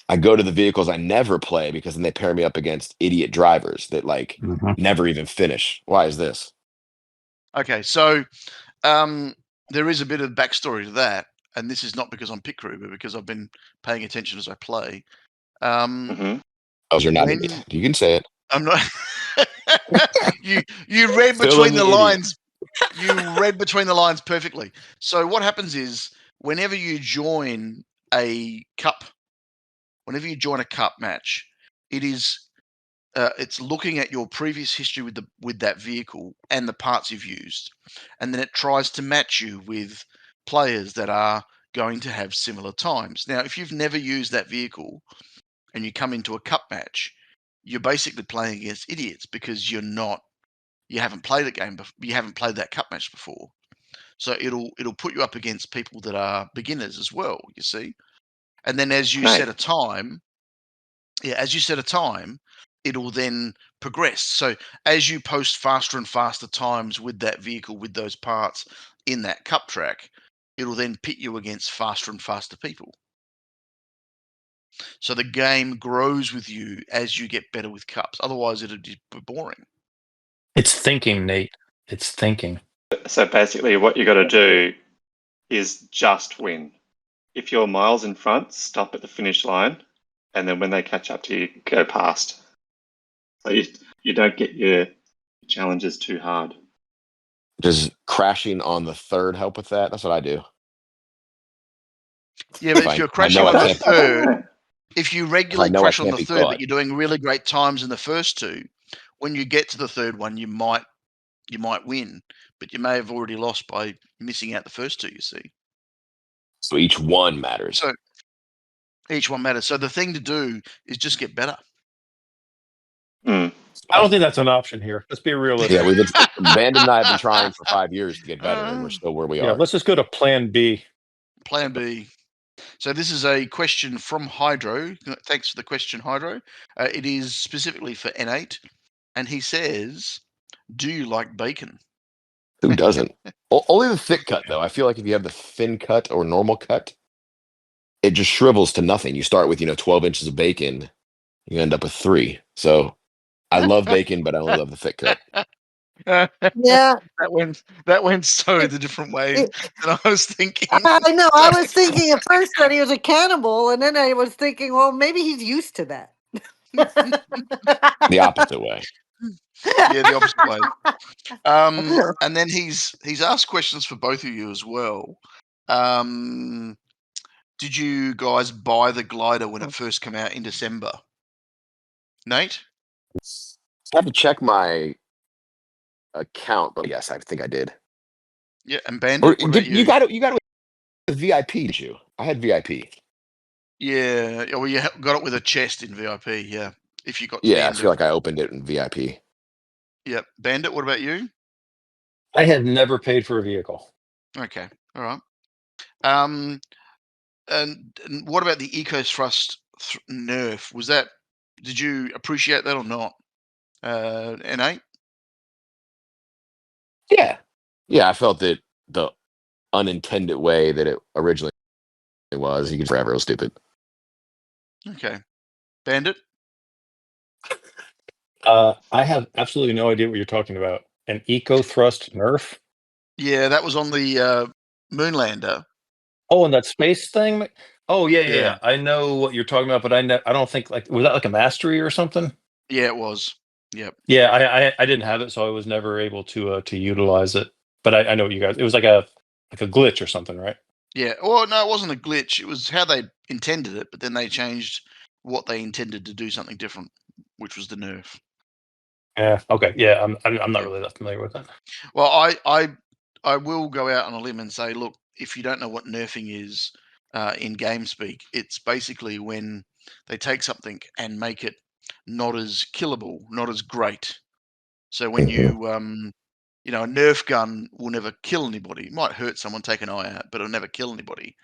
S5: I go to the vehicles I never play because then they pair me up against idiot drivers that like never even finish. Why is this?
S1: Okay, so there is a bit of backstory to that, and this is not because I'm pit crew, but because I've been paying attention as I play.
S5: Oh, you're not idiot. You can say it.
S1: I'm not. you read
S5: Fill
S1: between
S5: in
S1: the
S5: the idiot.
S1: lines. You read between the lines perfectly. So what happens is whenever you join a cup match, it is it's looking at your previous history with that vehicle and the parts you've used, and then it tries to match you with players that are going to have similar times. Now, if you've never used that vehicle and you come into a cup match, you're basically playing against idiots because you haven't played a game before, you haven't played that cup match before. So it'll put you up against people that are beginners as well, you see. And then as you set a time, it'll then progress. So as you post faster and faster times with that vehicle, with those parts in that cup track, it'll then pit you against faster and faster people. So the game grows with you as you get better with cups. Otherwise, it'll be boring.
S6: It's thinking, Nate. It's thinking.
S3: So basically, what you got to do is just win. If you're miles in front, stop at the finish line, and then when they catch up to you, go past. So you don't get your challenges too hard.
S5: Does crashing on the third help with that? That's what I do.
S1: Yeah, but if you're crashing on the third, if you regularly crash on the third, but you're doing really great times in the first two, when you get to the third one, you might win, but you may have already lost by missing out the first two, you see.
S5: So each one matters.
S1: So each one matters. So the thing to do is just get better.
S6: I don't think that's an option here. Let's be realistic.
S5: Yeah, Bandit and I have been trying for 5 years to get better, and we're still where we are.
S6: Let's just go to Plan B.
S1: Plan B. So this is a question from Hydro. Thanks for the question, Hydro. It is specifically for N8, and he says, "Do you like bacon?"
S5: Who doesn't? Only the thick cut, though. I feel like if you have the thin cut or normal cut, it just shrivels to nothing. You start with 12 inches of bacon, you end up with 3. So I love bacon, but I only love the thick cut.
S4: Yeah,
S1: that went so the different way than I was thinking.
S4: I know. I was thinking at first that he was a cannibal, and then I was thinking, well, maybe he's used to that.
S5: The opposite way.
S1: Yeah, the opposite way. And then he's asked questions for both of you as well. Did you guys buy the glider when it first came out in December? Nate?
S5: I have to check my account, but yes, I think I did.
S1: Yeah, and Bandit, what about you?
S5: You got it with VIP, did you? I had VIP.
S1: Yeah, well, you got it with a chest in VIP, yeah. If you got to
S5: I feel like I opened it in VIP.
S1: Yep. Bandit, what about you?
S6: I had never paid for a vehicle.
S1: Okay, all right. And what about the Eco Thrust nerf? Did you appreciate that or not? N8?
S5: Yeah, I felt that the unintended way that it originally was, you could forever. It was stupid.
S1: Okay. Bandit?
S6: I have absolutely no idea what you're talking about. An Eco Thrust nerf?
S1: Yeah, that was on the Moonlander.
S6: Oh, and that space thing? Oh, yeah. I know what you're talking about, but I don't think, was that like a mastery or something?
S1: Yeah, it was. Yep.
S6: Yeah, I didn't have it, so I was never able to utilize it. But I know what you guys. It was like a glitch or something, right?
S1: Yeah. Well, no, it wasn't a glitch. It was how they intended it, but then they changed what they intended to do something different, which was the nerf.
S6: Yeah. Okay. Yeah. I'm not really that familiar with that.
S1: Well, I will go out on a limb and say, look, if you don't know what nerfing is in game speak, it's basically when they take something and make it not as killable, not as great. So when you a Nerf gun will never kill anybody. It might hurt someone, take an eye out, but it'll never kill anybody.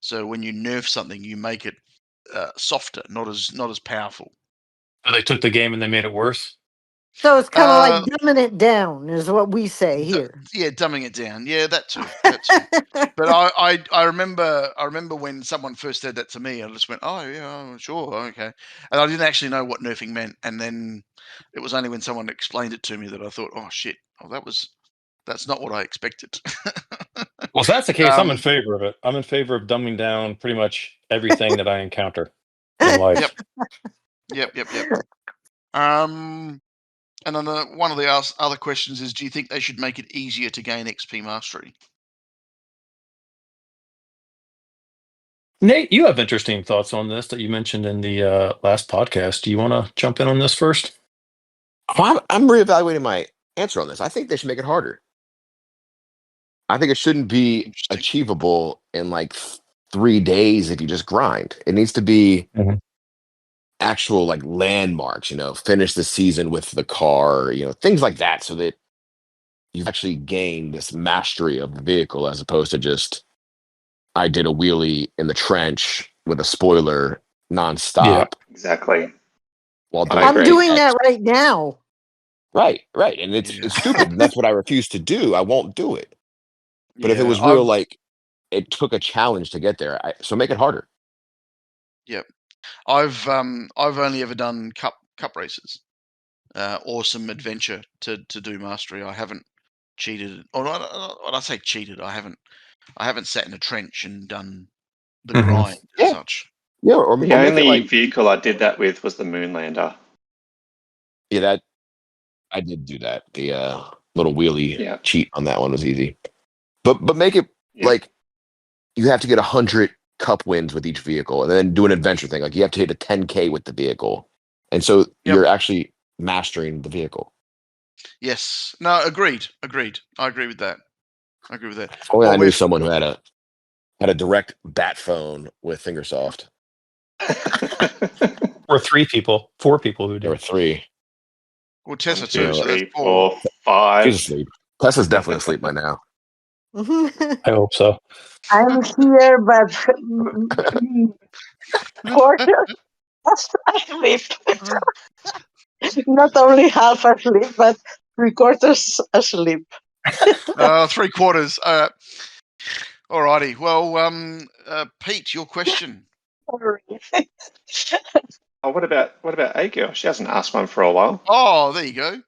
S1: So when you nerf something, you make it softer, not as powerful.
S6: So they took the game and they made it worse?
S4: So it's kind of like dumbing it down, is what we say here.
S1: Yeah, dumbing it down. Yeah, that too. That too. But I remember when someone first said that to me, I just went, oh yeah, sure, okay, and I didn't actually know what nerfing meant, and then it was only when someone explained it to me that I thought, oh shit, that's not what I expected.
S6: Well, if that's the case, I'm in favor of it. I'm in favor of dumbing down pretty much everything that I encounter in life.
S1: Yep. And then one of the other questions is, do you think they should make it easier to gain XP mastery?
S6: Nate, you have interesting thoughts on this that you mentioned in the last podcast. Do you want to jump in on this first?
S5: Well, I'm reevaluating my answer on this. I think they should make it harder. I think it shouldn't be achievable in like 3 days if you just grind. It needs to be actual like landmarks, finish the season with the car, things like that, so that you've actually gained this mastery of the vehicle as opposed to just I did a wheelie in the trench with a spoiler nonstop.
S6: Yeah,
S3: exactly.
S5: While
S4: I'm doing that right now.
S5: Right. And it's stupid. And that's what I refuse to do. I won't do it. But if it was real, like it took a challenge to get there, so make it harder.
S1: Yep. I've only ever done cup races, or some adventure to do mastery. I haven't cheated, or when I say cheated, I haven't sat in a trench and done the grind as such.
S5: Yeah,
S3: the only vehicle I did that with was the Moonlander.
S5: Yeah, that I did do that. The little wheelie cheat on that one was easy, but make it like you have to get 100 cup wins with each vehicle, and then do an adventure thing. Like you have to hit a 10K with the vehicle, and so you're actually mastering the vehicle.
S1: Yes. No. Agreed. I agree with that.
S5: Only I knew someone who had a direct bat phone with Fingersoft.
S6: Or 4 people who did.
S5: There were 3.
S1: Well, Tessa
S3: 1, 2,
S1: too. So
S3: 3,
S1: that's
S3: 4, 5.
S5: She's asleep. Tessa's definitely asleep by now.
S6: I hope so.
S7: I'm here, but quarter asleep. Not only half asleep, but 3/4 asleep.
S1: 3/4. Alrighty. Well, Pete, your question.
S3: Oh, what about AGirl? She hasn't asked one for a while.
S1: Oh, there you go.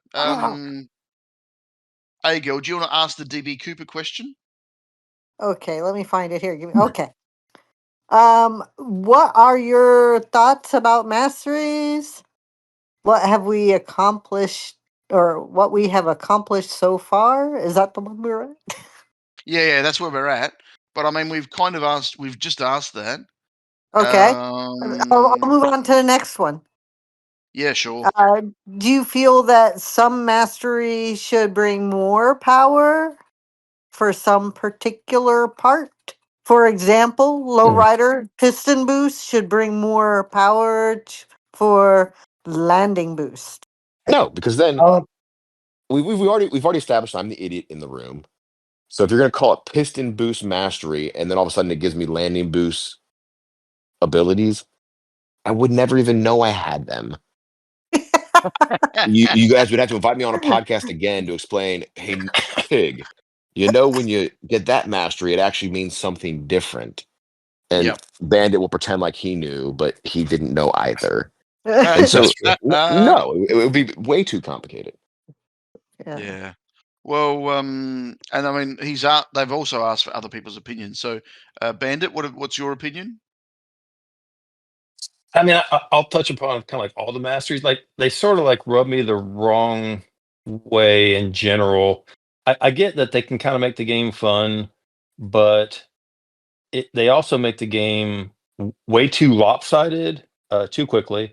S1: AGirl, do you want to ask the DB Cooper question?
S4: Okay, let me find it here. Okay. What are your thoughts about masteries? What have we accomplished, or what we have accomplished so far? Is that the one we're at?
S1: Yeah, that's where we're at. But I mean, we've just asked that.
S4: Okay. I'll move on to the next one.
S1: Yeah, sure.
S4: Do you feel that some mastery should bring more power for some particular part? For example, lowrider piston boost should bring more power for landing boost.
S5: No, because then we've already established I'm the idiot in the room. So if you're going to call it piston boost mastery, and then all of a sudden it gives me landing boost abilities, I would never even know I had them. you guys would have to invite me on a podcast again to explain, hey, Pig, when you get that mastery, it actually means something different. And Bandit will pretend like he knew, but he didn't know either. And so, no, it would be way too complicated.
S1: Yeah. Well, and I mean, they've also asked for other people's opinions. So, Bandit, what's your opinion?
S6: I mean, I'll touch upon kind of like all the masteries. Like they sort of like rub me the wrong way in general. I get that they can kind of make the game fun, but they also make the game way too lopsided too quickly.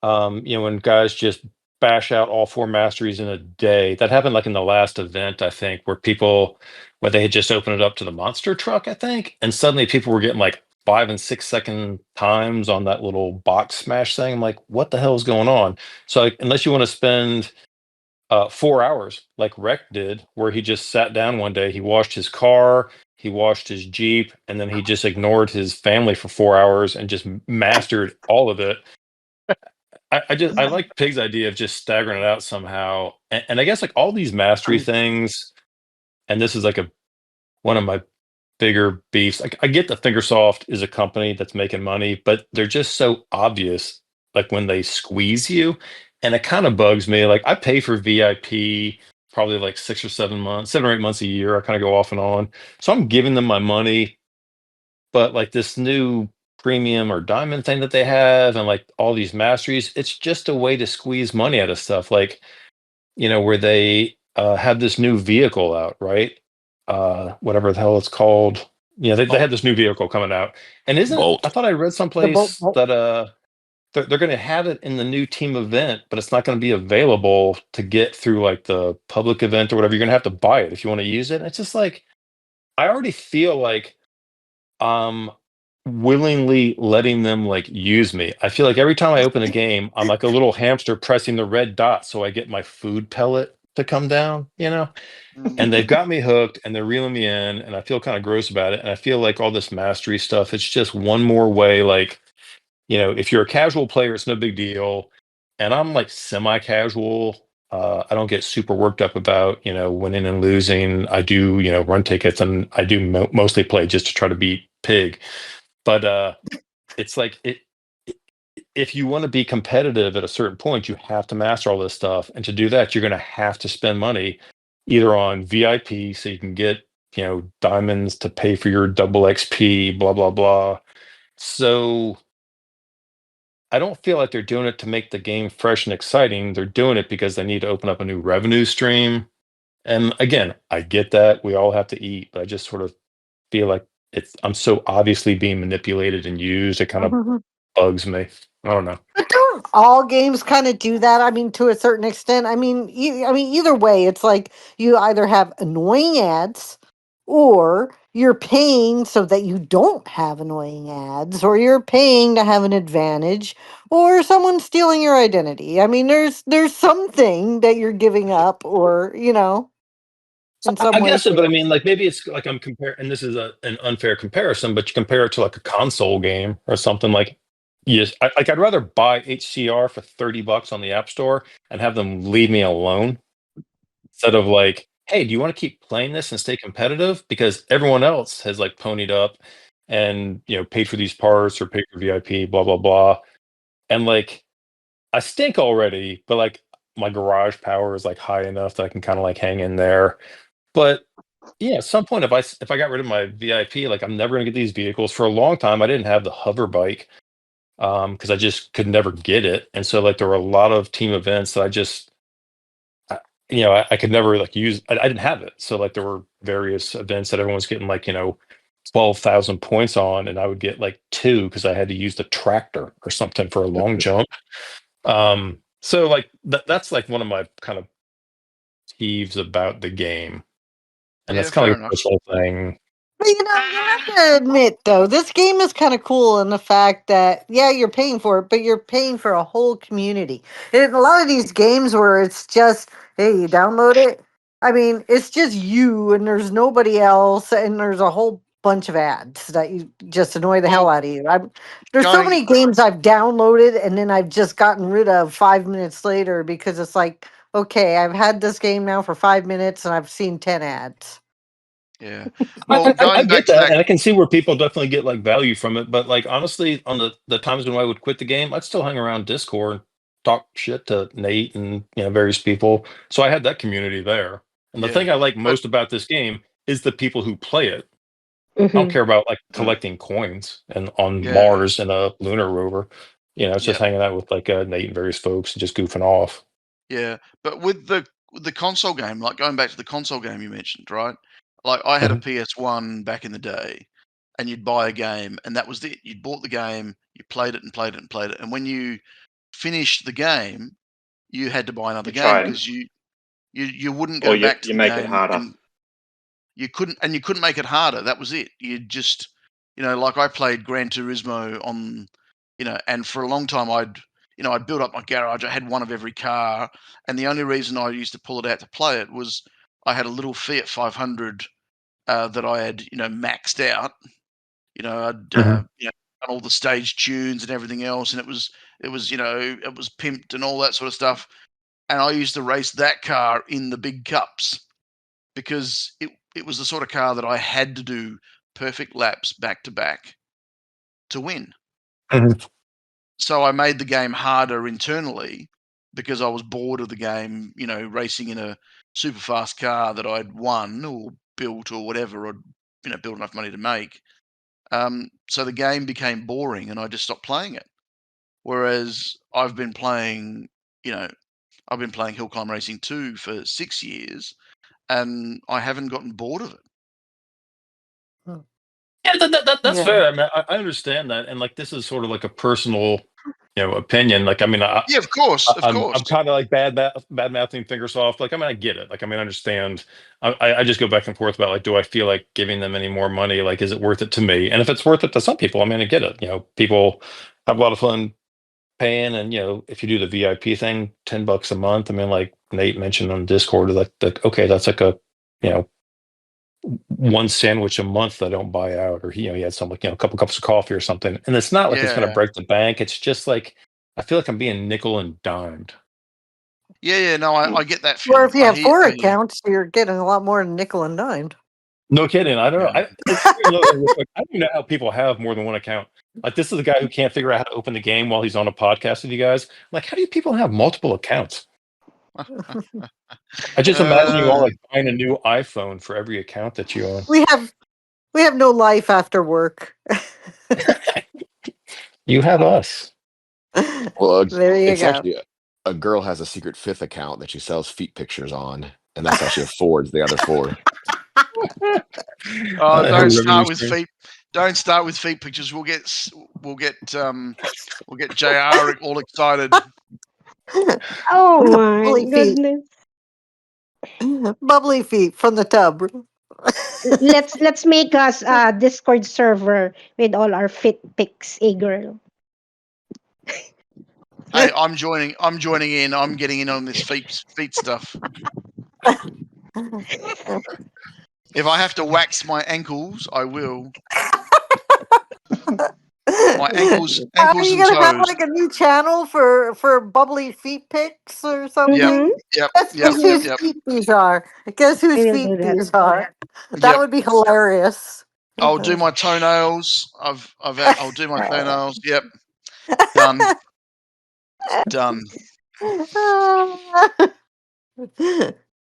S6: When guys just bash out all 4 masteries in a day. That happened like in the last event, I think, where they had just opened it up to the monster truck, I think, and suddenly people were getting like 5 and 6 second times on that little box smash thing. I'm like, what the hell is going on? So like, unless you want to spend 4 hours like Rec did, where he just sat down one day, he washed his car, he washed his Jeep, and then he just ignored his family for 4 hours and just mastered all of it. I like Pig's idea of just staggering it out somehow, and I guess like all these mastery things, and this is like one of my bigger beefs. I get that Fingersoft is a company that's making money, but they're just so obvious, like when they squeeze you, and it kind of bugs me. Like I pay for VIP probably like 7 or 8 months a year. I kind of go off and on, so I'm giving them my money, but like this new premium or diamond thing that they have, and like all these masteries, it's just a way to squeeze money out of stuff. Like where they have this new vehicle out, right? Whatever the hell it's called. Yeah, they had this new vehicle coming out, and I thought I read someplace that they're going to have it in the new team event, but it's not going to be available to get through like the public event or whatever. You're going to have to buy it if you want to use it. And it's just like I already feel like I'm willingly letting them like use me. I feel like every time I open a game, I'm like a little hamster pressing the red dot so I get my food pellet to come down, and they've got me hooked and they're reeling me in, and I feel kind of gross about it. And I feel like all this mastery stuff, it's just one more way. Like, if you're a casual player, it's no big deal. And I'm like semi-casual. I don't get super worked up about, winning and losing. I do, run tickets, and I do mostly play just to try to beat Pig. But it's like if you want to be competitive at a certain point, you have to master all this stuff. And to do that, you're going to have to spend money either on VIP so you can get, diamonds to pay for your double XP, blah, blah, blah. So I don't feel like they're doing it to make the game fresh and exciting. They're doing it because they need to open up a new revenue stream. And again, I get that. We all have to eat, but I just sort of feel like I'm so obviously being manipulated and used. It kind of bugs me. I don't know.
S4: But don't all games kind of do that? I mean, to a certain extent. I mean, either way, it's like you either have annoying ads, or you're paying so that you don't have annoying ads, or you're paying to have an advantage, or someone's stealing your identity. I mean, there's something that you're giving up, or in some
S6: I
S4: way.
S6: guess so, but I mean, like maybe it's like I'm comparing, and this is an unfair comparison, but you compare it to like a console game or something like. Yes, I'd rather buy HCR for $30 on the App Store and have them leave me alone instead of like, hey, do you want to keep playing this and stay competitive? Because everyone else has like ponied up and paid for these parts or paid for VIP, blah blah blah, and like I stink already, but like my garage power is like high enough that I can kind of like hang in there. But yeah, at some point, if I got rid of my VIP, like I'm never gonna get these vehicles. For a long time, I didn't have the hover bike because I just could never get it, and so like there were a lot of team events that I could never like use. I didn't have it, so like there were various events that everyone's getting like 12,000 points on, and I would get like 2 because I had to use the tractor or something for a long jump. So like that's like one of my kind of peeves about the game, and that's kind of like a personal thing.
S4: But you have to admit, though, this game is kind of cool in the fact that, yeah, you're paying for it, but you're paying for a whole community. In a lot of these games where it's just, hey, you download it, I mean, it's just you and there's nobody else, and there's a whole bunch of ads that you just annoy the hell out of you. There's so many games I've downloaded and then I've just gotten rid of 5 minutes later because it's like, okay, I've had this game now for 5 minutes and I've seen 10 ads.
S1: Yeah, well,
S6: I get that, and I can see where people definitely get like value from it. But like honestly, on the times when I would quit the game, I'd still hang around Discord, talk shit to Nate and various people. So I had that community there. And the thing I like most about this game is the people who play it. I don't care about like collecting coins and on Mars and a lunar rover. It's just hanging out with like Nate and various folks and just goofing off.
S1: Yeah, but with the console game, like going back to the console game you mentioned, right? Like I had a PS1 back in the day, and you'd buy a game, and that was it. You'd bought the game, you played it and played it and played it, and when you finished the game, you had to buy another game because you wouldn't go back to the
S3: make
S1: game
S3: it harder.
S1: and you couldn't make it harder. That was it. You just like I played Gran Turismo on and for a long time I'd built up my garage. I had one of every car, and the only reason I used to pull it out to play it was I had a little Fiat 500 that I had maxed out. I'd done all the stage tunes and everything else, and it was It was, it was pimped and all that sort of stuff. And I used to race that car in the big cups because it was the sort of car that I had to do perfect laps back to back to win.
S6: Mhm.
S1: So I made the game harder internally because I was bored of the game, racing in a super fast car that I'd won or built or whatever, or built enough money to make. So the game became boring and I just stopped playing it. Whereas I've been playing Hill Climb Racing 2 for 6 years and I haven't gotten bored of it.
S6: Yeah, that's
S4: Yeah.
S6: fair. I mean, I understand that, and like this is sort of like a personal, opinion. Like, I mean,
S1: Yeah, of course, of
S6: I'm
S1: course.
S6: kind of like bad mouthing Fingersoft. Like, I mean, I get it. Like, I mean, I understand. I just go back and forth about like, do I feel like giving them any more money? Like, is it worth it to me? And if it's worth it to some people, I mean, I get it. People have a lot of fun paying, and if you do the VIP thing, $10 a month. I mean, like Nate mentioned on Discord, like okay, that's like a one sandwich a month that I don't buy out, or he had some like a couple cups of coffee or something, and it's not like it's going to
S1: Yeah.
S6: break the bank. It's just like I feel like I'm being nickel and dimed.
S1: Yeah, no, I get that feeling.
S4: Or if you have 4
S1: I hear you.
S4: accounts, you're getting a lot more than nickel and dimed.
S6: No kidding. I don't know.
S1: Yeah.
S6: I don't know how people have more than one account. Like, this is the guy who can't figure out how to open the game while he's on a podcast with you guys. Like, how do you people have multiple accounts? I just imagine you all like buying a new iPhone for every account that you own.
S4: We have no life after work.
S6: You have us.
S5: Well,
S4: There you
S5: it's
S4: go.
S5: actually a girl has a secret 5th account that she sells feet pictures on, and that's how she affords the other 4.
S1: Oh,
S6: Her
S1: don't start
S6: revenue
S1: with
S6: stream.
S1: feet. Don't start with feet pictures. We'll get JR all excited.
S2: Oh my
S4: Bubbly feet.
S2: goodness.
S4: Bubbly feet from the tub.
S2: Let's make us a Discord server with all our fit pics, AGirl.
S1: Hey, I'm joining in. I'm getting in on this feet stuff. If I have to wax my ankles, I will. My ankles
S4: Are you
S1: and
S4: gonna have
S1: toes.
S4: like a new channel for bubbly feet pics or something?
S1: Yep, yep,
S4: Guess whose
S1: yep,
S4: feet these are. Guess whose
S2: I will
S4: feet
S2: do that.
S4: these are. That
S1: yep.
S4: would be hilarious.
S1: I'll do my toenails. I'll do my toenails. Yep. Done. Done.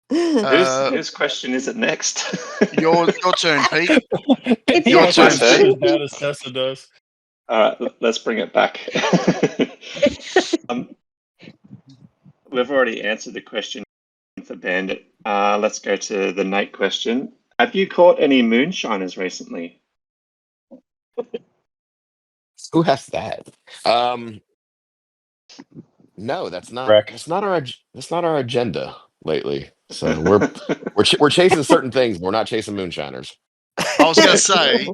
S3: Whose question is it next?
S1: Your turn, Pete.
S2: It's
S1: Your
S2: your
S1: turn,
S3: question.
S1: Pete.
S6: As bad as Tessa does.
S3: All right, let's bring it back. We've already answered the question for Bandit. Let's go to the Nate question. Have you caught any moonshiners recently?
S5: Who has that? No, that's not
S6: Wreck.
S5: that's not our agenda lately. So we're chasing certain things. We're not chasing moonshiners.
S1: I was going to say,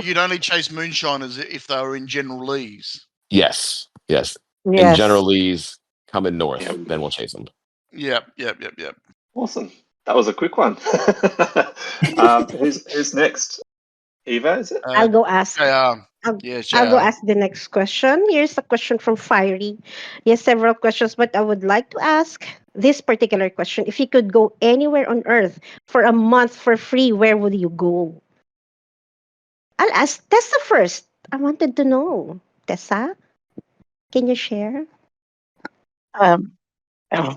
S1: you'd only chase moonshiners if they were in General Lee's.
S5: Yes.
S4: Yes.
S5: And General Lee's coming north,
S3: Yep.
S5: then we'll chase them.
S1: Yep.
S3: Awesome. That was a quick one. Who's next? Eva, is it?
S2: I'll go ask.
S1: Yes,
S2: I'll go ask the next question. Here's a question from Fiery. Yes, several questions, but I would like to ask this particular question. If you could go anywhere on Earth for a month for free, where would you go? I'll ask Tessa first. I wanted to know. Tessa, can you share?
S7: Um, oh.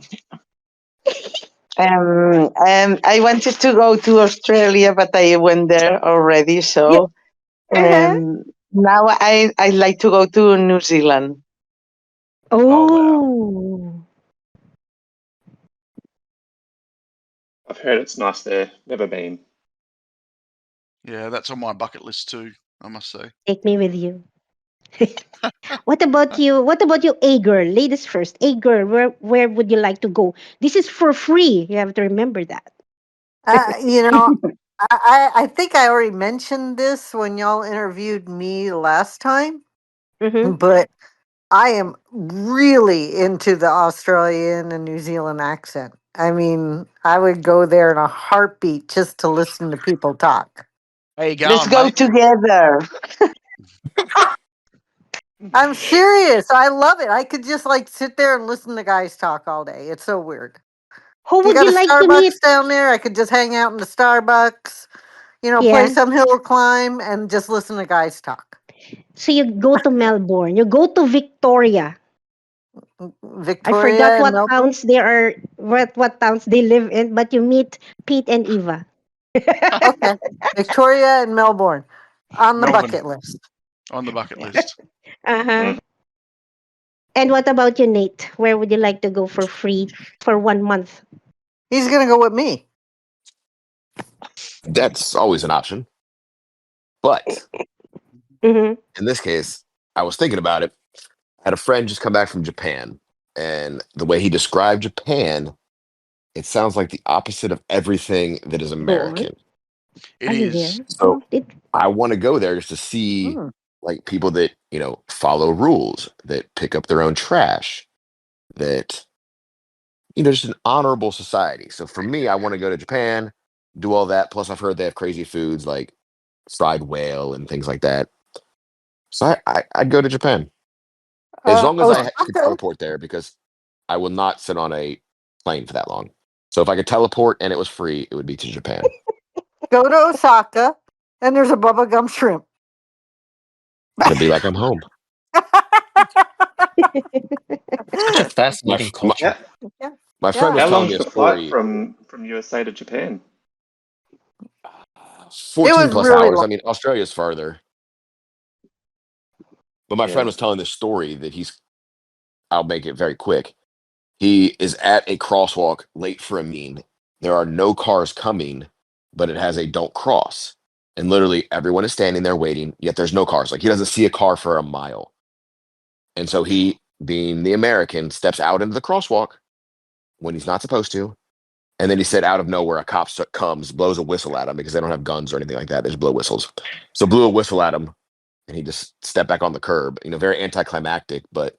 S7: I wanted to go to Australia, but I went there already. So now I like to go to New Zealand.
S2: Oh.
S3: I've heard it's nice there. Never been.
S1: Yeah, that's on my bucket list too, I must say.
S2: Take me with you. What about you? What about you, AGirl? Ladies first. AGirl, where would you like to go? This is for free. You have to remember that.
S4: I think I already mentioned this when y'all interviewed me last time, but I am really into the Australian and New Zealand accent. I mean, I would go there in a heartbeat just to listen to people talk.
S1: How you going,
S7: Let's go
S1: mate?
S7: together.
S4: I'm serious. I love it. I could just like sit there and listen to guys talk all day. It's so weird.
S2: Who
S4: If you
S2: would
S4: got
S2: you
S4: a
S2: like to meet?
S4: Starbucks down there, I could just hang out in the Starbucks, play
S2: Yeah.
S4: some hill climb and just listen to guys talk.
S2: So you go to Melbourne. You go to Victoria. I forgot
S4: Victoria and
S2: what
S4: Melbourne.
S2: towns there are, what towns they live in, but you meet Pete and Eva.
S4: Okay. Victoria and Melbourne on the
S1: Melbourne
S4: bucket list.
S1: on the bucket list.
S2: Uh-huh. And what about you, Nate? Where would you like to go for free for 1 month?
S4: He's going to go with me.
S5: That's always an option. But
S2: Mm-hmm.
S5: in this case, I was thinking about it. I had a friend just come back from Japan, and the way he described Japan, it sounds like the opposite of everything that is
S2: Go on.
S5: American.
S1: It
S2: Are you
S1: is.
S2: there?
S5: So
S2: Did
S5: I want to go there just to see like people that, follow rules, that pick up their own trash, that, just an honorable society. So for me, I want to go to Japan, do all that. Plus, I've heard they have crazy foods like fried whale and things like that. So I'd go to Japan as long as I could
S4: Osaka.
S5: teleport there because I will not sit on a plane for that long. So if I could teleport and it was free, it would be to Japan.
S4: Go to Osaka, and there's a bubblegum shrimp.
S5: It'll be like I'm home.
S6: Such a fascinating culture.
S5: My friend was
S3: How
S5: telling me
S3: long's
S5: a
S3: the flight
S5: story.
S3: from USA to Japan?
S5: 14
S4: was
S5: plus
S4: really
S5: hours.
S4: long.
S5: I mean, Australia's farther. But my friend was telling this story that I'll make it very quick. He is at a crosswalk late for a mean. There are no cars coming, but it has a don't cross. And literally everyone is standing there waiting, yet there's no cars. Like he doesn't see a car for a mile. And so he, being the American, steps out into the crosswalk when he's not supposed to. And then he said, out of nowhere, a cop comes, blows a whistle at him because they don't have guns or anything like that. They just blow whistles. So blew a whistle at him, and he just stepped back on the curb. Very anticlimactic, but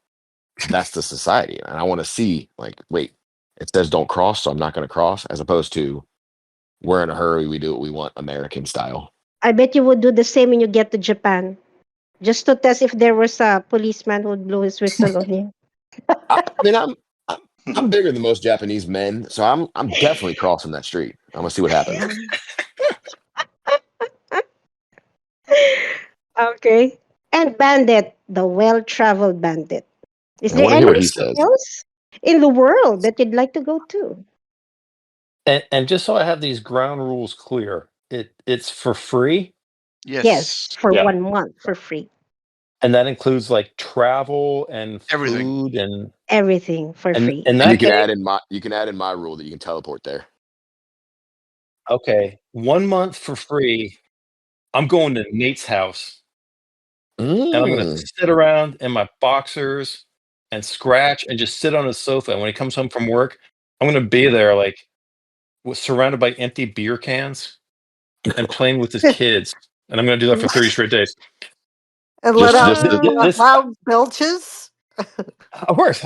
S5: that's the society. And I want to see, like, wait, it says don't cross, so I'm not going to cross, as opposed to we're in a hurry, we do what we want, American style.
S2: I bet you would do the same when you get to Japan, just to test if there was a policeman who would blow his whistle on you.
S5: I mean, I'm bigger than most Japanese men, so I'm definitely crossing that street. I'm gonna see what happens.
S2: Okay. And Bandit, the well-traveled Bandit. Is
S5: I
S2: there
S5: want to hear what he
S2: anything
S5: says.
S2: else in the world that you'd like to go to?
S6: And just so I have these ground rules clear, it's for free,
S2: Yes,
S1: Yes.
S2: for 1 month for free.
S6: and that includes like travel and
S1: Everything.
S6: food and
S2: Everything for free.
S6: in
S5: And
S6: that
S5: you can
S6: case,
S5: add in my rule that you can teleport there.
S6: okay, 1 month for free. I'm going to Nate's house, and I'm gonna sit around in my boxers and scratch and just sit on his sofa. And when he comes home from work, I'm gonna be there like surrounded by empty beer cans and playing with his kids. And I'm gonna do that for 30 straight days.
S4: And
S5: Just-
S4: let out
S5: just the-
S6: This,
S4: loud belches.
S6: of course.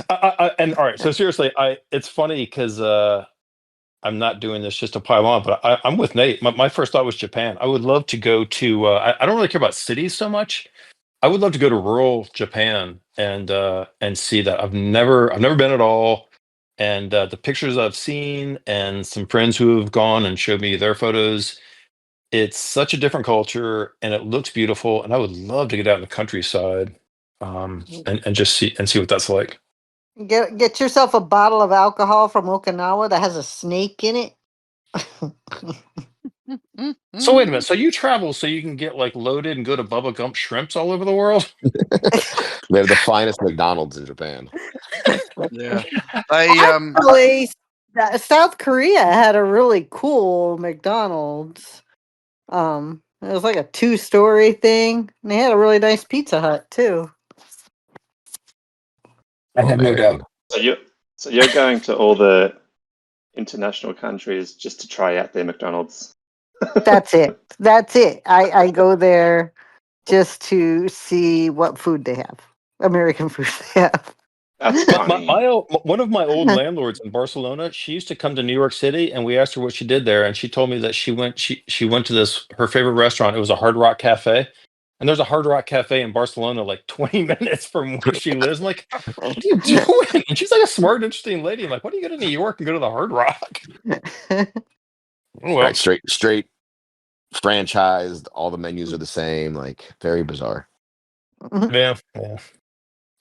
S6: And all right. So seriously, it's funny because I'm not doing this just to pile on, but I'm with Nate. My first thought was Japan. I would love to go to. I don't really care about cities so much. I would love to go to rural Japan and see that. I've never been at all, and the pictures I've seen and some friends who have gone and showed me their photos. It's such a different culture, and it looks beautiful. And I would love to get out in the countryside, and just see what that's like.
S4: Get yourself a bottle of alcohol from Okinawa that has a snake in it.
S6: So wait a minute. So you travel so you can get like loaded and go to Bubba Gump Shrimps all over the world?
S5: They have the finest McDonald's in Japan.
S1: Yeah. They
S4: Actually, South Korea had a really cool McDonald's. It was like a 2-story thing. And they had a really nice Pizza Hut too.
S6: I have no doubt.
S3: So you're going to all the international countries just to try out their McDonald's.
S4: That's it. That's it. I go there just to see what food they have. American food they have.
S3: That's funny.
S6: One of my old landlords in Barcelona, she used to come to New York City, and we asked her what she did there, and she told me that she went to this her favorite restaurant. It was a Hard Rock Cafe, And there's a Hard Rock Cafe in Barcelona, like 20 minutes from where she lives. I'm like, what are you doing? And she's like a smart, interesting lady. I'm like, why do you go to New York and go to the Hard Rock? Well,
S5: Right, straight franchised. All the menus are the same. Like very bizarre.
S6: yeah.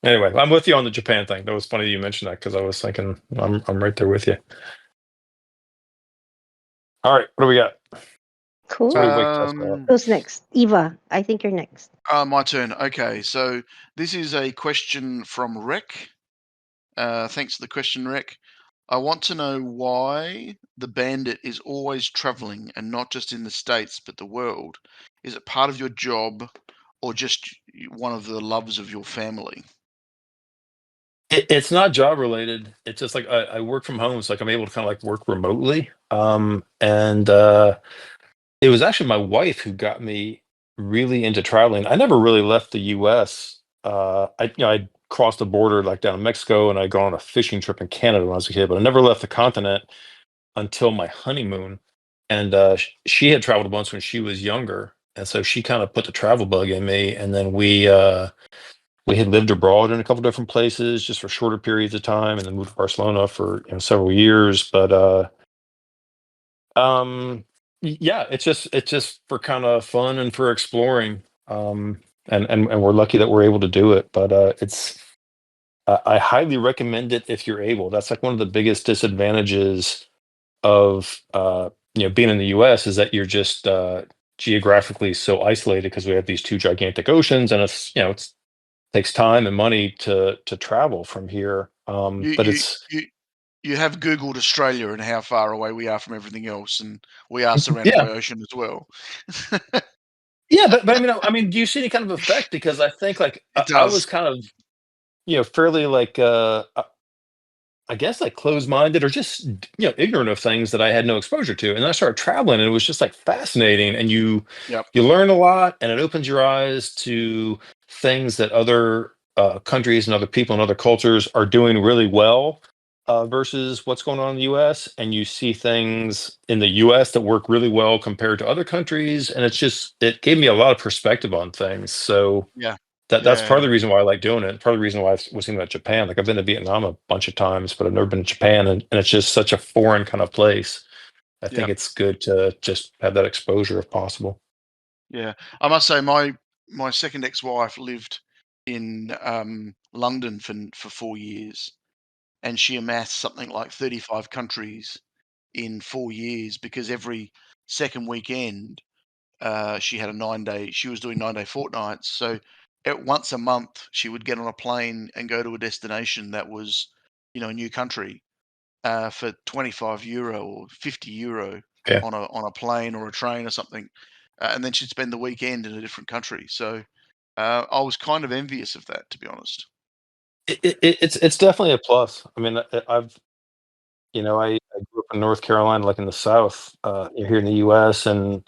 S6: Anyway, I'm with you on the Japan thing. That was funny you mentioned that because I was thinking I'm right there with you. All right, what do we got?
S2: Cool.
S6: So we wake Tessa up.
S2: Who's next? Eva, I think you're next.
S1: My turn. Okay, so this is a question from Rec. Thanks for the question, Rec. I want to know why the Bandit is always traveling and not just in the States but the world. Is it part of your job or just one of the loves of your family?
S6: It's not job related. It's just like I work from home, so like I'm able to kind of like work remotely. And it was actually my wife who got me really into traveling. I never really left the U.S. I crossed the border like down in Mexico, and I'd gone on a fishing trip in Canada when I was a kid, but I never left the continent until my honeymoon. And she had traveled a bunch when she was younger, and so she kind of put the travel bug in me. And then we had lived abroad in a couple different places just for shorter periods of time, and then moved to Barcelona for several years. But yeah, it's just for kind of fun and for exploring. And we're lucky that we're able to do it. But I highly recommend it if you're able. That's like one of the biggest disadvantages of being in the U.S. is that you're just geographically so isolated because we have these two gigantic oceans, and it's takes time and money to travel from here. But
S1: you have Googled Australia and how far away we are from everything else, and we are surrounded
S6: yeah,
S1: by ocean as well.
S6: yeah, but I mean, do you see any kind of effect? Because I think like
S1: It
S6: I
S1: does.
S6: was kind of fairly like I guess like closed-minded or just ignorant of things that I had no exposure to, and then I started traveling, and it was just like fascinating, and you
S1: Yep.
S6: learn a lot, and it opens your eyes to things that other countries and other people and other cultures are doing really well versus what's going on in the U.S. And you see things in the U.S. that work really well compared to other countries, and it gave me a lot of perspective on things. So
S1: Yeah.
S6: that's part of
S1: Yeah.
S6: the reason why I like doing it. Part of the reason why I was thinking about Japan. Like I've been to Vietnam a bunch of times, but I've never been to Japan, and it's just such a foreign kind of place. I think
S1: Yeah.
S6: it's good to just have that exposure if possible.
S1: Yeah. I must say my second ex-wife lived in London for 4 years, and she amassed something like 35 countries in 4 years because every second weekend she had a 9-day. She was doing 9-day fortnights, so once a month she would get on a plane and go to a destination that was, a new country for €25 or €50
S6: Yeah.
S1: on a plane or a train or something, and then she'd spend the weekend in a different country. So I was kind of envious of that, to be honest.
S6: It's definitely a plus. I mean, I grew up in North Carolina, like in the South, here in the U.S., and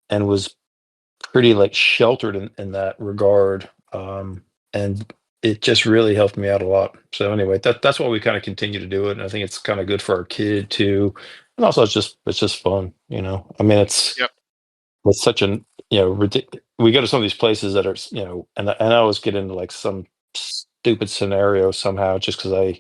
S6: was pretty like sheltered in that regard. And it just really helped me out a lot. So anyway, that's why we kind of continue to do it. And I think it's kind of good for our kid too. And also it's just fun, I mean, it's
S1: Yep.
S6: such an, we go to some of these places that are, and I always get into like some stupid scenario somehow just because I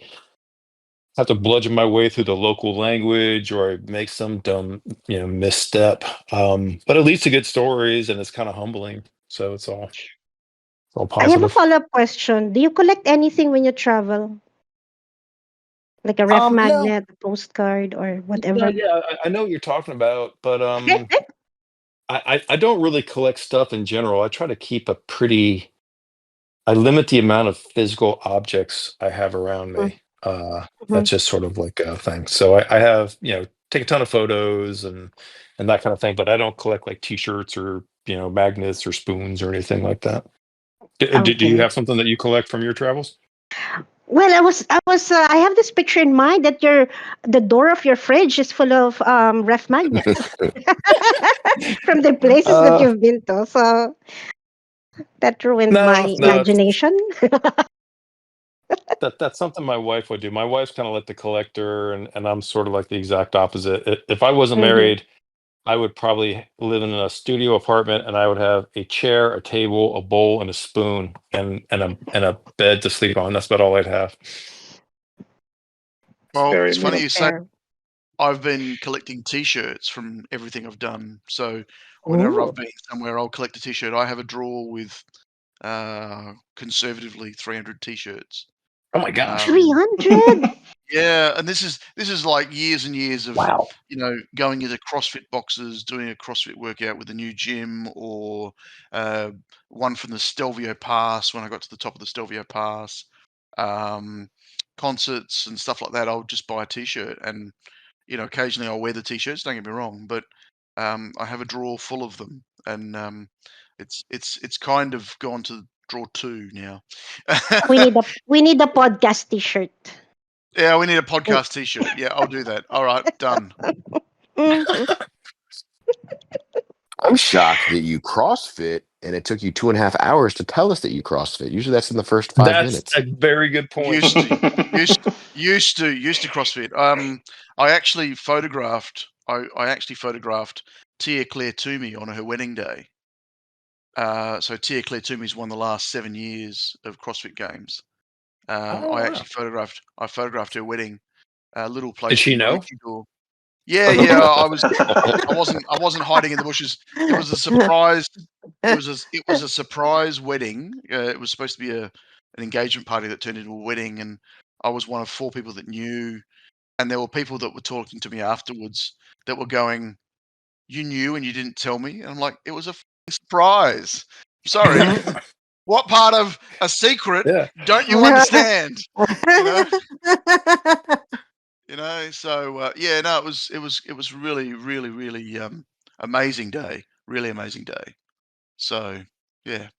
S6: have to bludgeon my way through the local language or I make some dumb, misstep. But it leads to good stories and it's kind of humbling. So it's all
S2: I have a
S6: positive.
S2: follow-up question. Do you collect anything when you travel? Like a ref
S6: No,
S2: magnet, a postcard, or
S6: no,
S2: whatever?
S6: yeah, I know what you're talking about, but I don't really collect stuff in general. I try to keep I limit the amount of physical objects I have around me. That's just sort of like a thing. So I have, take a ton of photos and that kind of thing, but I don't collect like t-shirts or, magnets or spoons or anything like that. Do you
S2: Okay.
S6: have something that you collect from your travels?
S2: Well, I have this picture in mind that the door of your fridge is full of ref magnets from the places that
S6: Uh,
S2: you've been to. So that ruined
S6: no,
S2: my
S6: no,
S2: imagination.
S6: that's something my wife would do. My wife's kind of like the collector, and I'm sort of like the exact opposite. If I wasn't
S2: Mhm.
S6: married, I would probably live in a studio apartment, and I would have a chair, a table, a bowl, and a spoon, and a bed to sleep on. That's about all I'd have.
S1: Well,
S3: Very
S1: it's funny
S3: minimal.
S1: you say. I've been collecting T-shirts from everything I've done. So whenever
S2: Ooh.
S1: I've been somewhere, I'll collect a T-shirt. I have a drawer with conservatively 300 T-shirts.
S6: Oh my gosh!
S2: 300.
S1: Yeah, and this is like years and years of
S6: Wow.
S1: going into CrossFit boxes, doing a CrossFit workout with a new gym, or one from the Stelvio Pass when I got to the top of the Stelvio Pass, concerts and stuff like that. I'll just buy a T-shirt, and occasionally I'll wear the T-shirts. Don't get me wrong, but I have a drawer full of them, and it's kind of gone to drawer 2 now.
S2: We need a podcast T-shirt.
S1: Yeah, we need a podcast T-shirt. Yeah, I'll do that. All right, done.
S5: I'm shocked that you CrossFit and it took you 2.5 hours to tell us that you CrossFit. Usually that's in the first 5
S6: That's
S5: minutes.
S6: a very good point.
S1: Used to CrossFit. I actually photographed. I actually photographed Tia Claire Toomey on her wedding day. So Tia Claire Toomey's won the last 7 years of CrossFit Games. I actually photographed her wedding. A little place.
S6: Did she
S1: in
S6: know?
S1: Maroochydore. Yeah. I wasn't hiding in the bushes. It was a surprise. It was a surprise wedding. It was supposed to be an engagement party that turned into a wedding, and I was one of 4 people that knew. And there were people that were talking to me afterwards that were going, "You knew and you didn't tell me." And I'm like, "It was a surprise. Sorry, what part of a secret don't you understand?" So no, it was really, really, really amazing day. Really amazing day. So yeah.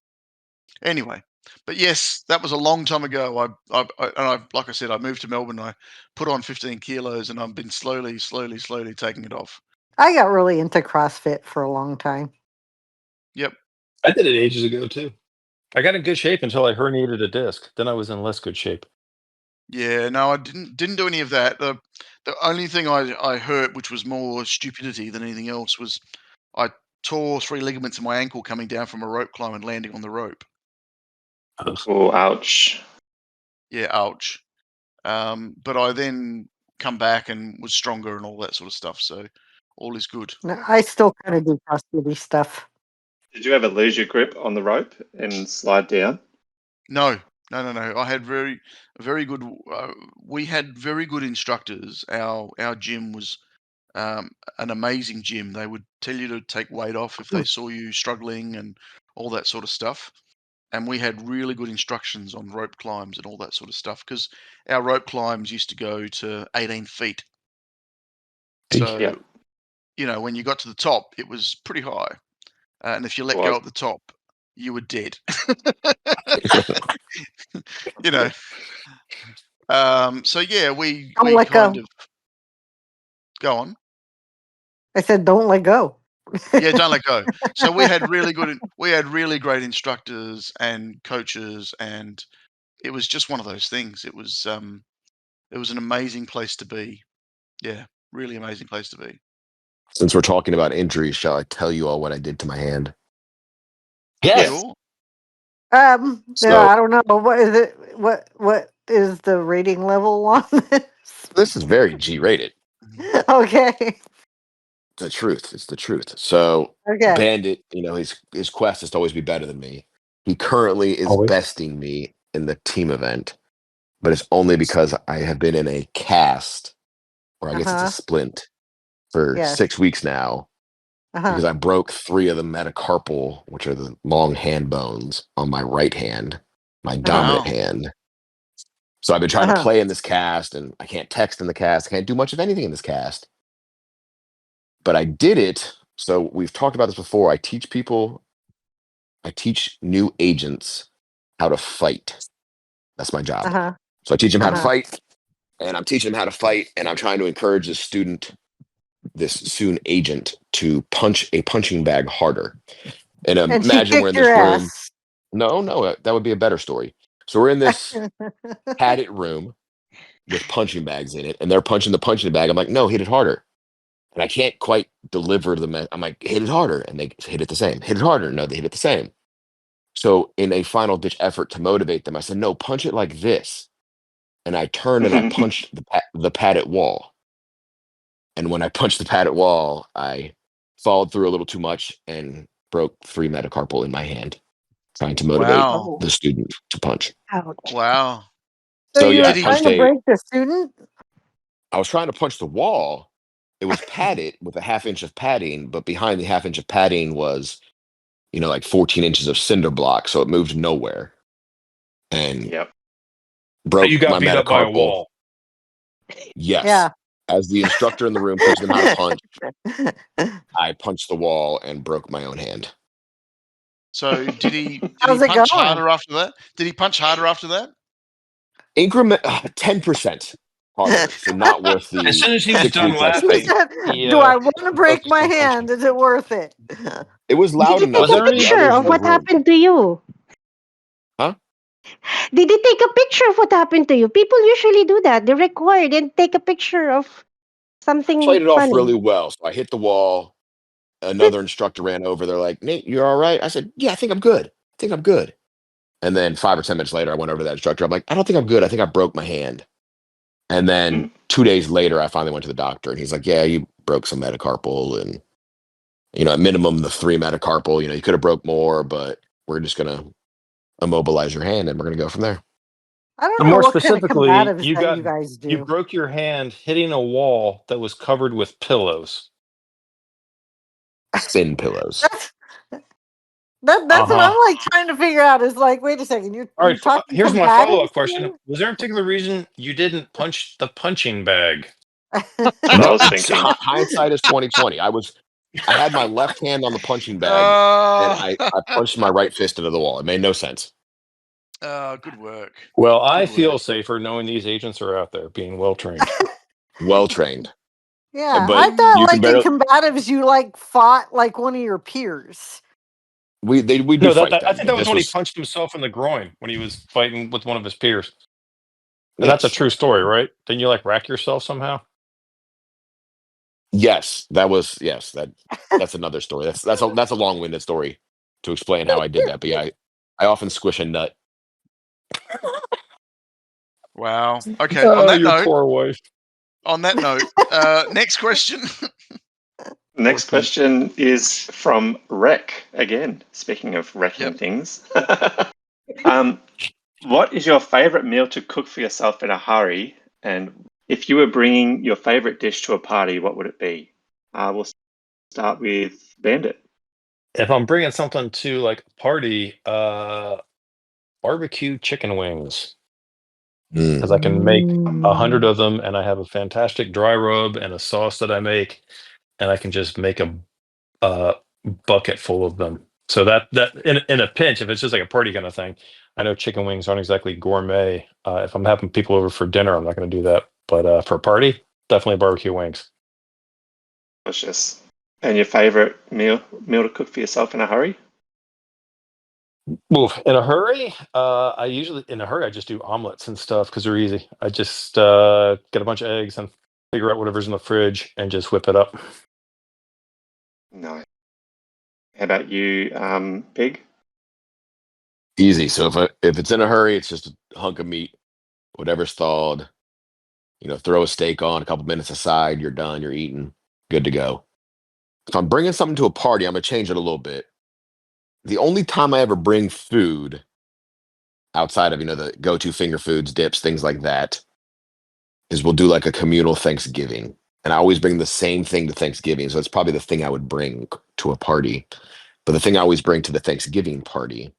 S1: Anyway, but yes, that was a long time ago. Like I said, I moved to Melbourne. I put on 15 kilos, and I've been slowly taking it off.
S4: I got really into CrossFit for a long time.
S1: Yep.
S6: I did it ages ago too. I got in good shape until I herniated a disc. Then I was in less good shape.
S1: Yeah, no, I didn't do any of that. The only thing I hurt, which was more stupidity than anything else, was I tore 3 ligaments in my ankle coming down from a rope climb and landing on the rope.
S3: Oh, ouch.
S1: Yeah, ouch. But I then come back and was stronger and all that sort of stuff. So all is good.
S4: No, I still kind of do CrossFit stuff.
S3: Did you ever lose your grip on the rope and slide down?
S1: No. I had very good. We had very good instructors. Our gym was an amazing gym. They would tell you to take weight off if they saw you struggling and all that sort of stuff. And we had really good instructions on rope climbs and all that sort of stuff, because our rope climbs used to go to 18 feet. So, when you got to the top, it was pretty high. And if you let go at the top, you were dead. So yeah, we kind of go on.
S4: I said, don't let go.
S1: Yeah, don't let go. So we had really great instructors and coaches, and it was just one of those things. It was an amazing place to be. Yeah, really amazing place to be.
S5: Since we're talking about injuries, shall I tell you all what I did to my hand?
S6: Yes.
S1: Sure.
S4: Yeah, I don't know. What is it? What is the rating level on this?
S5: This is very G-rated.
S4: Okay.
S5: The truth. It's the truth. So
S4: Okay.
S5: Bandit, his quest is to always be better than me. He currently is besting me in the team event, but it's only because I have been in a cast, or I guess it's a splint, for 6 weeks now. Because I broke 3 of the metacarpal, which are the long hand bones, on my right hand, my dominant hand. So I've been trying to play in this cast, and I can't text in the cast. I can't do much of anything in this cast. But I did it. So we've talked about this before. I teach new agents how to fight. That's my job. So I teach them how to fight, and I'm teaching them how to fight, and I'm trying to encourage this soon agent to punch a punching bag harder. And imagine we're in this room. No, that would be a better story. So we're in this padded room with punching bags in it, and they're punching the punching bag. I'm like, no, hit it harder. and I can't quite deliver the. I'm like, hit it harder, and they hit it the same. Hit it harder, no, they hit it the same. So in a final ditch effort to motivate them, I said, no, punch it like this. And I turned and I punched the padded wall. And when I punched the padded wall, I followed through a little too much and broke 3 metacarpal in my hand, trying to motivate
S1: Wow.
S5: the student to punch.
S2: Ouch.
S1: Wow.
S4: So you
S5: yeah,
S4: were
S1: Did he-
S4: trying to break the student?
S5: I was trying to punch the wall. It was padded with a 1/2 inch of padding, but behind the 1/2 inch of padding was, like 14 inches of cinder block, so it moved nowhere. And
S3: Yep.
S5: broke
S6: You got
S5: my
S6: beat up by a
S5: metacarpal.
S6: wall.
S5: Yes.
S4: Yeah.
S5: As the instructor in the room teaching them how to punch, I punched the wall and broke my own hand.
S1: So did he
S4: How's it
S1: punch
S4: going?
S1: harder after that? Did he punch harder after that?
S5: Increment 10% harder, so not worth the
S6: As soon as he was
S5: 6
S6: done
S5: weeks
S6: laughing,
S5: extra.
S6: he,
S4: Do I want to break
S6: focused
S4: my
S6: on punching.
S4: hand? Is it worth it?
S5: It was loud
S2: Did you
S5: enough
S2: take
S6: Was
S2: a
S5: that
S6: there
S5: the
S6: any-
S2: picture
S5: others in
S2: of
S5: the
S2: what
S5: room.
S2: happened to you?
S5: Huh?
S2: Did they take a picture of what happened to you? People usually do that. They record and take a picture of something
S5: Played it off
S2: funny.
S5: really well. So I hit the wall. Another instructor ran over. They're like, Nate, you're all right? I said, yeah, I think I'm good. I think I'm good. And then 5 or 10 minutes later, I went over to that instructor. I'm like, I don't think I'm good. I think I broke my hand. And then 2 days later, I finally went to the doctor, and he's like, yeah, you broke some metacarpal, and at minimum the 3 metacarpal. You could have broke more, but we're just gonna immobilize your hand, and we're gonna go from there.
S4: I don't
S6: But
S4: know
S6: more
S4: what kind of
S6: specifically,
S4: combatives
S6: you
S4: that you guys do.
S6: You broke your hand hitting a wall that was covered with pillows.
S5: Thin pillows.
S4: That's what I'm like trying to figure out. Is like, wait a second, you're
S6: All right,
S4: talking.
S6: here's my
S4: combatives
S6: follow-up question.
S4: here?
S6: Was there a particular reason you didn't punch the punching bag?
S3: That's what I was thinking.
S5: Hindsight is 2020. I had my left hand on the punching bag, and I punched my right fist into the wall. It made no sense.
S1: Good work.
S6: Well, I
S1: Good
S6: feel
S1: work.
S6: safer knowing these agents are out there being well trained.
S5: Well trained.
S4: Yeah,
S5: But
S4: I thought
S5: you
S4: like
S5: can
S4: in combatives you like fought like one of your peers.
S5: we do
S6: No,
S5: fight them.
S6: I think that was
S5: This
S6: when he punched himself in the groin when he was fighting with one of his peers. And that's a
S5: Yes.
S6: true story, right? Didn't you rack yourself somehow?
S5: Yes, that's another story. That's a long-winded story to explain how I did that. But yeah, I often squish a nut.
S1: Wow. Okay. On that
S6: your
S1: note,
S6: poor wife.
S1: Next question.
S3: Next question is from Rec again. Speaking of wrecking things, what is your favorite meal to cook for yourself in a hurry? And if you were bringing your favorite dish to a party, what would it be? We'll start with Bandit.
S6: If I'm bringing something to a party, barbecue chicken wings. Because I can make 100 of them, and I have a fantastic dry rub and a sauce that I make, and I can just make a bucket full of them. So that in a pinch, if it's just like a party kind of thing, I know chicken wings aren't exactly gourmet. If I'm having people over for dinner, I'm not going to do that. But for a party, definitely barbecue wings.
S3: Delicious. And your favorite meal to cook for yourself in a hurry?
S6: Oof, in a hurry, I just do omelets and stuff because they're easy. I just get a bunch of eggs and figure out whatever's in the fridge and just whip it up.
S3: Nice. How about you, Pig?
S5: Easy. So if it's in a hurry, it's just a hunk of meat, whatever's thawed. Throw a steak on, a couple minutes aside, you're done, you're eating, good to go. If I'm bringing something to a party, I'm gonna change it a little bit. The only time I ever bring food outside of the go-to finger foods, dips, things like that, is we'll do like a communal Thanksgiving. And I always bring the same thing to Thanksgiving. So it's probably the thing I would bring to a party. But the thing I always bring to the Thanksgiving party,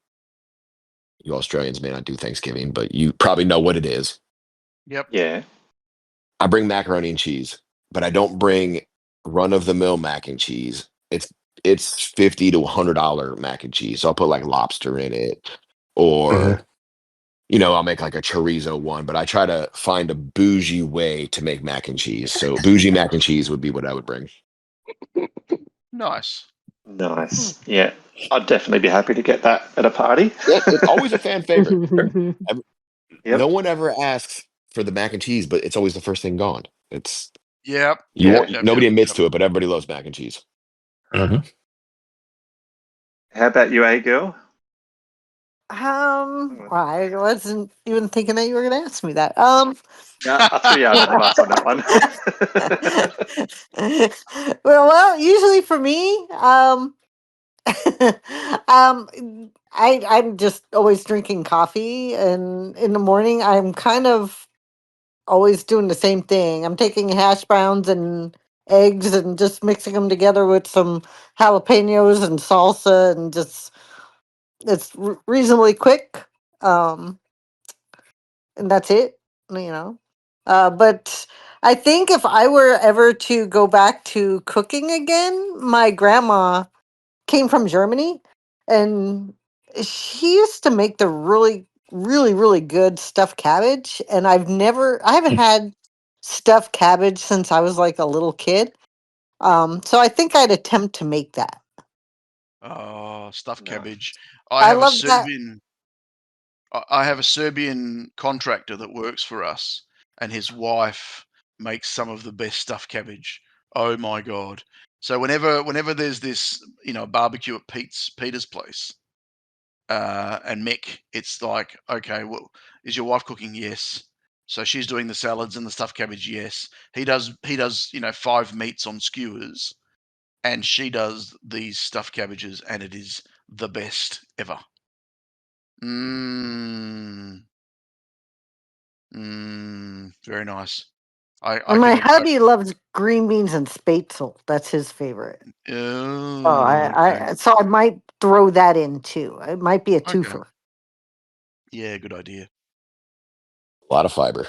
S5: you Australians may not do Thanksgiving, but you probably know what it is.
S1: Yep.
S3: Yeah.
S5: I bring macaroni and cheese, but I don't bring run-of-the-mill mac and cheese. It's $50 to $100 mac and cheese. So I'll put like lobster in it, or I'll make like a chorizo one, but I try to find a bougie way to make mac and cheese. So bougie mac and cheese would be what I would bring.
S1: Nice.
S3: Nice. Yeah. I'd definitely be happy to get that at a party.
S5: Yeah, it's always a fan favorite.
S3: Yep.
S5: No one ever asks for the mac and cheese, but it's always the first thing gone. It's
S1: Yep.
S5: You
S3: Yeah.
S5: want
S1: Yep,
S5: nobody
S1: yep,
S5: admits
S1: yep.
S5: to it, but everybody loves mac and cheese.
S6: Mhm.
S3: How about you, AGirl?
S4: I wasn't even thinking that you were going to ask me that.
S3: Yeah, I threw you under the bus on that one.
S4: well, usually for me, I'm just always drinking coffee, and in the morning, I'm kind of always doing the same thing. I'm taking hash browns and eggs and just mixing them together with some jalapenos and salsa, and just it's reasonably quick. Um, and that's it, you know. But I think if I were ever to go back to cooking again, my grandma came from Germany, and she used to make the really good stuffed cabbage. And I haven't had stuffed cabbage since I was like a little kid. So I think I'd attempt to make that.
S1: Oh, stuffed
S3: Nice.
S1: cabbage.
S4: I love that.
S1: I have a Serbian contractor that works for us, and his wife makes some of the best stuffed cabbage. Oh my god! So whenever there's this, barbecue at Peter's place, and Mick, it's like, okay, well, is your wife cooking? Yes. So she's doing the salads and the stuffed cabbage. Yes. He does 5 meats on skewers, and she does these stuffed cabbages, and it is the best ever. Very nice. I
S4: And my
S1: can.
S4: hubby loves green beans and spätzle. That's his favorite.
S1: Oh, okay.
S4: So I might throw that in too. It might be a
S1: Okay.
S4: twofer.
S1: Yeah, good idea.
S5: A lot of fiber.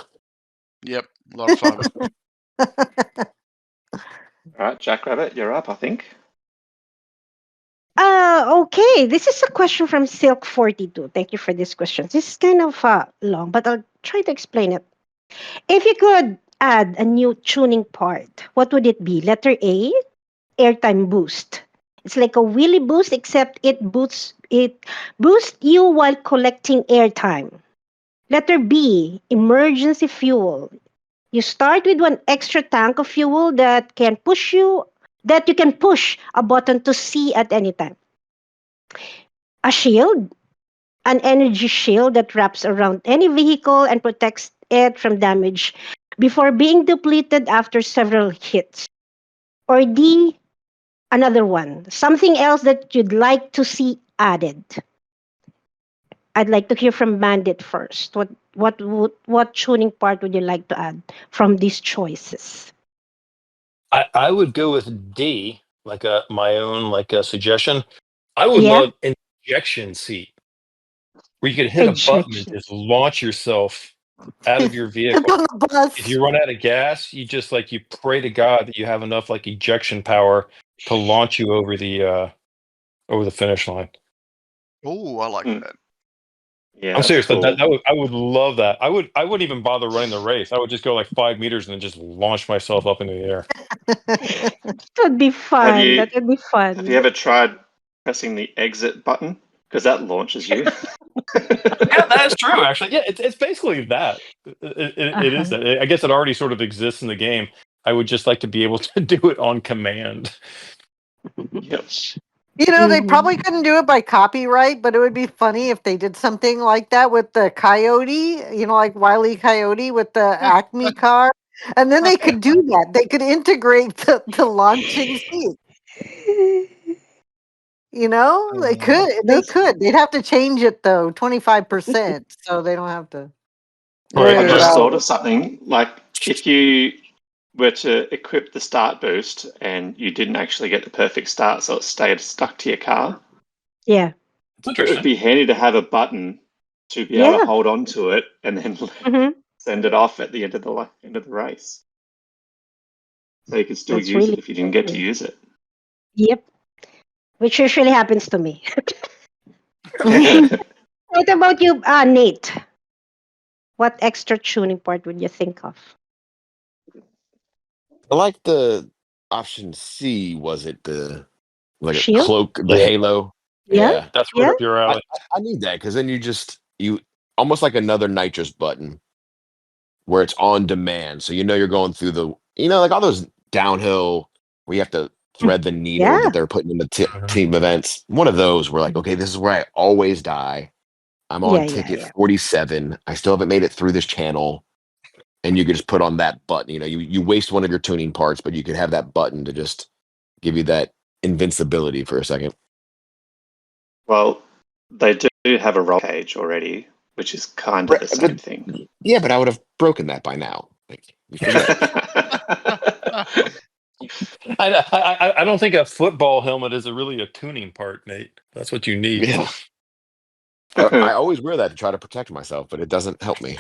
S1: Yep, a lot of fiber.
S3: All right, Jackrabbit, you're up, I think.
S2: Okay. This is a question from Silk42. Thank you for this question. This is kind of long, but I'll try to explain it. If you could add a new tuning part, what would it be? Letter A, airtime boost. It's like a wheelie boost, except it boosts you while collecting airtime. Letter B, emergency fuel. You start with one extra tank of fuel that you can push a button to see at any time. A shield, an energy shield that wraps around any vehicle and protects it from damage before being depleted after several hits. Or D, another one, something else that you'd like to see added. I'd like to hear from Bandit first. What tuning part would you like to add from these choices?
S6: I would go with D, like my own a suggestion. I would
S2: Yeah,
S6: love injection seat, where you could hit a button and
S2: ejection.
S6: just launch yourself out of your
S4: Get
S6: vehicle.
S4: on the bus.
S6: If you run out of gas, you just you pray to God that you have enough ejection power to launch you over the finish line.
S1: Oh, I like that.
S3: Yeah,
S6: I'm
S3: that's
S6: serious.
S3: cool.
S6: I would love that. I wouldn't even bother running the race. I would just go 5 meters and then just launch myself up into the air.
S2: That would be
S3: Have
S2: fun.
S3: you
S2: That would be
S3: have you
S2: fun.
S3: ever tried pressing the exit button? Because that launches you.
S6: Yeah, that is true. Actually, yeah, it's basically that. It is
S2: Uh-huh.
S6: that. I guess it already sort of exists in the game. I would just like to be able to do it on command.
S3: Yep.
S4: They
S2: Mhm.
S4: probably couldn't do it by copyright, but it would be funny if they did something like that with the Coyote, like Wile E. Coyote with the Acme car. And then they could do that. They could integrate the launching seat. They could. They
S2: Those,
S4: could. They'd have to change it though, 25%, so they don't have to
S6: Right.
S3: I
S4: worry
S3: just
S6: Right.
S4: about.
S3: thought of something. Like if you were to equip the start boost and you didn't actually get the perfect start, so it stayed stuck to your car,
S2: yeah,
S6: It's
S3: it would
S6: interesting.
S3: be handy to have a button to be able to
S2: yeah.
S3: hold on to it and then
S2: Hmm.
S3: send it off at the end of the race. So you could still
S2: That's
S3: use
S2: really
S3: it if you didn't get to
S2: cool.
S3: use it.
S2: Yep, which usually happens to me.
S3: Yeah.
S2: What about you, Nate? What extra tuning part would you think of?
S5: I like the option C. Was it the like a
S2: Shield?
S5: cloak, the
S6: Yeah,
S5: halo?
S2: Yeah,
S5: Yeah,
S6: that's right
S2: yeah.
S6: up your
S5: I
S6: alley.
S5: I need that because then you almost like another nitrous button where it's on demand. So you're going through like all those downhill where you have to thread the needle that they're putting in the team events. One of those where like, okay, this is where I always die. I'm on ticket 47. I still haven't made it through this channel. And you could just put on that button. You waste one of your tuning parts, but you could have that button to just give you that invincibility for a second.
S3: Well, they do have a roll cage already, which is kind of the same thing.
S5: Yeah, but I would have broken that by now.
S6: I don't think a football helmet is really a tuning part, Nate. That's what you need.
S5: Yeah. I always wear that to try to protect myself, but it doesn't help me.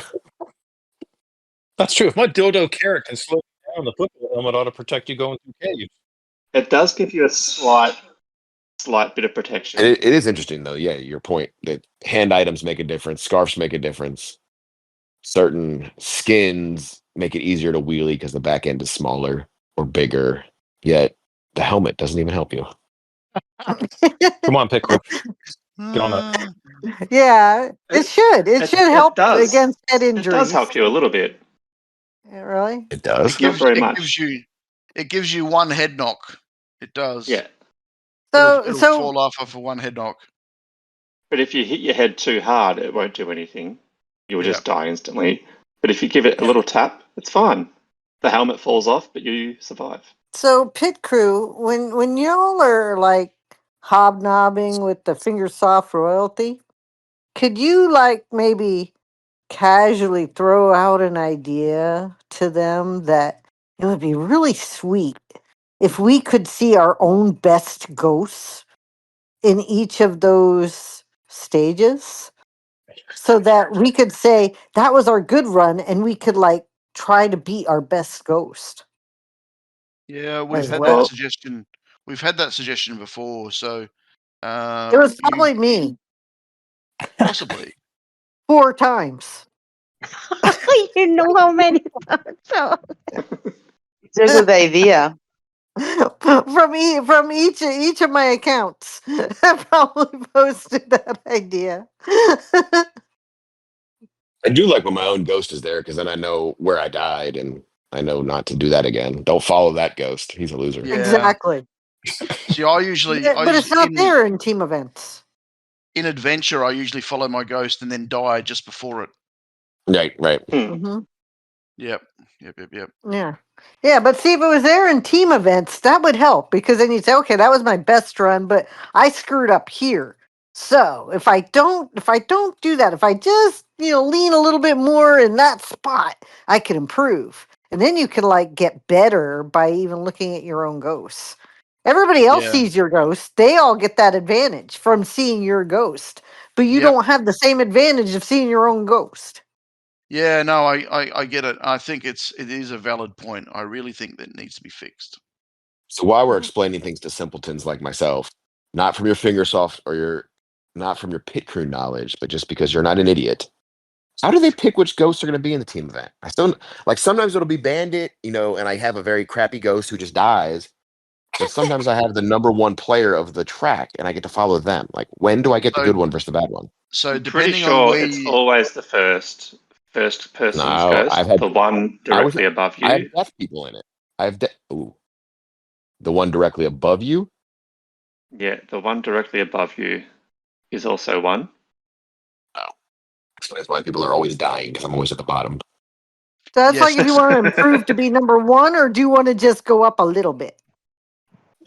S6: That's true. If my dildo carrot can slow you down, the football helmet ought to protect you going through caves.
S3: It does give you a slight bit of protection.
S5: It is interesting, though. Yeah, your point that hand items make a difference. Scarves make a difference. Certain skins make it easier to wheelie because the back end is smaller or bigger. Yet the helmet doesn't even help you.
S6: Come on, Pickle. Get on that.
S4: Yeah, it should. It should help against head injuries.
S3: It does help you a little bit.
S4: Yeah, really?
S5: It does.
S1: It gives you one head knock. It does.
S3: Yeah.
S1: It'll fall off of one head knock.
S3: But if you hit your head too hard, it won't do anything. You will just die instantly. But if you give it a little tap, it's fine. The helmet falls off, but you survive.
S4: So, pit crew, when y'all are like hobnobbing with the Fingersoft royalty, could you like maybe casually throw out an idea to them that it would be really sweet if we could see our own best ghosts in each of those stages, so that we could say that was our good run and we could like try to beat our best ghost?
S1: Yeah, we've had that suggestion. We've had that suggestion before, so
S4: it was probably me.
S1: Possibly
S4: 4 times.
S2: You know how many times? So.
S7: It's a good idea.
S4: From each of my accounts, I probably posted that idea.
S5: I do like when my own ghost is there because then I know where I died and I know not to do that again. Don't follow that ghost. He's a loser.
S1: Yeah.
S4: Exactly.
S1: See, I usually,
S4: but it's not there in team events.
S1: In adventure, I usually follow my ghost and then die just before it.
S5: Right.
S4: Mm-hmm.
S1: Yep.
S4: Yeah, but see, if it was there in team events, that would help, because then you'd say, okay, that was my best run, but I screwed up here. So if I don't do that, if I just lean a little bit more in that spot, I can improve. And then you can like get better by even looking at your own ghosts. Everybody else sees your ghost. They all get that advantage from seeing your ghost, but you don't have the same advantage of seeing your own ghost.
S1: Yeah, no, I get it. I think it is a valid point. I really think that it needs to be fixed.
S5: So while we're explaining things to simpletons like myself, not from your Fingersoft or not from your pit crew knowledge, but just because you're not an idiot, how do they pick which ghosts are going to be in the team event? I still like sometimes it'll be Bandit, and I have a very crappy ghost who just dies. But sometimes I have the number 1 player of the track, and I get to follow them. Like, when do I get the good one versus the bad one?
S1: So
S3: depending on where it's always the first person's ghost, the one directly above you.
S5: I have deaf people in it. I have the one directly above you.
S3: Yeah, the one directly above you is also one.
S5: Oh, explains why people are always dying, because I'm always at the bottom.
S4: So that's like if you want to improve to be number 1, or do you want to just go up a little bit?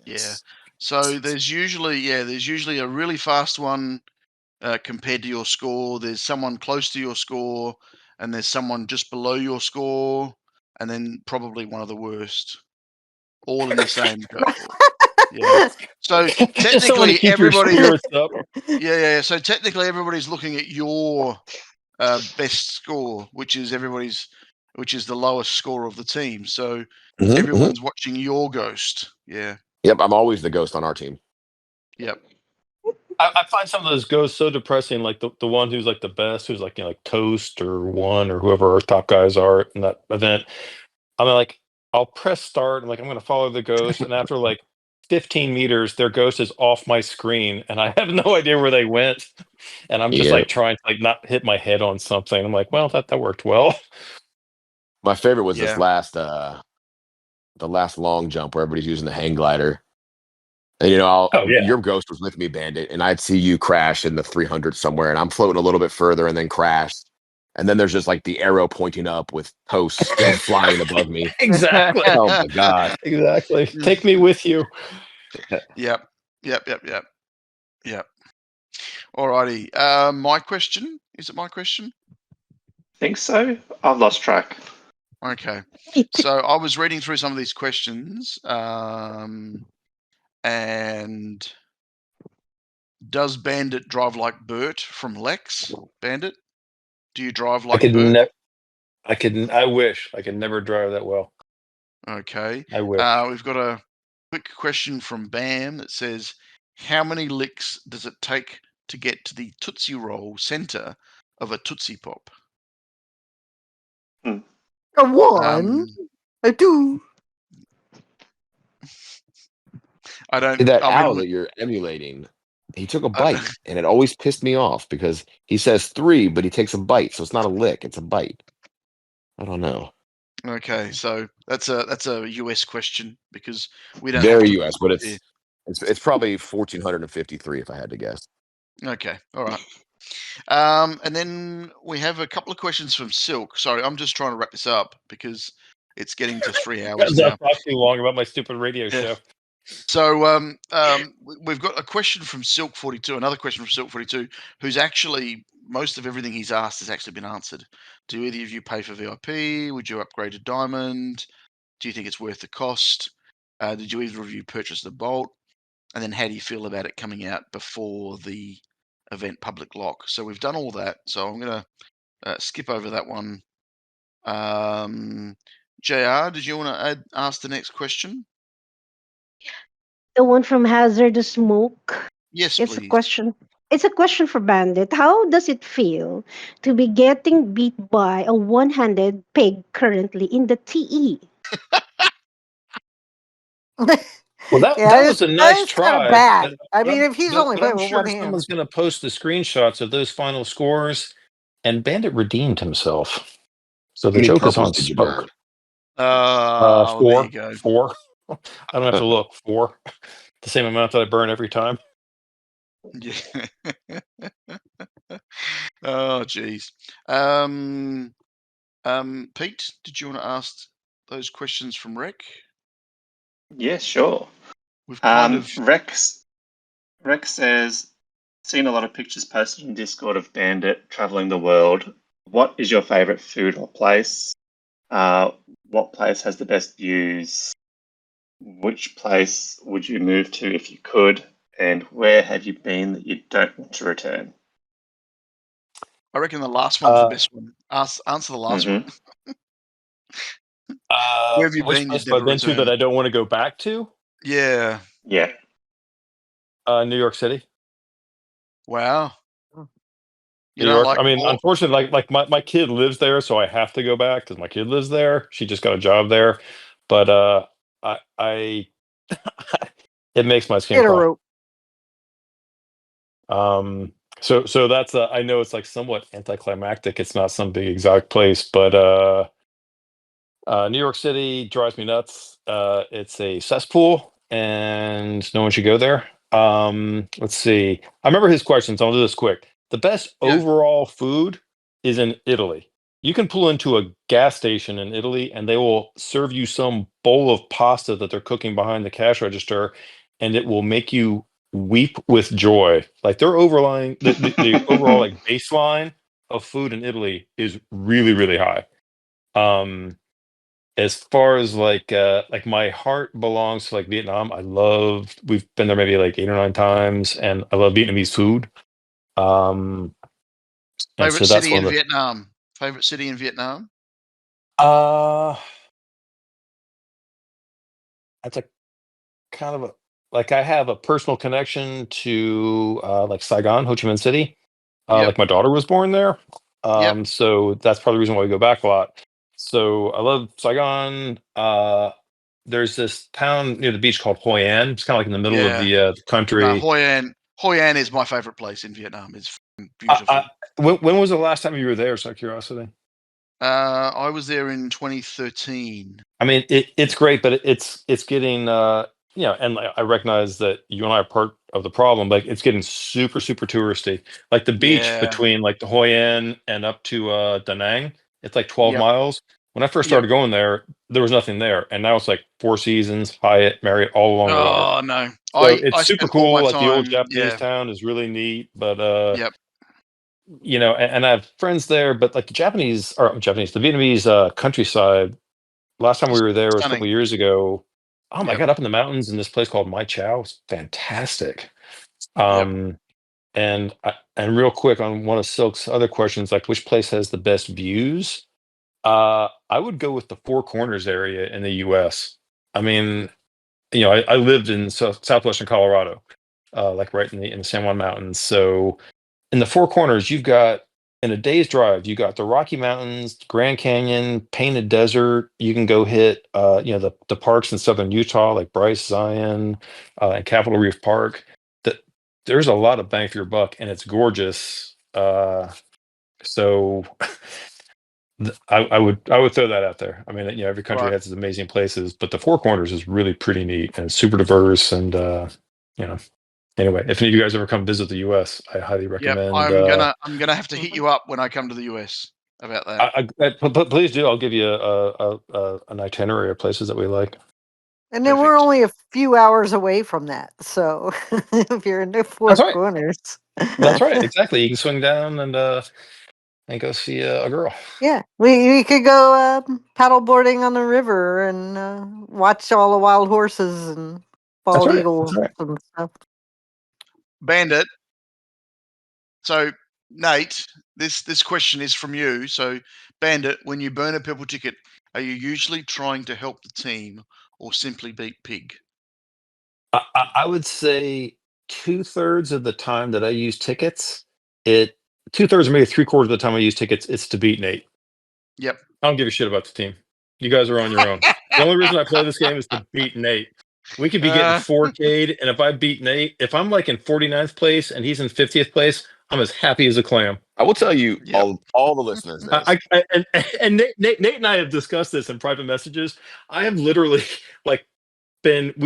S1: Yeah. So there's usually a really fast one compared to your score. There's someone close to your score, and there's someone just below your score, and then probably one of the worst. All in the same go. Yeah. So technically everybody's
S6: up.
S1: Yeah. So technically everybody's looking at your best score, which is the lowest score of the team. So everyone's watching your ghost. Yeah.
S5: Yep, I'm always the ghost on our team.
S1: Yep.
S6: I find some of those ghosts so depressing. Like the one who's like the best, who's like like Toast or One or whoever our top guys are in that event. I'm like, I'll press start and like I'm going to follow the ghost, and after like 15 meters, their ghost is off my screen, and I have no idea where they went. And I'm just like trying to like not hit my head on something. I'm like, well, that worked well.
S5: My favorite was this last the last long jump where everybody's using the hang glider. And your ghost was with me, Bandit, and I'd see you crash in the 300 somewhere, and I'm floating a little bit further and then crash. And then there's just like the arrow pointing up with toast still flying above me.
S6: Exactly.
S5: Oh my god.
S6: Exactly. Take me with you.
S1: Yep. Alrighty. My question. Is it my question?
S3: Think so? I've lost track.
S1: Okay. So I was reading through some of these questions, and does Bandit drive like Bert from Lex? Bandit, do you drive like Bert?
S6: I wish I could never drive that well.
S1: Okay.
S6: I wish.
S1: We've got a quick question from Bam that says, how many licks does it take to get to the Tootsie Roll center of a Tootsie Pop?
S4: A 1, a 2.
S1: I don't.
S5: That
S1: I
S5: owl
S1: mean,
S5: that you're emulating, he took a bite, and it always pissed me off because he says 3, but he takes a bite, so it's not a lick; it's a bite. I don't know.
S1: Okay, so that's a US question because we don't
S5: Very
S1: have to
S5: US, but it's probably 1453 if I had to guess.
S1: Okay, all right. And then we have a couple of questions from Silk. Sorry, I'm just trying to wrap this up because it's getting to 3 hours now.
S6: I've talked too long about my stupid radio show.
S1: So we've got a question from Silk42, another question from Silk42, who's actually, most of everything he's asked has actually been answered. Do either of you pay for VIP? Would you upgrade to Diamond? Do you think it's worth the cost? Did you either of you purchase the Bolt? And then how do you feel about it coming out before the event public lock? So we've done all that. So I'm going to skip over that one. JR, did you want to ask the next question?
S2: The one from Hazardous Smoke.
S1: Yes,
S2: It's
S1: please.
S2: a question. It's a question for Bandit. How does it feel to be getting beat by a one-handed pig currently in the TE?
S6: Well, that was a nice try.
S4: Kind of bad. I
S6: But
S4: mean, if he's only playing with one hand,
S6: someone's going to post the screenshots of those final scores, and Bandit redeemed himself. So the joke is on smoke.
S1: There you go.
S6: 4. I don't have to look. 4. The same amount that I burn every time.
S1: Yeah. Oh, geez. Pete, did you want to ask those questions from Rick?
S3: Yeah, sure.
S1: We've kind of
S3: Rex says, seen a lot of pictures posted in Discord of Bandit traveling the world. What is your favorite food or place? What place has the best views? Which place would you move to if you could? And where have you been that you don't want to return?
S1: I reckon the last one's the best one. Answer the last one. Where have you been?
S6: Which place have I been to that I don't want to go back to?
S1: Yeah.
S3: Yeah.
S6: New York City.
S1: Wow.
S6: New York. I mean, unfortunately, like my kid lives there, so I have to go back because my kid lives there. She just got a job there, but I it makes my skin crawl. So that's I know it's like somewhat anticlimactic. It's not some big exotic place, but New York City drives me nuts. It's a cesspool, and no one should go there. Let's see. I remember his questions. I'll do this quick. The best overall food is in Italy. You can pull into a gas station in Italy, and they will serve you some bowl of pasta that they're cooking behind the cash register, and it will make you weep with joy. Like their overlying the overall like baseline of food in Italy is really, really high. As far as like my heart belongs to like Vietnam. We've been there maybe like 8 or 9 times, and I love Vietnamese food.
S1: Favorite city in Vietnam? Favorite city in Vietnam?
S6: That's a kind of like I have a personal connection to like Saigon, Ho Chi Minh City. Like my daughter was born there. So that's probably the reason why we go back a lot. So I love Saigon. There's this town near the beach called Hoi An. It's kind of like in the middle of the country.
S1: Hoi An is my favorite place in Vietnam. It's beautiful.
S6: When was the last time you were there? Out of curiosity.
S1: I was there in 2013.
S6: I mean, it's great, but it's getting and I recognize that you and I are part of the problem. Like, it's getting super touristy. Like the beach
S1: Yeah.
S6: between like the Hoi An and up to Da Nang, it's like 12
S1: Yep.
S6: miles. When I first
S1: Yep.
S6: started going there was nothing there, and now it's like Four Seasons, Hyatt, Marriott, all along the water.
S1: Oh no,
S6: So it's
S1: I
S6: super
S1: spent all
S6: cool.
S1: my
S6: Like the old
S1: time.
S6: Japanese
S1: Yeah.
S6: town is really neat, but
S1: Yep.
S6: and I have friends there, but like the Vietnamese countryside. Last time we were there was a
S1: Stunning.
S6: couple of years ago. Oh my
S1: Yep.
S6: God, up in the mountains in this place called Mai Chau. It's fantastic.
S1: Yep.
S6: And real quick on one of Silk's other questions, like which place has the best views? I would go with the Four Corners area in the US. I mean, I lived in southwestern Colorado, like right in the San Juan Mountains. So in the Four Corners, you've got in a day's drive, you got the Rocky Mountains, Grand Canyon, Painted Desert. You can go hit, the parks in southern Utah, like Bryce, Zion, and Capitol Reef Park. That there's a lot of bang for your buck, and it's gorgeous. So I would throw that out there. I mean, every country
S1: Right.
S6: has its amazing places, but the Four Corners is really pretty neat and super diverse. And anyway, if any of you guys ever come visit the U.S., I highly
S1: Yep.
S6: recommend.
S1: I'm gonna have to hit you up when I come to the US about that.
S6: But please do. I'll give you an itinerary of places that we like.
S4: And then we're
S1: Perfect.
S4: only a few hours away from that. So if you're in the Four
S6: That's right.
S4: Corners.
S6: That's right. Exactly. You can swing down and go see a girl.
S4: Yeah. We could go paddleboarding on the river and watch all the wild horses and
S6: That's
S4: bald
S6: right.
S4: eagles
S6: That's right.
S4: and stuff.
S1: Bandit. So Nate, this question is from you. So Bandit, when you burn a purple ticket, are you usually trying to help the team or simply beat Pig?
S6: I would say 2/3 of the time that I use tickets, 2/3 or maybe 3/4 of the time I use tickets, it's to beat Nate.
S1: Yep.
S6: I don't give a shit about the team. You guys are on your own. The only reason I play this game is to beat Nate. We could be getting 4K'd, and if I beat Nate, if I'm like in 49th place and he's in 50th place, I'm as happy as a clam.
S5: I will tell you,
S1: Yep.
S5: all the listeners this.
S6: And Nate and I have discussed this in private messages. I have literally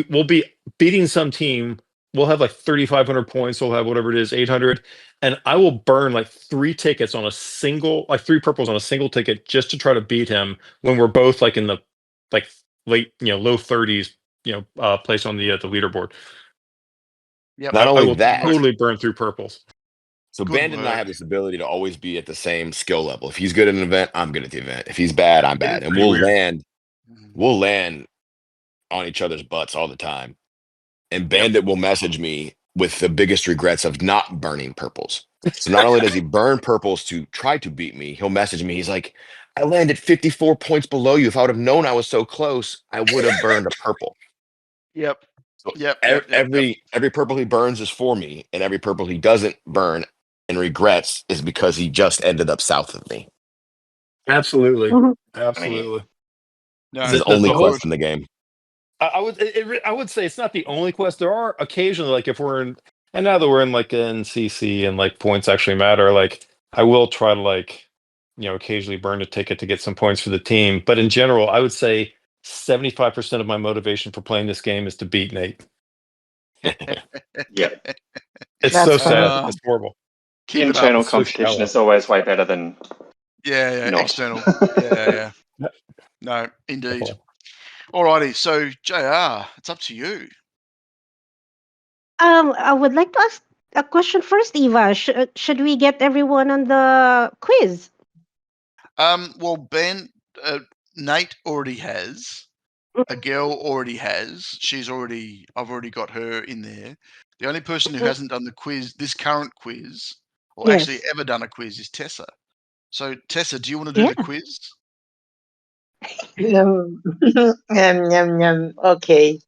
S6: we'll be beating some team. We'll have like 3,500 points. We'll have whatever it is, 800, and I will burn like 3 tickets on a single, like 3 purples on a single ticket, just to try to beat him when we're both like in the like late, low 30s, place on the leaderboard.
S1: Yep.
S5: Not
S6: I
S5: only
S6: will
S5: that,
S6: totally burn through purples.
S5: so
S1: Good
S5: Bandit and I
S1: work.
S5: have this ability to always be at the same skill level. If he's good at an event, I'm good at the event. If he's bad, I'm bad, and
S6: pretty weird.
S5: we'll land on each other's butts all the time. And Bandit will message me with the biggest regrets of not burning purples. So not only does he burn purples to try to beat me, he'll message me. He's like, I landed 54 points below you. If I would have known I was so close, I would have burned a purple.
S1: Yep.
S5: So
S1: Yep.
S5: every purple he burns is for me, and every purple he doesn't burn and regrets is because he just ended up south of me.
S6: Absolutely.
S2: Mhm.
S6: Absolutely.
S1: No,
S5: It's his
S6: The
S5: only
S6: whole-
S5: quest in the game.
S6: I would say it's not the only quest. There are occasionally, like if we're in, and now that we're in like NCC and like points actually matter, like I will try to occasionally burn a ticket to get some points for the team. But in general, I would say 75% of my motivation for playing this game is to beat Nate.
S3: Yep.
S6: It's
S4: That's
S6: so
S4: fine.
S6: sad. It's horrible.
S1: keep it up.
S3: Internal
S6: It's so
S3: competition
S6: shallow.
S3: is always way better than
S1: Yeah.
S3: not.
S1: External. Yeah. No, indeed.
S6: Definitely.
S1: Alrighty. So JR, it's up to you.
S2: I would like to ask a question first, Eva. Should we get everyone on the quiz?
S1: Well, Nate already has. AGirl already has. I've already got her in there. The only person who hasn't done the quiz, this current quiz, or
S2: Yes.
S1: actually ever done a quiz, is Tessa. So Tessa, do you want to do
S2: Yeah.
S1: the quiz?
S7: Okay.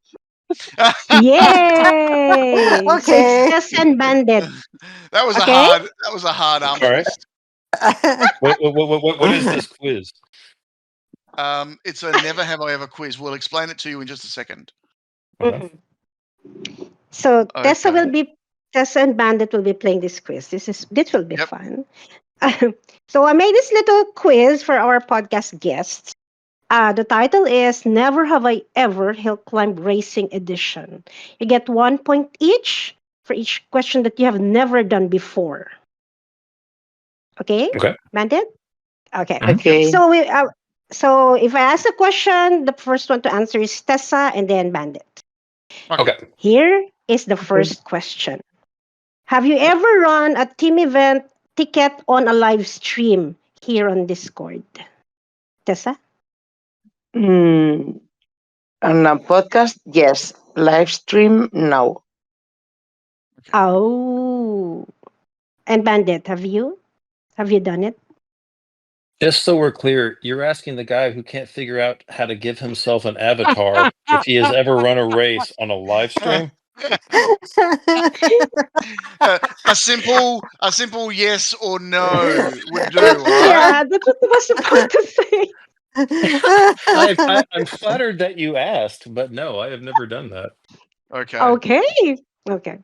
S2: Yay! So
S4: Okay.
S2: it's just and Bandit.
S1: That was
S2: Okay.
S1: a hard arm
S6: All right.
S1: twist.
S6: What is this quiz?
S1: It's a never have I ever quiz. We'll explain it to you in just a second.
S6: Okay.
S2: So
S1: Okay.
S2: Tessa and Bandit will be playing this quiz. This will be
S1: Yep.
S2: fun. So I made this little quiz for our podcast guests. The title is Never Have I Ever Hill Climb Racing Edition. You get 1 point each for each question that you have never done before. Okay?
S6: Okay.
S2: Bandit? Okay.
S7: Okay.
S2: So if I ask a question, the first one to answer is Tessa and then Bandit.
S6: Okay.
S2: Here is the first question. Have you ever run a team event ticket on a live stream here on Discord? Tessa?
S7: On a podcast, yes. Live stream, no.
S2: Oh. And Bandit, have you? Have you done it?
S6: Just so we're clear, you're asking the guy who can't figure out how to give himself an avatar if he has ever run a race on a live stream?
S1: A simple yes or no would do, all right?
S2: Yeah, that's what I was about to say.
S6: I'm flattered that you asked, but no, I have never done that.
S1: Okay.
S2: Okay.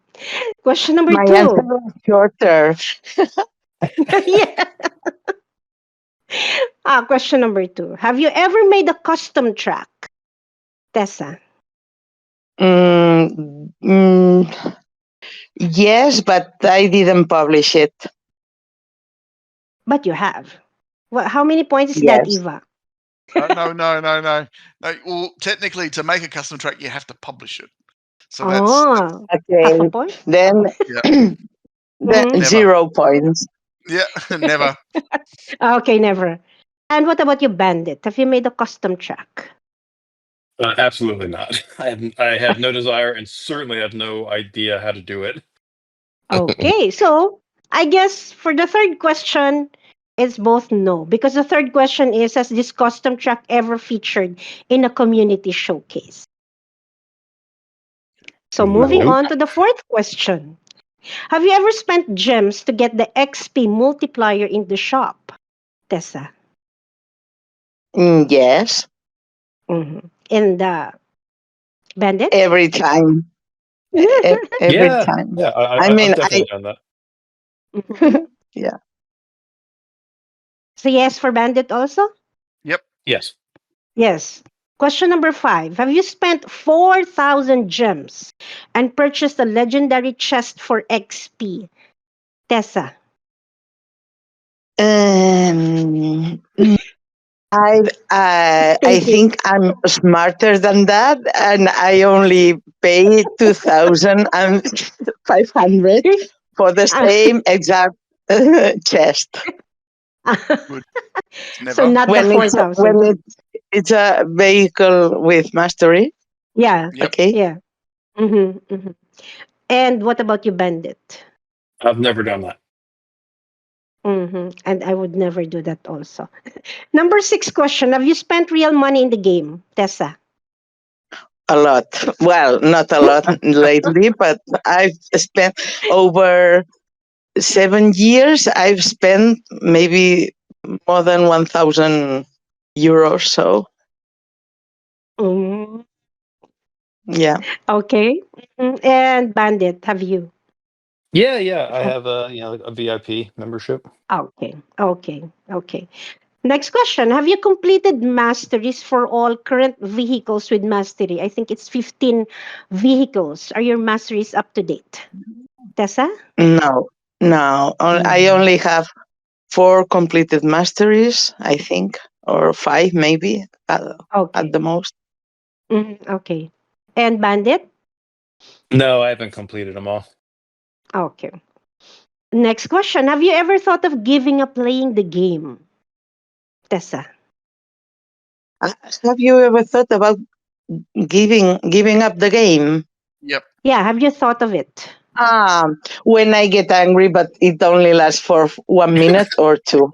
S2: Question number
S7: My
S2: 2.
S7: answer was shorter.
S2: Yeah. Question number 2. Have you ever made a custom track? Tessa.
S7: Yes, but I didn't publish it.
S2: But you have. Well, how many points is
S7: Yes.
S2: that, Eva?
S1: No. Well, technically, to make a custom track, you have to publish it. So that's
S2: Oh, half
S7: Okay.
S2: a point?
S7: Then,
S1: Yeah.
S7: then
S2: Mhm.
S7: 0 points.
S1: yeah, never.
S2: Okay, never. And what about you, Bandit? Have you made a custom track?
S6: Absolutely not. I have no desire and certainly have no idea how to do it.
S2: Okay, so I guess for the third question, it's both no. Because the third question is, has this custom track ever featured in a community showcase? So moving
S6: No.
S2: on to the fourth question. Have you ever spent gems to get the XP multiplier in the shop? Tessa.
S7: Yes.
S2: Mm-hmm. And Bandit?
S7: Every time. Every time.
S6: Yeah,
S7: I mean,
S6: I've definitely done that.
S7: Yeah.
S2: So yes for Bandit also?
S6: Yes.
S2: Yes. Question number 5. Have you spent 4,000 gems and purchased a legendary chest for XP? Tessa.
S7: I think I'm smarter than that, and I only pay 2,500 for the same exact chest.
S1: Never.
S2: So not the 4,000.
S7: When it's a vehicle with mastery.
S2: Yeah.
S1: Yep.
S7: Okay.
S2: Yeah. Mm-hmm. And what about you, Bandit?
S6: I've never done that.
S2: Mm-hmm. And I would never do that also. Number 6 question. Have you spent real money in the game, Tessa?
S7: A lot. Well, not a lot lately, but I've spent over 7 years. I've spent maybe more than 1,000 euros. So,
S2: Mm.
S7: yeah.
S2: Okay. Mhm. And Bandit, have you?
S6: Yeah. I have a VIP membership.
S2: Okay. Next question. Have you completed masteries for all current vehicles with mastery? I think it's 15 vehicles. Are your masteries up to date? Tessa?
S7: No. I only have 4 completed masteries, I think, or 5 maybe at the most.
S2: Okay. And Bandit?
S6: No, I haven't completed them all.
S2: Okay. Next question. Have you ever thought of giving up playing the game? Tessa?
S7: Have you ever thought about giving up the game?
S1: Yep.
S2: Yeah, have you thought of it?
S7: When I get angry, but it only lasts for 1 minute or 2.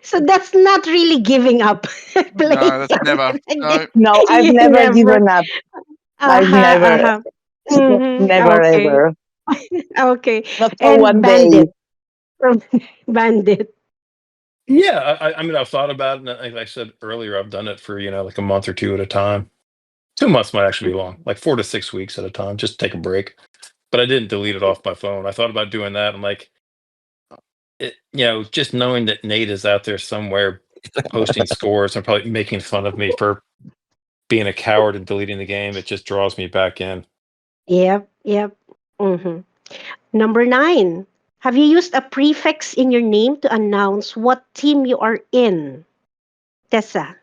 S2: So that's not really giving up.
S1: No, that's never.
S7: No, I've never given up. I've never, never
S2: Okay.
S7: ever.
S2: Okay.
S7: Not for
S2: And
S7: one
S2: Bandit.
S7: day.
S2: Bandit.
S6: Yeah, I mean, I've thought about it, and like I said earlier, I've done it for like a month or 2 at a time. 2 months might actually be long, like 4 to 6 weeks at a time, just take a break. But I didn't delete it off my phone. I thought about doing that. I'm like, just knowing that Nate is out there somewhere posting scores and probably making fun of me for being a coward and deleting the game, it just draws me back in.
S2: Yep. Mm-hmm. Number 9. Have you used a prefix in your name to announce what team you are in? Tessa.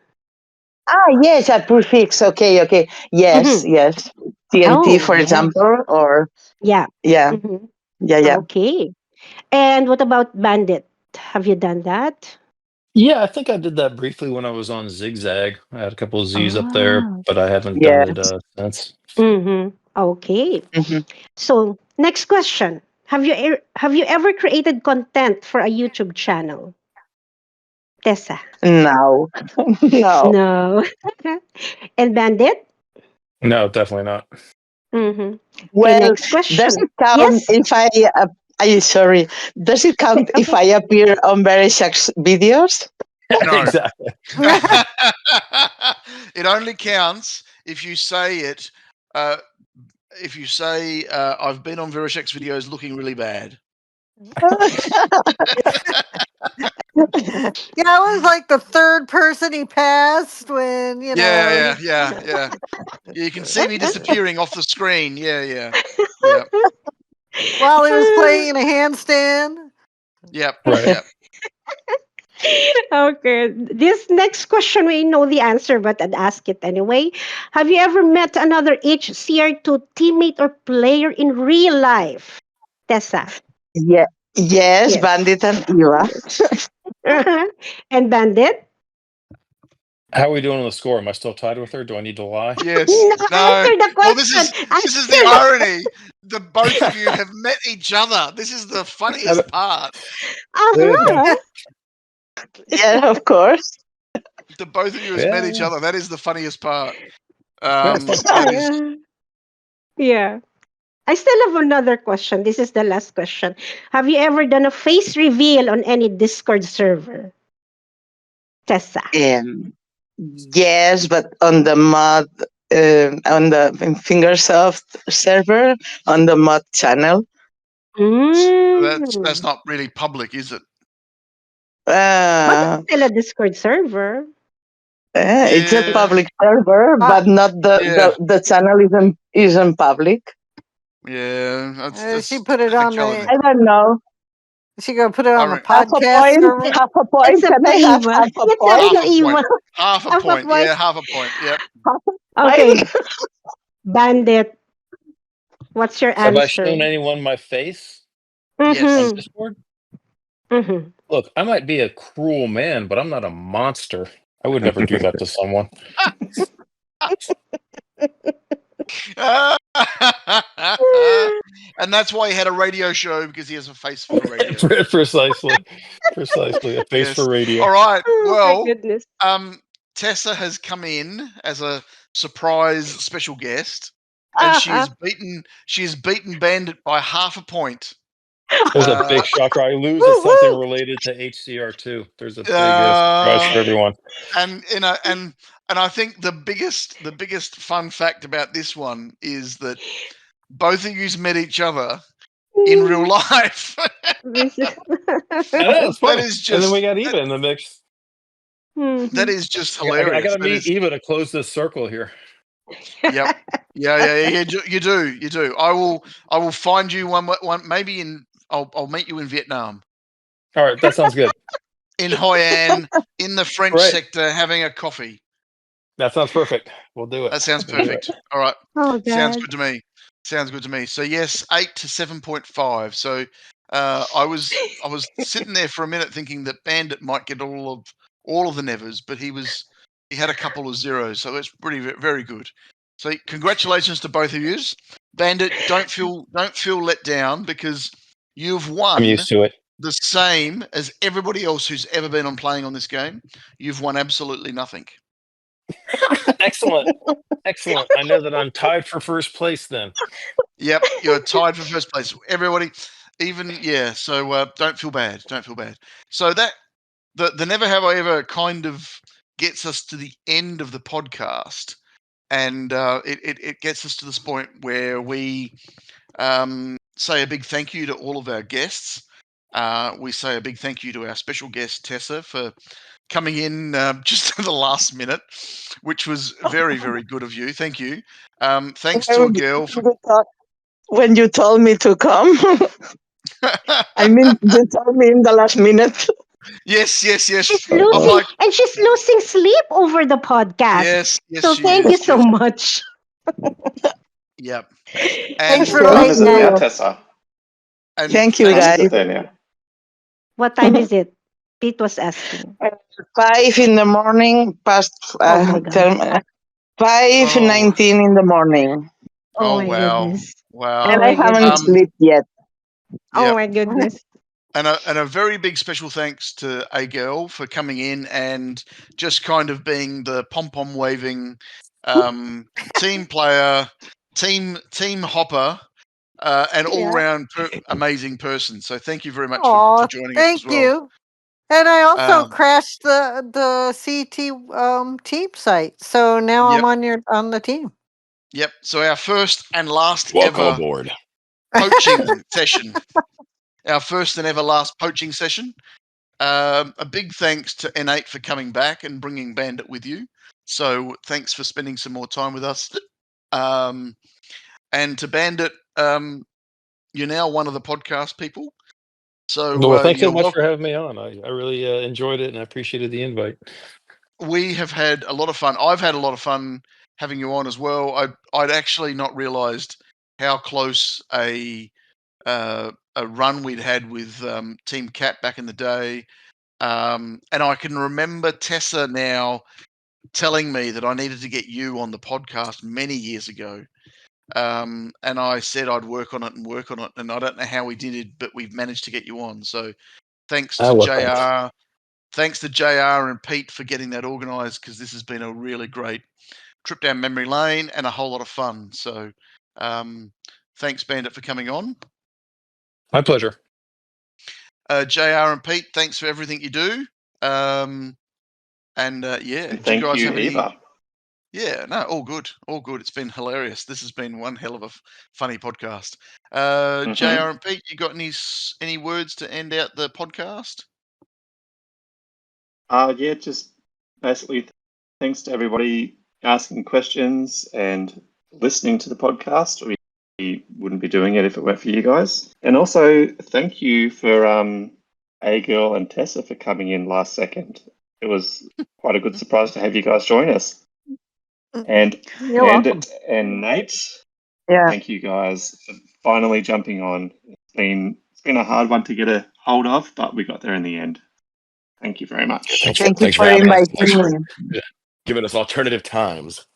S7: Yes, a prefix. Okay. Yes. TNT, for example, or
S2: Yeah.
S7: yeah.
S2: Mm-hmm.
S7: Yeah.
S2: Okay. And what about Bandit? Have you done that?
S6: Yeah, I think I did that briefly when I was on Zigzag. I had a couple of Z's up there, but I haven't done it since.
S2: Mm-hmm. Okay.
S7: Mm-hmm.
S2: So next question: Have you ever created content for a YouTube channel? Tessa.
S7: No.
S2: No. And Bandit?
S6: No, definitely not.
S2: Mm-hmm.
S7: Well,
S2: Next question.
S7: does it count
S2: Yes?
S7: if sorry. Does it count if I appear on Very Shark's videos?
S1: No.
S6: Exactly.
S1: It only counts if you say it. If you say I've been on Verishek's videos looking really bad.
S4: Yeah, I was like the third person he passed when,
S1: Yeah. You can see me disappearing off the screen. Yeah.
S4: While he was playing in a handstand.
S1: Yep.
S6: Right.
S1: Yep.
S2: Okay. This next question, we know the answer, but I'd ask it anyway. Have you ever met another HCR2 teammate or player in real life? Tessa.
S7: Yeah. Yes, Bandit and Eva.
S2: And Bandit?
S6: How are we doing on the score? Am I still tied with her? Do I need to lie?
S1: Yes.
S2: No. Answer the question.
S1: Well, this is the irony. The both of you have met each other. This is the funniest part.
S2: Uh-huh.
S7: Yeah, of course.
S1: The both of you have met each other. That is the funniest part.
S2: Yeah. I still have another question. This is the last question. Have you ever done a face reveal on any Discord server? Tessa.
S7: Yes, but on the mod, on the Fingersoft server, on the mod channel.
S1: That's not really public, is it?
S2: But it's still a Discord server.
S7: It's a public server, but not the channel isn't public.
S1: Yeah,
S4: she put it on the.
S7: I don't know.
S4: She gonna put it on the
S7: half
S4: podcast.
S7: Half a point. Can I have half a point?
S1: Half a point. Yeah, half a point. Yep.
S2: Okay. Bandit. What's your answer?
S6: Have I shown anyone my face?
S1: Yes.
S6: On Discord? Look, I might be a cruel man, but I'm not a monster. I would never do that to someone.
S1: And that's why he had a radio show, because he has a face for the radio.
S6: Precisely. A face for radio.
S1: All right. Well,
S2: goodness.
S1: Tessa has come in as a surprise special guest, and she has beaten Bandit by half a point.
S6: There's a big shocker. I lose at something related to HCR2. There's a big surprise for everyone.
S1: And I think the biggest fun fact about this one is that both of you's met each other in real life.
S6: That is just, and then we got Eva in the mix.
S1: That is just hilarious.
S6: I got to meet Eva to close this circle here.
S1: Yep. Yeah. You do. I will find you one maybe in. I'll meet you in Vietnam.
S6: All right, that sounds good.
S1: In Hoi An, in the French sector, having a coffee.
S6: That sounds perfect. We'll do it.
S1: That sounds perfect. All right.
S2: Oh,
S1: sounds good to me. So yes, 8 to 7.5. So I was sitting there for a minute thinking that Bandit might get all of the nevers, but he had a couple of zeros, so that's very good. So congratulations to both of you. Bandit, don't feel let down, because you've won.
S6: I'm used to it.
S1: The same as everybody else who's ever been on playing on this game. You've won absolutely nothing.
S6: Excellent. I know that I'm tied for first place then.
S1: Yep, you're tied for first place. Everybody, so don't feel bad. So that the Never Have I Ever kind of gets us to the end of the podcast, and it gets us to this point where we say a big thank you to all of our guests. We say a big thank you to our special guest Tessa for coming in just at the last minute, which was very, very good of you. Thank you. Thanks to AGirl for
S7: when you told me to come. I mean, you told me in the last minute.
S1: Yes.
S2: She's
S1: I'm
S2: losing,
S1: like,
S2: and she's losing sleep over the podcast.
S1: yes,
S2: So
S1: she
S2: thank
S1: is.
S2: you so much.
S1: Yep.
S4: Thanks for
S3: What
S4: the
S3: time
S4: late
S3: is it now,
S4: night.
S3: Tessa?
S1: And
S7: Thank you,
S3: What time
S1: thanks,
S3: is
S7: guys.
S3: it there now?
S2: What time is it? Pete was asking.
S7: 5 in the morning, past
S2: Oh my God.
S7: 5:19 in the morning,
S2: Oh
S1: Oh
S2: my
S1: wow.
S2: goodness.
S1: Wow.
S7: and
S2: Oh
S7: I
S2: my
S7: haven't
S2: goodness.
S7: slept yet.
S2: Oh
S1: Yep.
S2: my goodness.
S1: And a very big special thanks to AGirl for coming in and just kind of being the pom-pom waving team player, team hopper, and
S2: Yeah.
S1: all-round amazing person. So thank you very much for
S4: Aw,
S1: joining us as
S4: thank
S1: well.
S4: you. And I also
S1: Um,
S4: crashed the CT team site, so now
S1: Yep.
S4: I'm on the team.
S1: Yep. So our first and last
S5: Welcome
S1: ever
S5: aboard.
S1: poaching session. Our first and ever last poaching session. A big thanks to N8 for coming back and bringing Bandit with you. So thanks for spending some more time with us. And to Bandit, you're now one of the podcast people. So
S6: Well, thanks so
S1: you're
S6: much for
S1: welcome.
S6: having me on. I really enjoyed it and I appreciated the invite.
S1: We have had a lot of fun. I've had a lot of fun having you on as well. I'd actually not realised how close a run we'd had with Team Cat back in the day. And I can remember Tessa now telling me that I needed to get you on the podcast many years ago. And I said I'd work on it. And I don't know how we did it, but we've managed to get you on. So thanks to
S6: Well,
S1: JR. Thanks to JR and Pete for getting that organised, because this has been a really great trip down memory lane and a whole lot of fun. So thanks, Bandit, for coming on.
S6: my pleasure.
S1: JR and Pete, thanks for everything you do. Yeah,
S3: And
S1: do you
S3: thank
S1: guys
S3: you,
S1: have any?
S3: Eva.
S1: Yeah, no, all good. It's been hilarious. This has been one hell of a funny podcast.
S3: Mhm.
S1: JR and Pete, you got any words to end out the podcast?
S3: Yeah, just basically thanks to everybody asking questions and listening to the podcast. We wouldn't be doing it if it weren't for you guys. And also thank you for AGirl and Tessa for coming in last second. It was quite a good surprise to have you guys join us. And
S4: You're welcome.
S3: Bandit and Nate,
S7: Yeah.
S3: thank you guys for finally jumping on. It's been a hard one to get a hold of, but we got there in the end. Thank you very much.
S5: Thanks
S7: Thank you
S5: for
S7: for
S5: having us.
S7: inviting
S5: Thanks for
S7: me.
S5: giving us alternative times.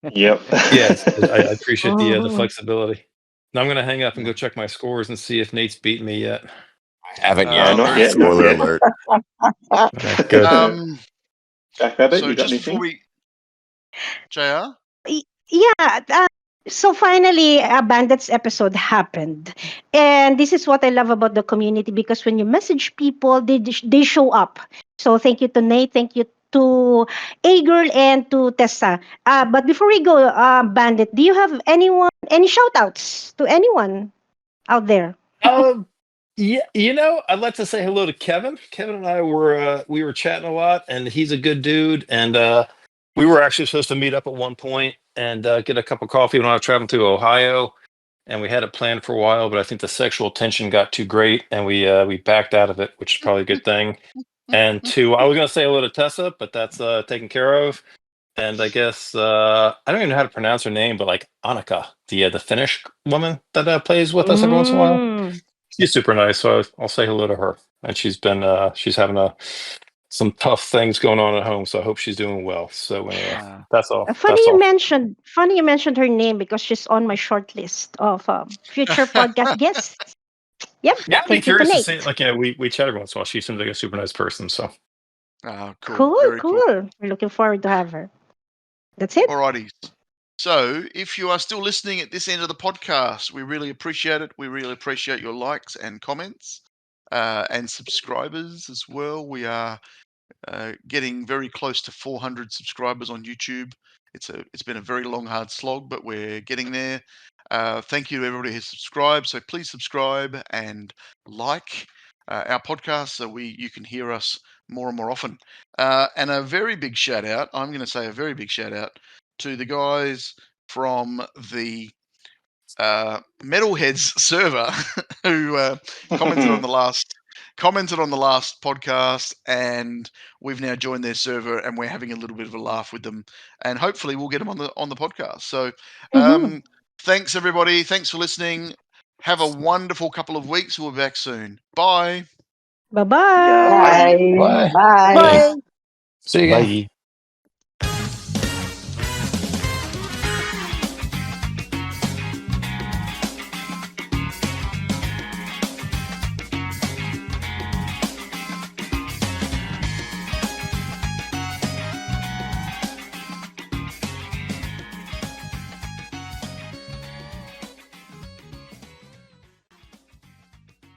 S3: Yep.
S6: Yes, I appreciate the
S2: Mhm.
S6: flexibility. Now I'm going to hang up and go check my scores and see if Nate's beaten me yet.
S5: Haven't
S3: Not
S5: yet.
S3: yet, not
S5: Spoiler
S3: yet.
S5: alert.
S6: All right, good.
S3: Jack Rabbit,
S1: So
S3: you got
S1: just
S3: anything?
S1: before we, JR?
S2: Yeah. So finally, a Bandits episode happened, and this is what I love about the community, because when you message people, they show up. So thank you to Nate, thank you to AGirl and to Tessa. But before we go, Bandit, do you have any shout outs to anyone out there?
S6: Yeah, I'd like to say hello to Kevin. Kevin and I were chatting a lot, and he's a good dude. And we were actually supposed to meet up at one point and get a cup of coffee when I was traveling to Ohio. And we had it planned for a while, but I think the sexual tension got too great, and we backed out of it, which is probably a good thing. And two, I was gonna say hello to Tessa, but that's taken care of. And I guess I don't even know how to pronounce her name, but like Annika, the Finnish woman that plays with us every once in a while.
S2: Mm.
S6: She's super nice, so I'll say hello to her. And she's having some tough things going on at home, so I hope she's doing well. So anyway, that's all.
S2: Funny you mentioned her name, because she's on my short list of future podcast guests. Yep.
S6: Yeah, I'd be
S2: Thank you to
S6: curious to
S2: Nate.
S6: see. Like, we chat every once in a while. She seems like a super nice person. So
S1: Cool.
S2: Cool,
S1: Very
S2: cool.
S1: cool.
S2: We're looking forward to have her. That's it.
S1: Alrighty. So if you are still listening at this end of the podcast, we really appreciate it. We really appreciate your likes and comments and subscribers as well. We are getting very close to 400 subscribers on YouTube. It's been a very long, hard slog, but we're getting there. Thank you to everybody who subscribed. So please subscribe and like our podcast so you can hear us more and more often. And a very big shout out, I'm going to say a very big shout out to the guys from the Metalheads server who commented on the last podcast, and we've now joined their server and we're having a little bit of a laugh with them, and hopefully we'll get them on the podcast. So thanks everybody, thanks for listening. Have a wonderful couple of weeks. We'll be back soon. Bye.
S2: Bye-bye.
S7: Bye.
S5: Bye.
S7: Bye.
S4: Bye.
S5: See you again.
S6: Bye.